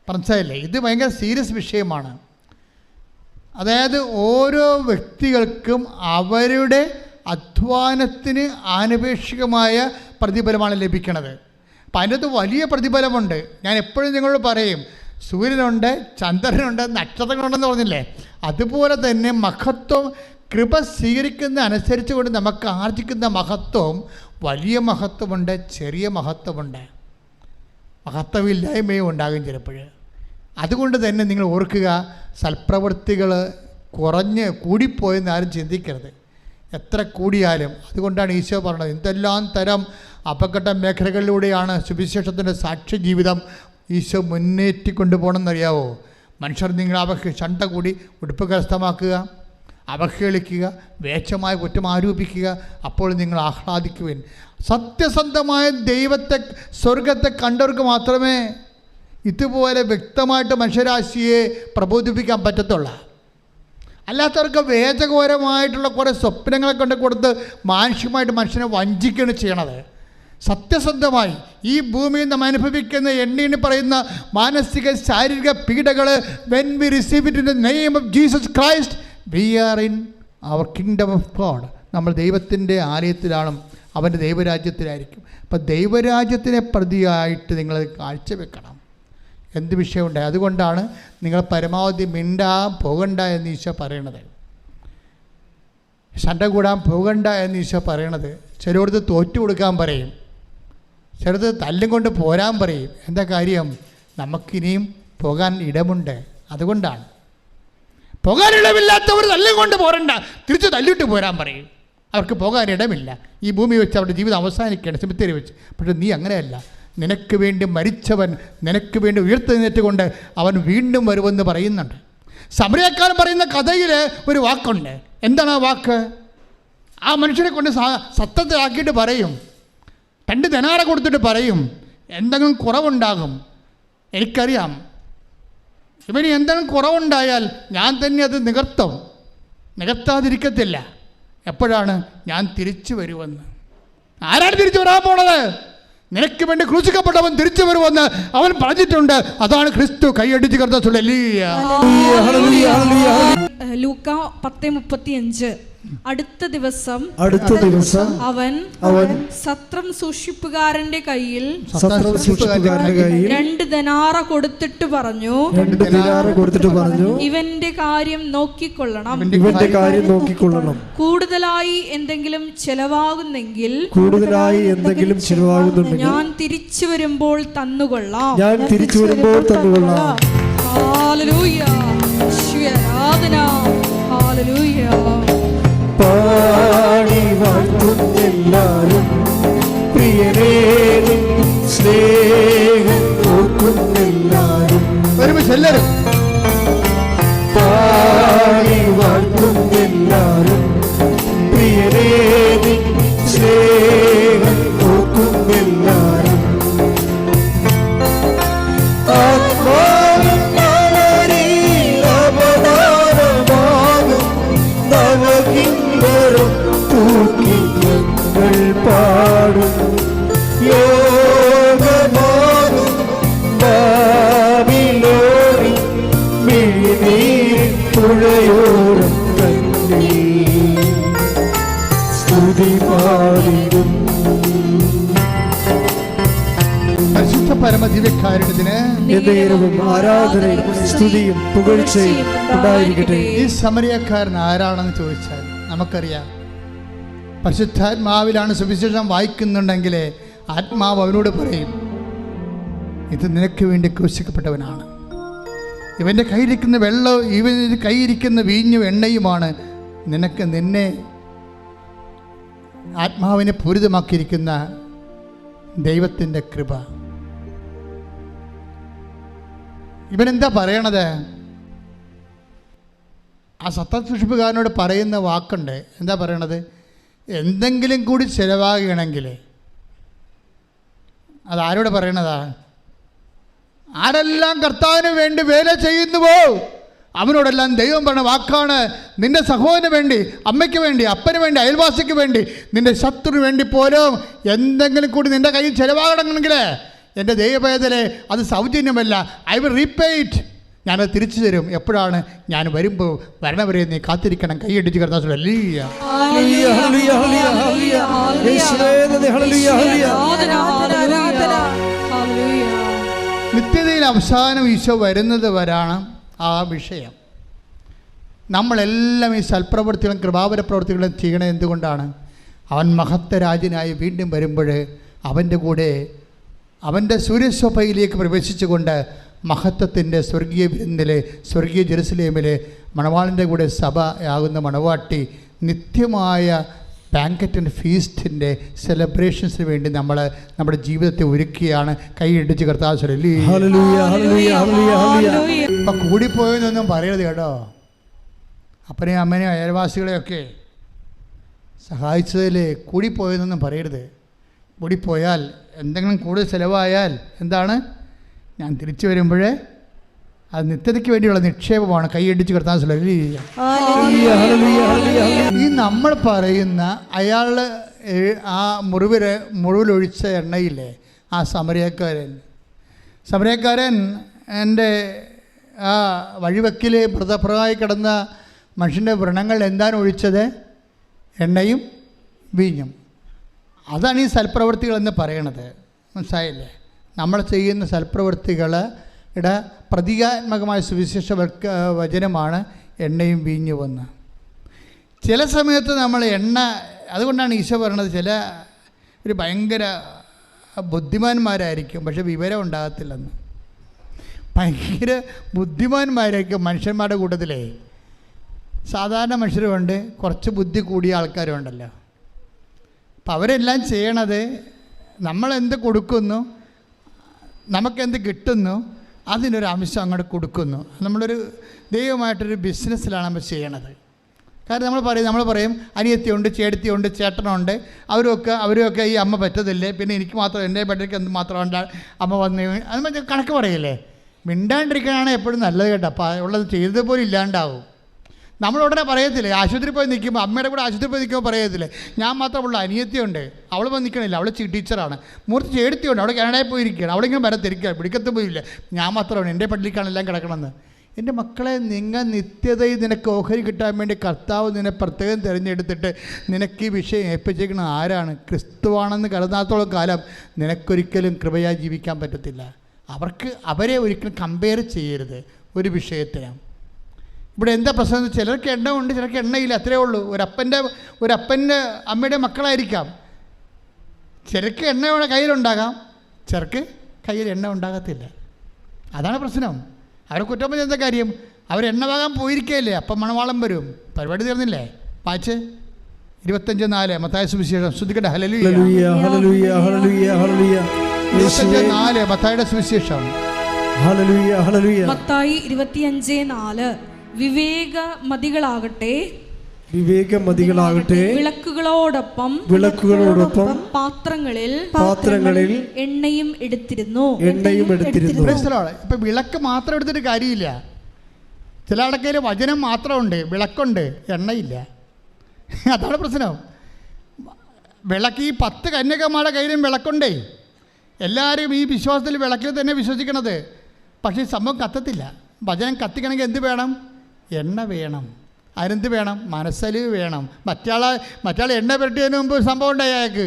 മനസ്സിലായില്ലേ? ഇത് ഭയങ്കര സീരിയസ് വിഷയമാണ്. അതായത് ഓരോ വ്യക്തികൾക്കും അവരുടെ അധ്വാനത്തിന് ആനുപേക്ഷികമായ പ്രതിഫലമാണ് ലഭിക്കുന്നത്. അപ്പം അതിനകത്ത് വലിയ പ്രതിഫലമുണ്ട്. ഞാൻ എപ്പോഴും നിങ്ങളോട് പറയും, സൂര്യനുണ്ട്, ചന്ദ്രനുണ്ട്, നക്ഷത്രങ്ങളുണ്ടെന്ന് പറഞ്ഞില്ലേ, അതുപോലെ തന്നെ മഹത്വം കൃപ സ്വീകരിക്കുന്ന അനുസരിച്ച് കൊണ്ട് നമുക്ക് ആർജിക്കുന്ന മഹത്വം വലിയ മഹത്വമുണ്ട്, ചെറിയ മഹത്വമുണ്ട്, മഹത്വമില്ലായ്മയും ഉണ്ടാകും ചിലപ്പോൾ. അതുകൊണ്ട് തന്നെ നിങ്ങൾ ഓർക്കുക, സൽപ്രവൃത്തികൾ കൂടിപ്പോയെന്ന് ആരും ചിന്തിക്കരുത്, എത്ര കൂടിയാലും. അതുകൊണ്ടാണ് ഈശോ പറഞ്ഞത്, എന്തെല്ലാം തരം അപകട മേഖലകളിലൂടെയാണ് സുവിശേഷത്തിൻ്റെ സാക്ഷ്യ ജീവിതം ഈശോ മുന്നേറ്റിക്കൊണ്ടു പോകണമെന്നറിയാവോ? മനുഷ്യർ നിങ്ങൾ ചണ്ട കൂടി ഉടുപ്പ് കരസ്ഥമാക്കുക, അവഹേളിക്കുക, വേഷമായ കുറ്റം ആരോപിക്കുക, അപ്പോൾ നിങ്ങൾ ആഹ്ലാദിക്കുവിൻ. സത്യസന്ധമായ ദൈവത്തെ, സ്വർഗത്തെ കണ്ടവർക്ക് മാത്രമേ ഇതുപോലെ വ്യക്തമായിട്ട് മനുഷ്യരാശിയെ പ്രബോധിപ്പിക്കാൻ പറ്റത്തുള്ളൂ. അല്ലാത്തവർക്ക് വേദകപരമായിട്ടുള്ള കുറേ സ്വപ്നങ്ങളെ കൊണ്ട് കൊടുത്ത് മാനുഷികമായിട്ട് മനുഷ്യനെ വഞ്ചിക്കുകയാണ് ചെയ്യണത്. സത്യസന്ധമായി ഈ ഭൂമിയിൽ നാം അനുഭവിക്കുന്ന എണ്ണീന്ന് പറയുന്ന മാനസിക ശാരീരിക പീഡകൾ, when we receive it in the name of Jesus Christ, we are in our kingdom of God. നമ്മൾ ദൈവത്തിൻ്റെ ആലയത്തിലാണ്, അവൻ്റെ ദൈവരാജ്യത്തിലായിരിക്കും. അപ്പം ദൈവരാജ്യത്തിനെ പ്രതിയായിട്ട് നിങ്ങൾ കാഴ്ചവെക്കണം. എന്ത് വിഷയമുണ്ടായി? അതുകൊണ്ടാണ് നിങ്ങൾ പരമാവധി പോകണ്ട എന്ന് ഈശോ പറയണത്, ശണ്ട കൂടാൻ പോകണ്ട എന്ന് ഈശോ പറയണത്. ചിലയിടത്ത് തോറ്റു കൊടുക്കാൻ പറയും, ചിലത് തല്ലും കൊണ്ട് പോരാൻ പറയും. എന്താ കാര്യം? നമുക്കിനിയും പോകാൻ ഇടമുണ്ട്. അതുകൊണ്ടാണ്. പോകാനിടമില്ലാത്തവർ തല്ലും കൊണ്ട് പോരണ്ട, തിരിച്ച് തല്ലിട്ട് പോരാൻ പറയും. അവർക്ക് പോകാൻ ഇടമില്ല. ഈ ഭൂമി വെച്ച് അവരുടെ ജീവിതം അവസാനിക്കുകയാണ്, സെമിത്തേരി വെച്ച്. പക്ഷെ നീ അങ്ങനെയല്ല. നിനക്ക് വേണ്ടി മരിച്ചവൻ നിനക്ക് വേണ്ടി ഉയർത്തെഴുന്നേറ്റുകൊണ്ട് അവൻ വീണ്ടും വരുമെന്ന് പറയുന്നുണ്ട്. സമരക്കാരൻ പറയുന്ന കഥയിൽ ഒരു വാക്കുണ്ട്. എന്താണ് ആ വാക്ക്? ആ മനുഷ്യനെ കൊണ്ട് സത്യത്തിലാക്കിയിട്ട് പറയും, 2 ദിനാറ കൊടുത്തിട്ട് പറയും, എന്തെങ്കിലും കുറവുണ്ടാകും, എനിക്കറിയാം, ഇവന് എന്തെങ്കിലും കുറവുണ്ടായാൽ ഞാൻ തന്നെ അത് നികത്താതിരിക്കത്തില്ല. എപ്പോഴാണ്? ഞാൻ തിരിച്ചു വരുമെന്ന്. ആരാണ് തിരിച്ചു വരാൻ പോണത്? നിനക്ക് വേണ്ടി ക്രൂശിക്കപ്പെട്ടവൻ തിരിച്ചു വരുമെന്ന് അവൻ പറഞ്ഞിട്ടുണ്ട്. അതാണ് ക്രിസ്തു. കൈയടിച്ച് കർത്താവ്. ലൂക്ക 10:35. അടുത്ത ദിവസം അവൻ സത്രം സൂക്ഷിപ്പുകാരന്റെ കയ്യിൽ 2 ദിനാറ കൊടുത്തിട്ട് പറഞ്ഞു, ഇവന്റെ കാര്യം നോക്കിക്കൊള്ളണം. കൂടുതലായി എന്തെങ്കിലും ചെലവാകുന്നെങ്കിൽ ഞാൻ തിരിച്ചു വരുമ്പോൾ തന്നുകൊള്ളാം. ഹല്ലേലൂയ, ആരാധന, ഹല്ലേലൂയ. പാടി വാഴ്ത്തുന്നെല്ലാരും, പ്രിയനേ സ്നേഹം ഓർക്കുന്നെല്ലാരും. എല്ലാവരും പാടി വാഴ്ത്തുന്നെല്ലാരും, പ്രിയനേ സ്നേഹം ഓർക്കുന്നെല്ലാരും. പാടും യോഗമാകും ബാബിലോണി മിഴിനീരിൽ പുഴയോരം കണ്ടേ സ്തുതി പാടിടും. പരിശുദ്ധ പരമദിവ്യകാരുണ്യത്തിന് ആരാധനയും സ്തുതിയും പുകഴ്ചയും ഉണ്ടായിരിക്കട്ടെ. ഈ സമരിയക്കാരൻ ആരാണെന്ന് ചോദിച്ചാൽ നമുക്കറിയാം. പരിശുദ്ധാത്മാവിലാണ് സുവിശേഷം വായിക്കുന്നുണ്ടെങ്കിൽ ആത്മാവ് അവനോട് പറയും, ഇത് നിനക്ക് വേണ്ടി ക്രൂശിക്കപ്പെട്ടവനാണ്. ഇവൻ്റെ കയ്യിരിക്കുന്ന വെള്ളം, ഇവൻ്റെ കയ്യിരിക്കുന്ന വീഞ്ഞും എണ്ണയുമാണ് നിന്നെ ആത്മാവിനെ പൂരിതമാക്കിയിരിക്കുന്ന ദൈവത്തിൻ്റെ കൃപ. ഇവനെന്താ പറയണത്? ആ സത്യസൂക്ഷിപ്പുകാരനോട് പറയുന്ന വാക്കുണ്ട്. എന്താ പറയണത്? എന്തെങ്കിലും കൂടി ചിലവാകണമെങ്കിൽ അതാരോട് പറയണതാ? ആരെല്ലാം കർത്താവിന് വേണ്ടി വേല ചെയ്യുന്നുവോ അവനോടെല്ലാം ദൈവം പറഞ്ഞ വാക്കാണ്. നിൻ്റെ സഹോദരന് വേണ്ടി, അമ്മയ്ക്ക് വേണ്ടി, അപ്പന് വേണ്ടി, അയൽവാസിക്ക് വേണ്ടി, നിൻ്റെ ശത്രുവിന് വേണ്ടി പോലും എന്തെങ്കിലും കൂടി നിൻ്റെ കയ്യിൽ ചിലവാകണമെങ്കിൽ എൻ്റെ ദൈവവേദനെ അത് സൗജന്യമല്ല. I will repay it. ഞാനത് തിരിച്ചു തരും. എപ്പോഴാണ്? ഞാൻ വരുമ്പോൾ വരണവരെ നീ കാത്തിരിക്കണം. കൈയടിച്ച് കർത്താവ് നിത്യതയിൽ അവസാനം ഈശോ വരുന്നത് വരാണ് ആ വിഷയം. നമ്മളെല്ലാം ഈ സൽപ്രവൃത്തികളും കൃപാവര പ്രവൃത്തികളും ചെയ്യണത് എന്തുകൊണ്ടാണ്? അവൻ മഹത്വരാജനായി വീണ്ടും വരുമ്പോൾ അവൻ്റെ കൂടെ അവൻ്റെ സൂര്യശോഭയിലേക്ക് പ്രവേശിച്ചുകൊണ്ട് മഹത്വത്തിൻ്റെ സ്വർഗീയ വിരുന്നിലെ, സ്വർഗീയ ജെറുസലേമിലെ മണവാളിൻ്റെ കൂടെ സഭയാകുന്ന മണവാട്ടി നിത്യമായ ബാങ്കറ്റ് ആൻഡ് ഫീസ്റ്റിൻ്റെ സെലിബ്രേഷൻസിന് വേണ്ടി നമ്മൾ നമ്മുടെ ജീവിതത്തെ ഒരുക്കുകയാണ്. കൈയടിച്ച് കർത്താവ് ഇപ്പം കൂടിപ്പോയെന്നൊന്നും പറയരുത് കേട്ടോ. അപ്പനെയും അമ്മനെയും അയൽവാസികളെയൊക്കെ സഹായിച്ചതിൽ കൂടിപ്പോയെന്നൊന്നും പറയരുത്. കൂടിപ്പോയാൽ, എന്തെങ്കിലും കൂടുതൽ ചിലവായാൽ എന്താണ്? ഞാൻ തിരിച്ചു വരുമ്പോഴേ അത് നിത്യതയ്ക്ക് വേണ്ടിയുള്ള നിക്ഷേപമാണ്. കൈയടിച്ച് കർത്താവ് ഈ നമ്മൾ പറയുന്ന അയാൾ ആ മുറിവിലൊഴിച്ച എണ്ണയില്ലേ, ആ സമരക്കാരൻ എൻ്റെ ആ വഴിവെക്കിൽ മൃതപ്രമായി കിടന്ന മനുഷ്യൻ്റെ വ്രണങ്ങൾ എന്താണ് ഒഴിച്ചത്? എണ്ണയും വീഞ്ഞും. അതാണ് ഈ സൽപ്രവൃത്തികളെന്ന് പറയണത്. മനസ്സിലായില്ലേ? നമ്മൾ ചെയ്യുന്ന സൽപ്രവൃത്തികളുടെ പ്രതീകാത്മകമായ സുവിശേഷ വചനമാണ് എണ്ണയും വീഞ്ഞുമെന്ന്. ചില സമയത്ത് നമ്മൾ അതുകൊണ്ടാണ് ഈശോ പറയണത്, ഒരു ഭയങ്കര ബുദ്ധിമാന്മാരായിരിക്കും പക്ഷെ വിവരം ഉണ്ടാകത്തില്ലെന്ന്. ഭയങ്കര ബുദ്ധിമാന്മാരായിരിക്കും മനുഷ്യന്മാരുടെ കൂട്ടത്തിലേ. സാധാരണ മനുഷ്യരുമുണ്ട്, കുറച്ച് ബുദ്ധി കൂടിയ ആൾക്കാരുണ്ടല്ലോ. അപ്പം അവരെല്ലാം ചെയ്യണത് നമ്മളെന്ത് കൊടുക്കുന്നു, നമുക്കെന്ത് കിട്ടുന്നു, അതിനൊരു അംശം അങ്ങോട്ട് കൊടുക്കുന്നു. നമ്മളൊരു ദൈവമായിട്ടൊരു ബിസിനസ്സിലാണ് നമ്മൾ ചെയ്യണത്. കാരണം നമ്മൾ പറയും അനിയത്തിയുണ്ട്, ചേട്ടത്തിയുണ്ട്, ചേട്ടനുണ്ട്, അവരുമൊക്കെ ഈ അമ്മ പറ്റത്തില്ലേ, പിന്നെ എനിക്ക് മാത്രം, എൻ്റെ പെട്ടയ്ക്ക് എന്ത് മാത്രം അമ്മ വന്ന് അത് കണക്ക് പറയില്ലേ. മിണ്ടാണ്ടിരിക്കാനാണ് എപ്പോഴും നല്ലത് കേട്ടോ. അപ്പോൾ ഉള്ളത് ചെയ്തതുപോലും ഇല്ലാണ്ടാവും. നമ്മളുടനെ പറയത്തില്ലേ, ആശുപത്രി പോയി നിൽക്കുമ്പോൾ, അമ്മയുടെ കൂടെ ആശുപത്രി പോയി നിൽക്കുമ്പോൾ പറയത്തില്ലേ, ഞാൻ മാത്രമുള്ള അനിയത്തിയുണ്ട്, അവൾ പോയി നിൽക്കണില്ല, അവൾ ടീച്ചറാണ്, മൂർത്തി ചേടത്തിയുണ്ട്, അവിടെ കാനഡയിൽ പോയിരിക്കുകയാണ്, അവളിങ്ങനെ വരത്തിരിക്കുക, പിടിക്കത്ത് പോയില്ല, ഞാൻ മാത്രമാണ്, എൻ്റെ പള്ളിക്കാണ് എല്ലാം കിടക്കണമെന്ന്. എൻ്റെ മക്കളെ, നിങ്ങൾ നിത്യതയിൽ നിനക്ക് ഓഹരി കിട്ടാൻ വേണ്ടി കർത്താവ് നിന്നെ പ്രത്യേകം തിരഞ്ഞെടുത്തിട്ട് നിനക്ക് ഈ വിഷയം ഏൽപ്പിച്ചേക്കുന്നത് ആരാണ്? ക്രിസ്തുവാണെന്ന് കരുതാത്തോളം കാലം നിനക്കൊരിക്കലും കൃപയായി ജീവിക്കാൻ പറ്റത്തില്ല. അവരെ ഒരിക്കലും കമ്പയർ ചെയ്യരുത് ഒരു വിഷയത്തിന്. ഇവിടെ എന്താ പ്രശ്നം? ചിലർക്ക് എണ്ണ ഉണ്ട്, ചിലർക്ക് എണ്ണയില്ല, അത്രേ ഉള്ളൂ. ഒരപ്പൻ്റെ അമ്മയുടെ മക്കളായിരിക്കാം. ചിലർക്ക് എണ്ണ കയ്യിലുണ്ടാകാം, ചിലർക്ക് കയ്യിൽ എണ്ണ ഉണ്ടാകത്തില്ല. അതാണ് പ്രശ്നം. അവരെ കുറ്റം പറഞ്ഞ എന്താ കാര്യം? അവരെണ്ണ വാങ്ങാൻ പോയിരിക്കുകയല്ലേ, അപ്പം മണവാളം വരും. പരിപാടി തീർന്നില്ലേ? വായിച്ച് 25:4 മത്തായി സുവിശേഷം. ശ്രദ്ധിക്കട്ടെ. Hallelujah, hallelujah, hallelujah, hallelujah. 25:4 മത്തായിയുടെ സുവിശേഷം. Hallelujah, hallelujah. മത്തായി 25:4 വിവേകമതികളാകട്ടെ വിളക്കുകളോടൊപ്പം പാത്രങ്ങളിൽ എണ്ണയും എടുത്തിരുന്നു. ഇപ്പൊ വിളക്ക് മാത്രം എടുത്തിട്ട് കാര്യമില്ല. ചില ആൾക്കാർ വചനം മാത്രമുണ്ട്, വിളക്കുണ്ട്, എണ്ണയില്ല. അതാണ് പ്രശ്നം. വിളക്ക്, ഈ 10 കന്യകമാരുടെ കയ്യിലും വിളക്കുണ്ടേ. എല്ലാവരും ഈ വിശ്വാസത്തിൽ വിളക്കിൽ തന്നെ വിശ്വസിക്കണത്. പക്ഷേ സംഭവം കത്തത്തില്ല. വചനം കത്തിക്കണമെങ്കിൽ എന്ത് വേണം? എണ്ണ വേണം. അതിനെന്ത് വേണം? മനസ്സലിവ് വേണം. മറ്റാൾ എണ്ണ പെരട്ടിയതിന് മുമ്പ് സംഭവം ഉണ്ടായി. അയാൾക്ക്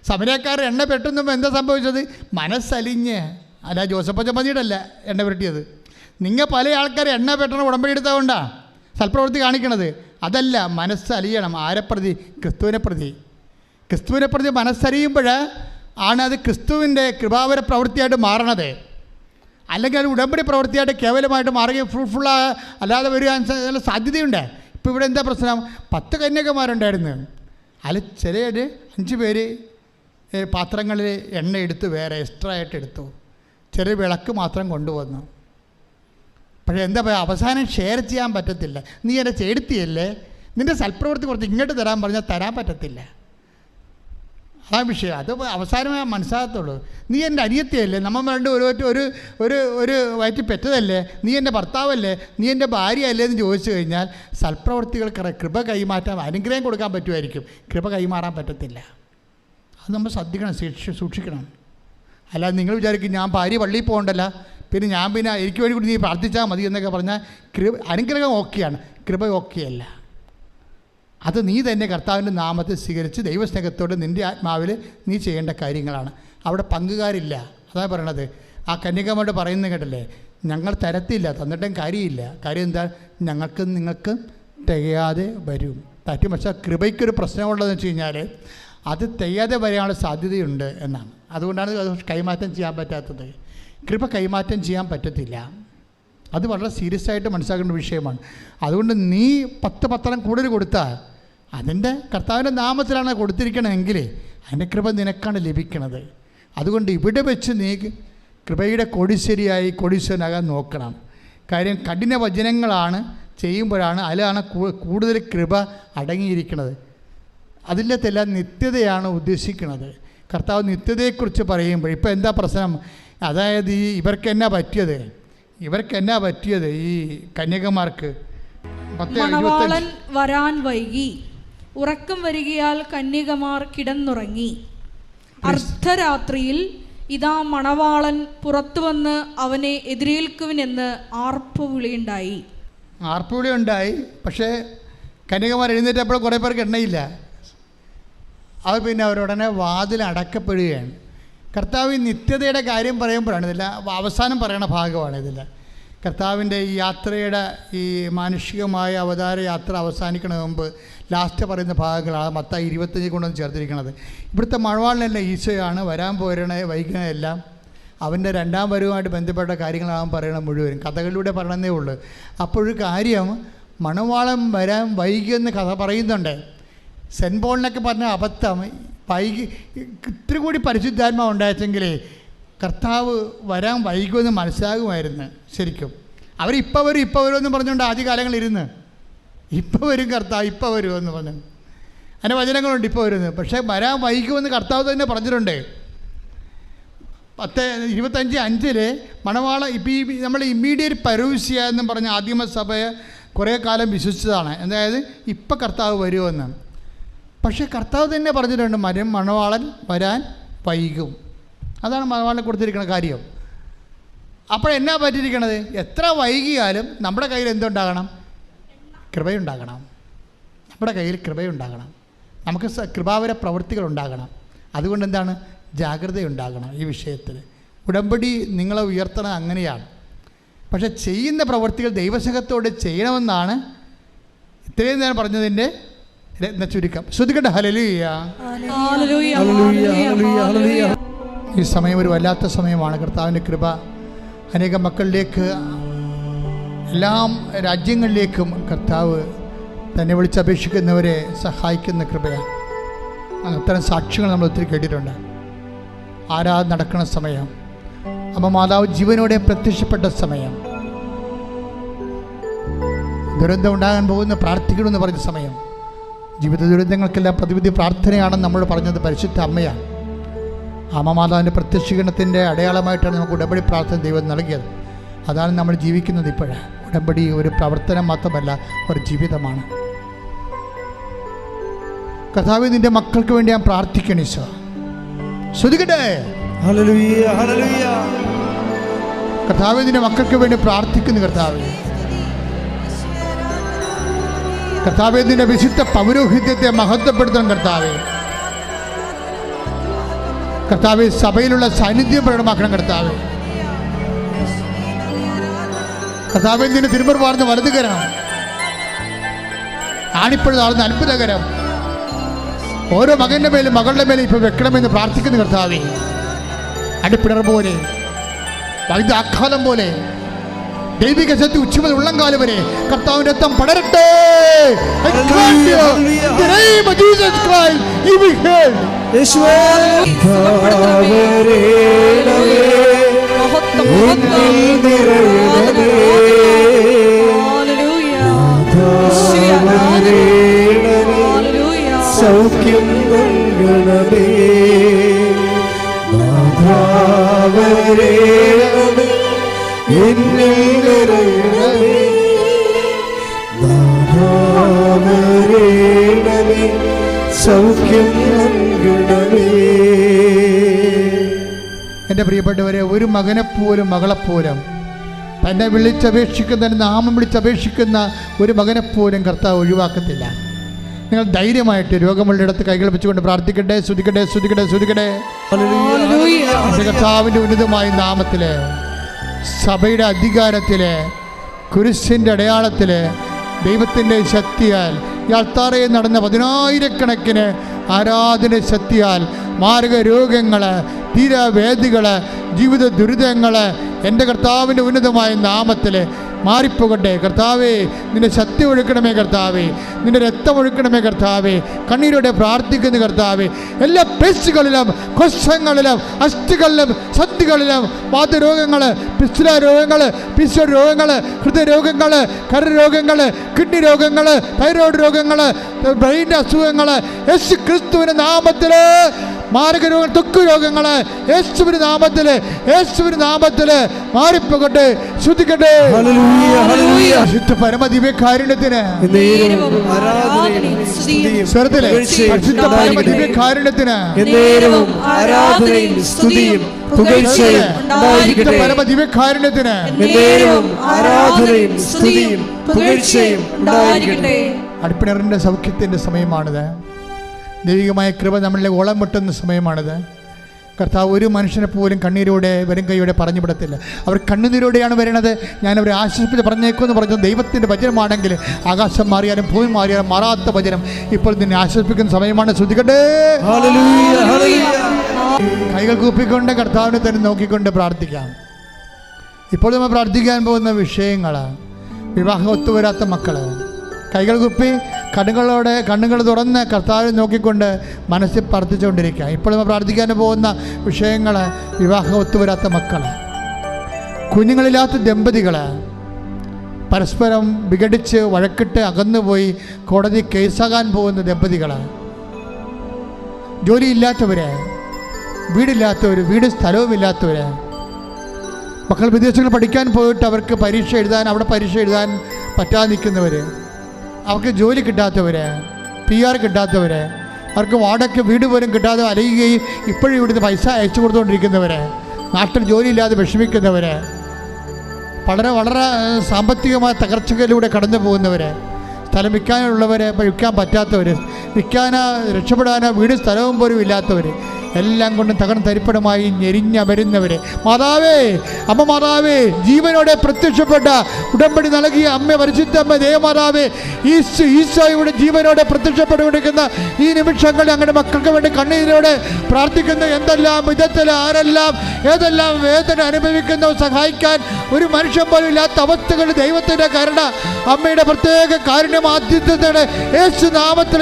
സമരക്കാർ എണ്ണ പെട്ടുമ്പോൾ എന്താ സംഭവിച്ചത്? മനസ്സലിഞ്ഞ്. അല്ല, ജോസഫച്ചമ്മതിയുടെയല്ല എണ്ണ പെരട്ടിയത്. നിങ്ങൾ പല ആൾക്കാർ എണ്ണ പെട്ടണ ഉടമ്പടി എടുത്തതുകൊണ്ടാണ് സൽപ്രവൃത്തി കാണിക്കണത്. അതല്ല, മനസ്സലിയണം. ആരെ പ്രതി? ക്രിസ്തുവിനെ പ്രതി മനസ്സലിയുമ്പോൾ ആണ് അത് ക്രിസ്തുവിൻ്റെ കൃപാവര പ്രവൃത്തിയായിട്ട് മാറണത്. അല്ലെങ്കിൽ അത് ഉടമ്പടി പ്രവൃത്തിയായിട്ട് കേവലമായിട്ട് മാറുകയും ഫ്രൂട്ട്ഫുള്ളായ അല്ലാതെ വരിക സാധ്യതയുണ്ട്. ഇപ്പോൾ ഇവിടെ എന്താ പ്രശ്നം? 10 കന്യകമാരുണ്ടായിരുന്നു. അതിൽ ചിലർ 5 പേര് പാത്രങ്ങളിൽ എണ്ണ എടുത്ത് വേറെ എക്സ്ട്രാ ആയിട്ട് എടുത്തു, ചെറിയ വിളക്ക് മാത്രം കൊണ്ടുവന്നു. പക്ഷേ എന്താ പറയുക, അവസാനം ഷെയർ ചെയ്യാൻ പറ്റത്തില്ല. നീ എൻ്റെ ചേർത്തിയല്ലേ, നിൻ്റെ സൽപ്രവൃത്തി കുറച്ച് ഇങ്ങോട്ട് തരാൻ പറഞ്ഞാൽ തരാൻ പറ്റത്തില്ല. അതാ വിഷയം. അത് അവസാനമേ മനസ്സിലാകത്തുള്ളൂ. നീ എൻ്റെ അനിയത്തിയല്ലേ, നമ്മൾ രണ്ട് ഒരു വയറ്റിൽ പെറ്റതല്ലേ, നീ എൻ്റെ ഭർത്താവല്ലേ, നീ എൻ്റെ ഭാര്യ അല്ലേ എന്ന് ചോദിച്ചു കഴിഞ്ഞാൽ സൽപ്രവൃത്തികൾക്ക് കൃപ കൈമാറ്റാൻ, അനുഗ്രഹം കൊടുക്കാൻ പറ്റുമായിരിക്കും, കൃപ കൈമാറാൻ പറ്റത്തില്ല. അത് നമ്മൾ ശ്രദ്ധിക്കണം, സൂക്ഷിക്കണം. അല്ലാതെ നിങ്ങൾ വിചാരിക്കും ഞാൻ ഭാര്യ പള്ളിയിൽ പോകണ്ടല്ല, പിന്നെ എനിക്ക് വേണ്ടി കൂടി നീ പ്രാർത്ഥിച്ചാൽ മതി എന്നൊക്കെ പറഞ്ഞാൽ അനുഗ്രഹം ഓക്കെയാണ്, കൃപ ഓക്കെയല്ല. അത് നീ തന്നെ കർത്താവിൻ്റെ നാമത്തെ സ്വീകരിച്ച് ദൈവസ്നേഹത്തോട് നിൻ്റെ ആത്മാവിൽ നീ ചെയ്യേണ്ട കാര്യങ്ങളാണ്. അവിടെ പങ്കുകാരില്ല. അതാണ് പറയണത്. ആ കന്യകമാരോട് പറയുന്നത് കേട്ടല്ലേ, ഞങ്ങൾ തരത്തില്ല, തന്നിട്ടും കാര്യമില്ല. കാര്യം എന്താ, ഞങ്ങൾക്ക് നിങ്ങൾക്ക് തികയാതെ വരും. പക്ഷേ കൃപയ്ക്കൊരു പ്രശ്നമുള്ളതെന്ന് വെച്ച് കഴിഞ്ഞാൽ അത് തികയാതെ വരാനുള്ള സാധ്യതയുണ്ട് എന്നാണ്. അതുകൊണ്ടാണ് അത് കൈമാറ്റം ചെയ്യാൻ പറ്റാത്തത്. കൃപ കൈമാറ്റം ചെയ്യാൻ പറ്റത്തില്ല. അത് വളരെ സീരിയസ് ആയിട്ട് മനസ്സിലാക്കേണ്ട വിഷയമാണ്. അതുകൊണ്ട് നീ 10 പത്രം കൂടുതൽ കൊടുത്താൽ അതിൻ്റെ കർത്താവിൻ്റെ നാമത്തിലാണ് കൊടുത്തിരിക്കണമെങ്കിൽ അതിൻ്റെ കൃപ നിനക്കാണ് ലഭിക്കണത്. അതുകൊണ്ട് ഇവിടെ വെച്ച് നീ കൃപയുടെ കോടീശ്വരനാകാൻ നോക്കണം. കാര്യം കഠിന വചനങ്ങളാണ് ചെയ്യുമ്പോഴാണ് അതിലാണ് കൂടുതൽ കൃപ അടങ്ങിയിരിക്കുന്നത്. അതിലെല്ലാം നിത്യതയാണ് ഉദ്ദേശിക്കുന്നത്. കർത്താവ് നിത്യതയെക്കുറിച്ച് പറയുമ്പോൾ ഇപ്പോൾ എന്താ പ്രശ്നം? അതായത് ഇവർക്ക് എന്നാ പറ്റിയത് ഈ കന്യകമാർക്ക്? മണവാളൻ വരാൻ വൈകി, ഉറക്കം വരികയാൽ കന്യകമാർ കിടന്നുറങ്ങി. അർദ്ധരാത്രിയിൽ ഇതാ മണവാളൻ പുറത്തു വന്ന് അവനെ എതിരേൽക്കുവിനെന്ന് ആർപ്പുവിളിയുണ്ടായി. പക്ഷേ കന്യകമാർ എഴുന്നേറ്റപ്പോൾ കുറേ പേർക്ക് എണ്ണയില്ല. അവർ പിന്നെ അവരുടനെ വാതിൽ അടക്കപ്പെടുകയാണ്. കർത്താവ് നിത്യതയുടെ കാര്യം പറയുമ്പോഴാണ് ഇതില്ല, അവസാനം പറയുന്ന ഭാഗമാണ് ഇതില്ല. കർത്താവിൻ്റെ ഈ യാത്രയുടെ ഈ മാനുഷികമായ അവതാര യാത്ര അവസാനിക്കണ മുമ്പ് ലാസ്റ്റ് പറയുന്ന ഭാഗങ്ങളാണ് മത്തായി 25 കൊണ്ടൊന്ന് ചേർത്തിരിക്കുന്നത്. ഇവിടുത്തെ മണവാളനല്ല ഈശോയാണ്. വരാൻ വൈകുന്നതെല്ലാം അവൻ്റെ 2ാം വരവുമായിട്ട് ബന്ധപ്പെട്ട കാര്യങ്ങളാണ് പറയണം മുഴുവനും. കഥകളിലൂടെ പറയണമെന്നേ ഉള്ളൂ. അപ്പോഴൊരു കാര്യം, മണവാളൻ വരാൻ വൈകിയെന്ന് കഥ പറയുന്നുണ്ട്. സെൻറ്റ് പോളിനൊക്കെ പറഞ്ഞ അബദ്ധം, ഇത്തിരി കൂടി പരിശുദ്ധാത്മാവ് ഉണ്ടായെങ്കിൽ കർത്താവ് വരാൻ വൈകുമെന്ന് മനസ്സിലാകുമായിരുന്നു. ശരിക്കും അവരിപ്പോൾ വരും എന്ന് പറഞ്ഞുകൊണ്ട് ആദ്യകാലങ്ങളിരുന്ന് ഇപ്പോൾ വരും കർത്താവ്, ഇപ്പോൾ വരുമെന്ന് പറഞ്ഞു. അതിൻ്റെ വചനങ്ങളുണ്ട്, ഇപ്പോൾ വരുന്നത്. പക്ഷേ വരാൻ വൈകുമെന്ന് കർത്താവ് തന്നെ പറഞ്ഞിട്ടുണ്ട്. 10:25 മണവാള ഇപ്പം നമ്മൾ ഇമ്മീഡിയറ്റ് പരൂസ്യ എന്നും പറഞ്ഞ ആദിമസഭയെ കുറേ കാലം വിശ്വസിച്ചതാണ്. അതായത് ഇപ്പം കർത്താവ് വരുമെന്ന്. പക്ഷേ കർത്താവ് തന്നെ പറഞ്ഞിട്ടുണ്ട് മണവാളൻ വരാൻ വൈകും. അതാണ് മണവാളനെ കൊടുത്തിരിക്കുന്ന കാര്യം. അപ്പോഴെന്നാ പറ്റിയിരിക്കണത്? എത്ര വൈകിയാലും നമ്മുടെ കയ്യിൽ എന്തുണ്ടാകണം? കൃപയുണ്ടാകണം. നമ്മുടെ കയ്യിൽ കൃപയുണ്ടാകണം. നമുക്ക് കൃപാവര പ്രവൃത്തികൾ ഉണ്ടാകണം. അതുകൊണ്ട് എന്താണ്? ജാഗ്രതയുണ്ടാകണം ഈ വിഷയത്തിൽ. ഉടമ്പടി നിങ്ങളെ ഉയർത്തണം അങ്ങനെയാണ്. പക്ഷെ ചെയ്യുന്ന പ്രവൃത്തികൾ ദൈവസ്നേഹത്തോടെ ചെയ്യണമെന്നാണ് ഇത്രയും നേരം പറഞ്ഞതിൻ്റെ ചുരുക്കം. ശ്രുതികട്ടെ ഹല്ലേലൂയ. ഈ സമയം ഒരു വല്ലാത്ത സമയമാണ്. കർത്താവിൻ്റെ കൃപ അനേക മക്കളിലേക്ക്, എല്ലാ രാജ്യങ്ങളിലേക്കും കർത്താവ് തന്നെ വിളിച്ചപേക്ഷിക്കുന്നവരെ സഹായിക്കുന്ന കൃപയാണ്. അത്തരം സാക്ഷ്യങ്ങൾ നമ്മൾ ഒത്തിരി കേട്ടിട്ടുണ്ട്. ആരാധന നടക്കുന്ന സമയം, അമ്മ മാതാവ് ജീവനോടെ പ്രത്യക്ഷപ്പെട്ട സമയം, ദുരന്തം ഉണ്ടാകാൻ പോകുന്ന പ്രാർത്ഥിക്കണമെന്ന് പറഞ്ഞ സമയം, ജീവിത ദുരന്തങ്ങൾക്കെല്ലാം പ്രതിവിധി പ്രാർത്ഥനയാണെന്ന് നമ്മൾ പറഞ്ഞത് പരിശുദ്ധ അമ്മയാണ്. അമ്മ മാതാവിൻ്റെ പ്രത്യക്ഷീകരണത്തിൻ്റെ അടയാളമായിട്ടാണ് നമുക്ക് ഉടമ്പടി പ്രാർത്ഥന ദൈവം നൽകിയത്. അതാണ് നമ്മൾ ജീവിക്കുന്നത് ഇപ്പോഴ്. ഉടമ്പടി ഒരു പ്രവർത്തനം മാത്രമല്ല, ഒരു ജീവിതമാണ്. കർത്താവേ, നിൻ്റെ മക്കൾക്ക് വേണ്ടി ഞാൻ പ്രാർത്ഥിക്കണം. ഈശോ ശ്രുതികട്ടെ. Hallelujah, hallelujah. കർത്താവേ, നിൻ്റെ മക്കൾക്ക് വേണ്ടി പ്രാർത്ഥിക്കുന്നു. കർത്താവേ, നിൻ്റെ വിശുദ്ധ പൗരോഹിത്യത്തെ മഹത്വപ്പെടുത്തണം. കർത്താവേ, സഭയിലുള്ള സാന്നിധ്യം പ്രകടമാക്കണം. കർത്താവേ, നിന്റെ തിരുമുറുവാർന്ന വലതുകരം, ആണിപ്പഴുതാർന്ന അത്ഭുതകരം ഓരോ മകൻ്റെ മേലും മകളുടെ മേലും ഇപ്പോൾ വെക്കണമെന്ന് പ്രാർത്ഥിക്കുന്നു. കർത്താവേ, അടിപ്പിണർ പോലെ വൈദ്യാഘാതം പോലെ ദൈവിക ശക്തി ഉച്ചമുതൽ ഉള്ളംകാലം വരെ കർത്താവിന്റെ രക്തം പടരട്ടെ. സൗഖ്യം നൽകണമേ, നാഥാവരേണമേ, എന്നിൽ നിറയണമേ, നാഥാവരേണമേ, സൗഖ്യം നൽകണമേ. എൻ്റെ പ്രിയപ്പെട്ടവരെ, ഒരു മകനെപ്പോലും മകളെപ്പോലും തന്നെ വിളിച്ചപേക്ഷിക്കുന്ന, നാമം വിളിച്ചപേക്ഷിക്കുന്ന ഒരു മകനെപ്പോലും കർത്താവ് ഒഴിവാക്കത്തില്ല. നിങ്ങൾ ധൈര്യമായിട്ട് രോഗമുള്ളിടത്ത് കൈകൾ വെച്ചുകൊണ്ട് പ്രാർത്ഥിക്കട്ടെ, സ്തുതിക്കട്ടെ, സ്തുതിക്കട്ടെ, സ്തുതിക്കട്ടെ. കർത്താവിൻ്റെ ഉന്നതമായ നാമത്തിൽ, സഭയുടെ അധികാരത്തിൽ, കുരിശിൻ്റെ അടയാളത്തിൽ, ദൈവത്തിൻ്റെ ശക്തിയാൽ, ഈ അൾത്താറയിൽ നടന്ന 10,000-കണക്കിന് ആരാധന ശക്തിയാൽ മാരക രോഗങ്ങൾ, തീരവേദികൾ, ജീവിത ദുരിതങ്ങൾ എൻ്റെ കർത്താവിൻ്റെ ഉന്നതമായ നാമത്തിൽ മാറിപ്പോകട്ടെ. കർത്താവേ, നിന്റെ ശക്തി ഒഴുക്കണമേ കർത്താവേ, നിന്റെ രക്തം ഒഴുക്കണമേ കർത്താവേ. കണ്ണീരോടെ പ്രാർത്ഥിക്കുന്ന കർത്താവേ, എല്ലാ പേശികളിലും, കോശങ്ങളിലും, അസ്ഥികളിലും, സന്ധികളിലും വാതരോഗങ്ങൾ, പിസ്തുല രോഗങ്ങൾ, പിസ്വ രോഗങ്ങൾ, ഹൃദയരോഗങ്ങൾ, കരരോഗങ്ങൾ, കിഡ്നി രോഗങ്ങൾ, തൈറോയ്ഡ് രോഗങ്ങൾ, ബ്രെയിൻ്റെ അസുഖങ്ങൾ, യേശു ക്രിസ്തുവിൻ്റെ നാമത്തിൽ മാരക രോഗങ്ങൾ, ത്വക്ക് രോഗങ്ങൾ യേശുവിന്റെ നാമത്തിൽ, യേശുവിന്റെ നാമത്തിൽ മാറിപ്പോകട്ടെ. ശ്രുതിക്കട്ടെ. പരമദിവ്യകാരുണ്യത്തിന് പരമദിവ്യകാരുണ്യത്തിന് പരമദിവ്യകാരുണ്യത്തിന് അടുപ്പിണറിന്റെ സൗഖ്യത്തിന്റെ സമയമാണിത്. ദൈവികമായ കൃപ നമ്മളിലെ ഓളം മുട്ടുന്ന സമയമാണിത്. കർത്താവ് ഒരു മനുഷ്യനെ പോലും കണ്ണീരോടെ വരും കൈയോടെ പറഞ്ഞു വിടത്തില്ല. അവർ കണ്ണുനീരോടെയാണ് വരുന്നത്. ഞാനവരെ ആശ്വസിപ്പിച്ച് പറഞ്ഞേക്കുമെന്ന് പറഞ്ഞു. ദൈവത്തിൻ്റെ വചനമാണെങ്കിൽ ആകാശം മാറിയാലും ഭൂമി മാറിയാലും മാറാത്ത വചനം ഇപ്പോൾ നിന്നെ ആശ്വസിപ്പിക്കുന്ന സമയമാണ്. ശ്രുതിക്കട്ടെ. കൈകൾ കൂപ്പിക്കൊണ്ട് കർത്താവിനെ തന്നെ നോക്കിക്കൊണ്ട് പ്രാർത്ഥിക്കാം. ഇപ്പോൾ നമ്മൾ പ്രാർത്ഥിക്കാൻ പോകുന്ന വിഷയങ്ങൾ, വിവാഹം ഒത്തുവരാത്ത മക്കൾ. കൈകൾ കുപ്പി കണ്ണുകൾ തുറന്ന് കർത്താവിനെ നോക്കിക്കൊണ്ട് മനസ്സിൽ പ്രാർത്ഥിച്ചുകൊണ്ടിരിക്കുക. ഇപ്പോൾ നമ്മൾ പ്രാർത്ഥിക്കാൻ പോകുന്ന വിഷയങ്ങൾ, വിവാഹം ഒത്തുവരാത്ത മക്കൾ, കുഞ്ഞുങ്ങളില്ലാത്ത ദമ്പതികൾ, പരസ്പരം വിഘടിച്ച് വഴക്കിട്ട് അകന്നുപോയി കോടതി കേസാകാൻ പോകുന്ന ദമ്പതികൾ, ജോലിയില്ലാത്തവർ, വീടില്ലാത്തവർ, വീട് സ്ഥലവുമില്ലാത്തവർ, മക്കൾ വിദേശങ്ങളിൽ പഠിക്കാൻ പോയിട്ട് അവർക്ക് അവിടെ പരീക്ഷ എഴുതാൻ പറ്റാതെ നിൽക്കുന്നവർ, അവർക്ക് ജോലി കിട്ടാത്തവർ, PR കിട്ടാത്തവർ, അവർക്ക് വാടക വീട് പോലും കിട്ടാതെ അലയുകയും ഇപ്പോഴും ഇവിടുന്ന് പൈസ അയച്ചു കൊടുത്തുകൊണ്ടിരിക്കുന്നവർ, നാട്ടിൽ ജോലിയില്ലാതെ വിഷമിക്കുന്നവർ, വളരെ സാമ്പത്തികമായ തകർച്ചകളിലൂടെ കടന്നു പോകുന്നവർ, സ്ഥലം വിൽക്കാനുള്ളവർ, വിൽക്കാൻ പറ്റാത്തവർ, രക്ഷപ്പെടാനോ വീടും സ്ഥലവും പോലും ഇല്ലാത്തവർ, എല്ലാം കൊണ്ടും തകർന്ന് തരിപ്പടമായി ഞെരിഞ്ഞമരുന്നവർ, മാതാവേ, അമ്മ മാതാവേ, ജീവനോടെ പ്രത്യക്ഷപ്പെട്ട ഉടമ്പടി നൽകിയ അമ്മ, പരിശുദ്ധ അമ്മ, ദേവമാതാവേ, ഈശോയുടെ ജീവനോടെ പ്രത്യക്ഷപ്പെട്ടുകൊണ്ടിരിക്കുന്ന ഈ നിമിഷങ്ങളിൽ ഞങ്ങളുടെ മക്കൾക്ക് വേണ്ടി കണ്ണീരോടെ പ്രാർത്ഥിക്കുന്ന എന്തെല്ലാം വിധത്തിൽ ആരെല്ലാം ഏതെല്ലാം വേദന അനുഭവിക്കുന്നോ സഹായിക്കാൻ ഒരു മനുഷ്യൻ പോലും ഇല്ലാത്ത അവസ്ഥകൾ ദൈവത്തിൻ്റെ കരുണ, അമ്മയുടെ പ്രത്യേക കാരുണ്യമാധ്യത്തോടെ യേശു നാമത്തിൽ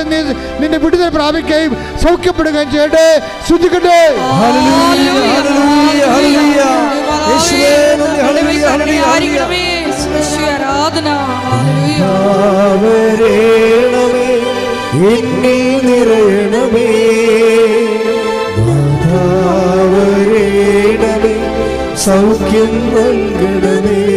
നിന്നെ വിടുതൽ പ്രാപിക്കുകയും സൗഖ്യപ്പെടുകയും ചെയ്യട്ടെ. ശ്രുതിക്കട്ടെ. സൗഖ്യം നൽകണമേ.